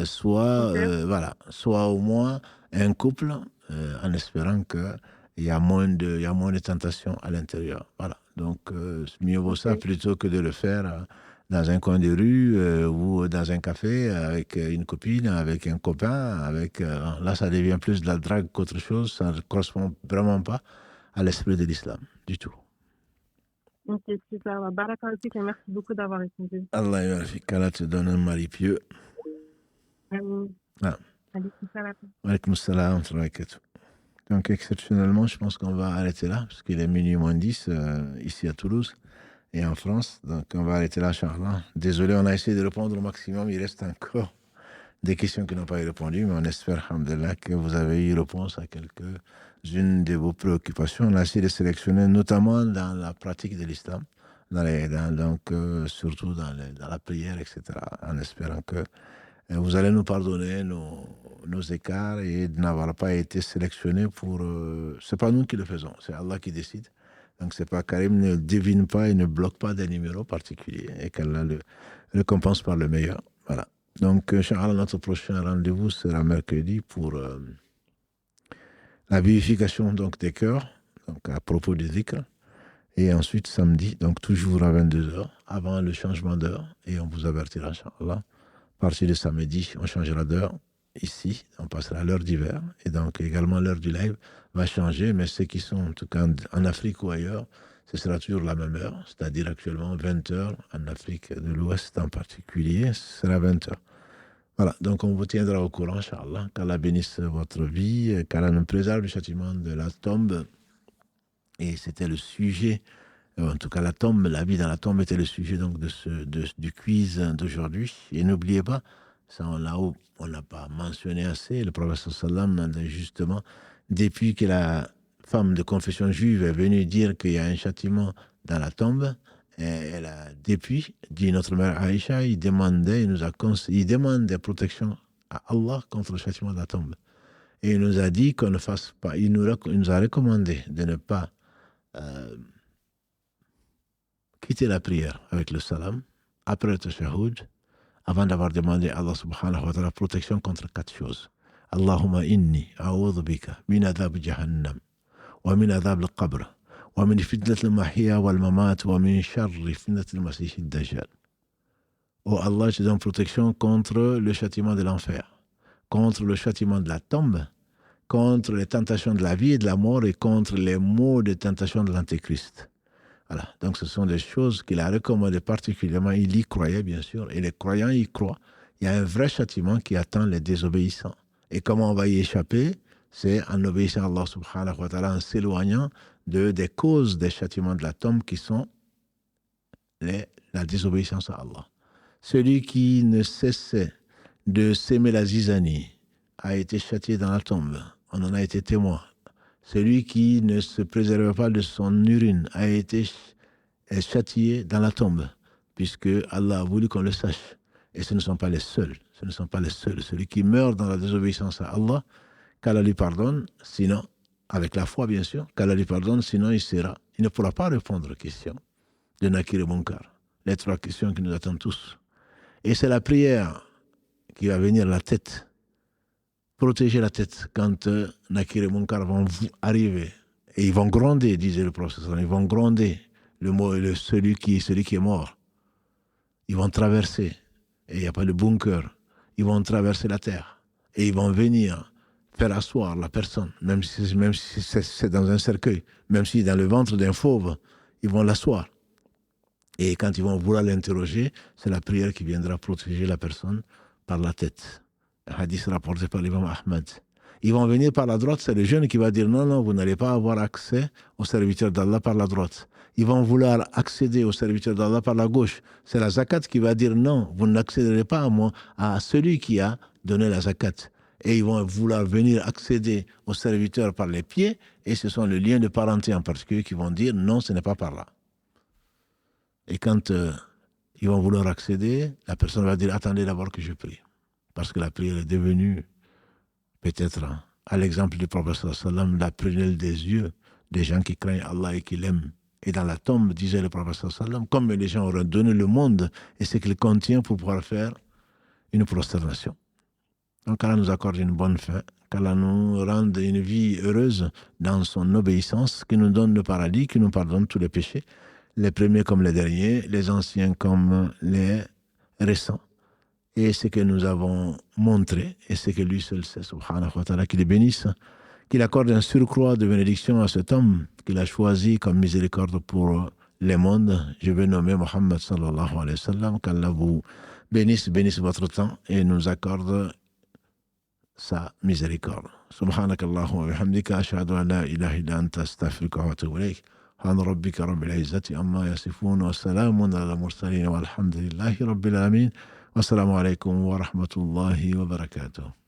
Speaker 1: soit au moins un couple, en espérant qu'il y a moins de tentations à l'intérieur. Voilà. Donc, mieux vaut ça plutôt que de le faire dans un coin de rue ou dans un café avec une copine, avec un copain. Là, ça devient plus de la drague qu'autre chose. Ça ne correspond vraiment pas à l'esprit de l'islam, du tout.
Speaker 13: Ok, super. Barakallahu fik et merci beaucoup d'avoir répondu.
Speaker 1: Allah yarfik. Allah te donne un mari pieux. Ah. Alaykoum salam. Donc, exceptionnellement, je pense qu'on va arrêter là, parce qu'il est minuit moins 10 ici à Toulouse et en France. Donc, on va arrêter là, Inch'Allah. Désolé, on a essayé de répondre au maximum. Il reste encore des questions qui n'ont pas été répondues, mais on espère, alhamdoulilah, que vous avez eu réponse à quelques-unes de vos préoccupations. On a essayé de sélectionner, notamment dans la pratique de l'islam, surtout dans la prière, etc., en espérant que vous allez nous pardonner nos écarts et de n'avoir pas été sélectionnés pour... c'est pas nous qui le faisons, c'est Allah qui décide. Donc c'est pas Karim ne devine pas et ne bloque pas des numéros particuliers et qu'Allah le récompense par le meilleur. Voilà. Donc, Inch'Allah, notre prochain rendez-vous sera mercredi pour la vivification donc, des cœurs, donc à propos du dhikr. Et ensuite, samedi, donc toujours à 22h, avant le changement d'heure. Et on vous avertira, Inch'Allah. À partir de samedi, on changera d'heure ici, on passera à l'heure d'hiver. Et donc également l'heure du live va changer, mais ceux qui sont en tout cas en Afrique ou ailleurs, ce sera toujours la même heure, c'est-à-dire actuellement 20h en Afrique de l'Ouest en particulier, ce sera 20h. Voilà, donc on vous tiendra au courant, Inch'Allah, qu'Allah bénisse votre vie, qu'Allah nous préserve du châtiment de la tombe. Et c'était le sujet, en tout cas la tombe, la vie dans la tombe était le sujet donc du quiz d'aujourd'hui. Et n'oubliez pas, ça on n'a pas mentionné assez, le prophète sallam, justement, depuis que la femme de confession juive est venue dire qu'il y a un châtiment dans la tombe, elle a, depuis, dit notre mère Aïcha, il demande des protections à Allah contre le châtiment de la tombe. Et il nous a dit qu'on ne fasse pas, il nous a recommandé de ne pas quitter la prière avec le salam, après le tashahhud, avant d'avoir demandé à Allah subhanahu wa ta'ala protection contre 4 choses. Allahumma inni a'udhu bika min adhab jahannam, wa min adhab al-qabr, wa min fitnat al-mahya wal-mamat, wa min sharri fitnat al-masih ad-dajjal. Oh Allah, je te donne protection contre le châtiment de l'enfer, contre le châtiment de la tombe, contre les tentations de la vie et de la mort et contre les maux de tentation de l'antéchrist. Voilà, donc ce sont des choses qu'il a recommandées particulièrement. Il y croyait, bien sûr, et les croyants y croient. Il y a un vrai châtiment qui attend les désobéissants. Et comment on va y échapper? C'est en obéissant à Allah subhanahu wa ta'ala, en s'éloignant des causes des châtiments de la tombe qui sont la désobéissance à Allah. Celui qui ne cessait de s'aimer la zizanie a été châtié dans la tombe. On en a été témoin. Celui qui ne se préservait pas de son urine a été châtié dans la tombe, puisque Allah a voulu qu'on le sache. Et ce ne sont pas les seuls. Ce ne sont pas les seuls. Celui qui meurt dans la désobéissance à Allah, qu'Allah lui pardonne, sinon, avec la foi bien sûr, qu'Allah lui pardonne, sinon il ne pourra pas répondre aux questions de Nakir et Munkar. Les 3 questions qui nous attendent tous. Et c'est la prière qui va venir la tête. Protéger la tête quand Nakir et Munkar vont arriver. Et ils vont gronder, disait le prophète. Ils vont gronder celui qui est mort. Ils vont traverser, et il n'y a pas de bunker, ils vont traverser la terre, et ils vont venir faire asseoir la personne, même si c'est dans un cercueil, même si dans le ventre d'un fauve, ils vont l'asseoir. Et quand ils vont vouloir l'interroger, c'est la prière qui viendra protéger la personne par la tête. Un hadith rapporté par l'imam Ahmad. Ils vont venir par la droite, c'est le jeune qui va dire non, vous n'allez pas avoir accès au serviteur d'Allah par la droite. Ils vont vouloir accéder au serviteur d'Allah par la gauche. C'est la zakat qui va dire non, vous n'accéderez pas à moi, à celui qui a donné la zakat. Et ils vont vouloir venir accéder au serviteur par les pieds, et ce sont les liens de parenté en particulier qui vont dire non, ce n'est pas par là. Et quand ils vont vouloir accéder, la personne va dire attendez d'abord que je prie. Parce que la prière est devenue, peut-être, à l'exemple du prophète sallallahu alayhi wa sallam, la prunelle des yeux des gens qui craignent Allah et qui l'aiment. Et dans la tombe, disait le prophète sallallahu alayhi wa sallam, comme les gens auraient donné le monde et ce qu'il contient pour pouvoir faire une prosternation. Donc qu'Allah nous accorde une bonne fin, qu'Allah nous rende une vie heureuse dans son obéissance, qui nous donne le paradis, qui nous pardonne tous les péchés, les premiers comme les derniers, les anciens comme les récents. Et ce que nous avons montré, et ce que lui seul sait, subhanahu wa ta'ala, qu'il le bénisse, qu'il accorde un surcroît de bénédiction à cet homme qu'il a choisi comme miséricorde pour les mondes. Je vais nommer Muhammad sallallahu alayhi wa sallam, qu'Allah vous bénisse votre temps et nous accorde sa miséricorde. Subhanakallahumma wa bihamdika ashhadu an la ilaha illa anta astaghfiruka wa atubu ilayk. سبحان ربك رب العزة عما يصفون وسلام على المرسلين والحمد لله رب العالمين والسلام عليكم ورحمة الله وبركاته.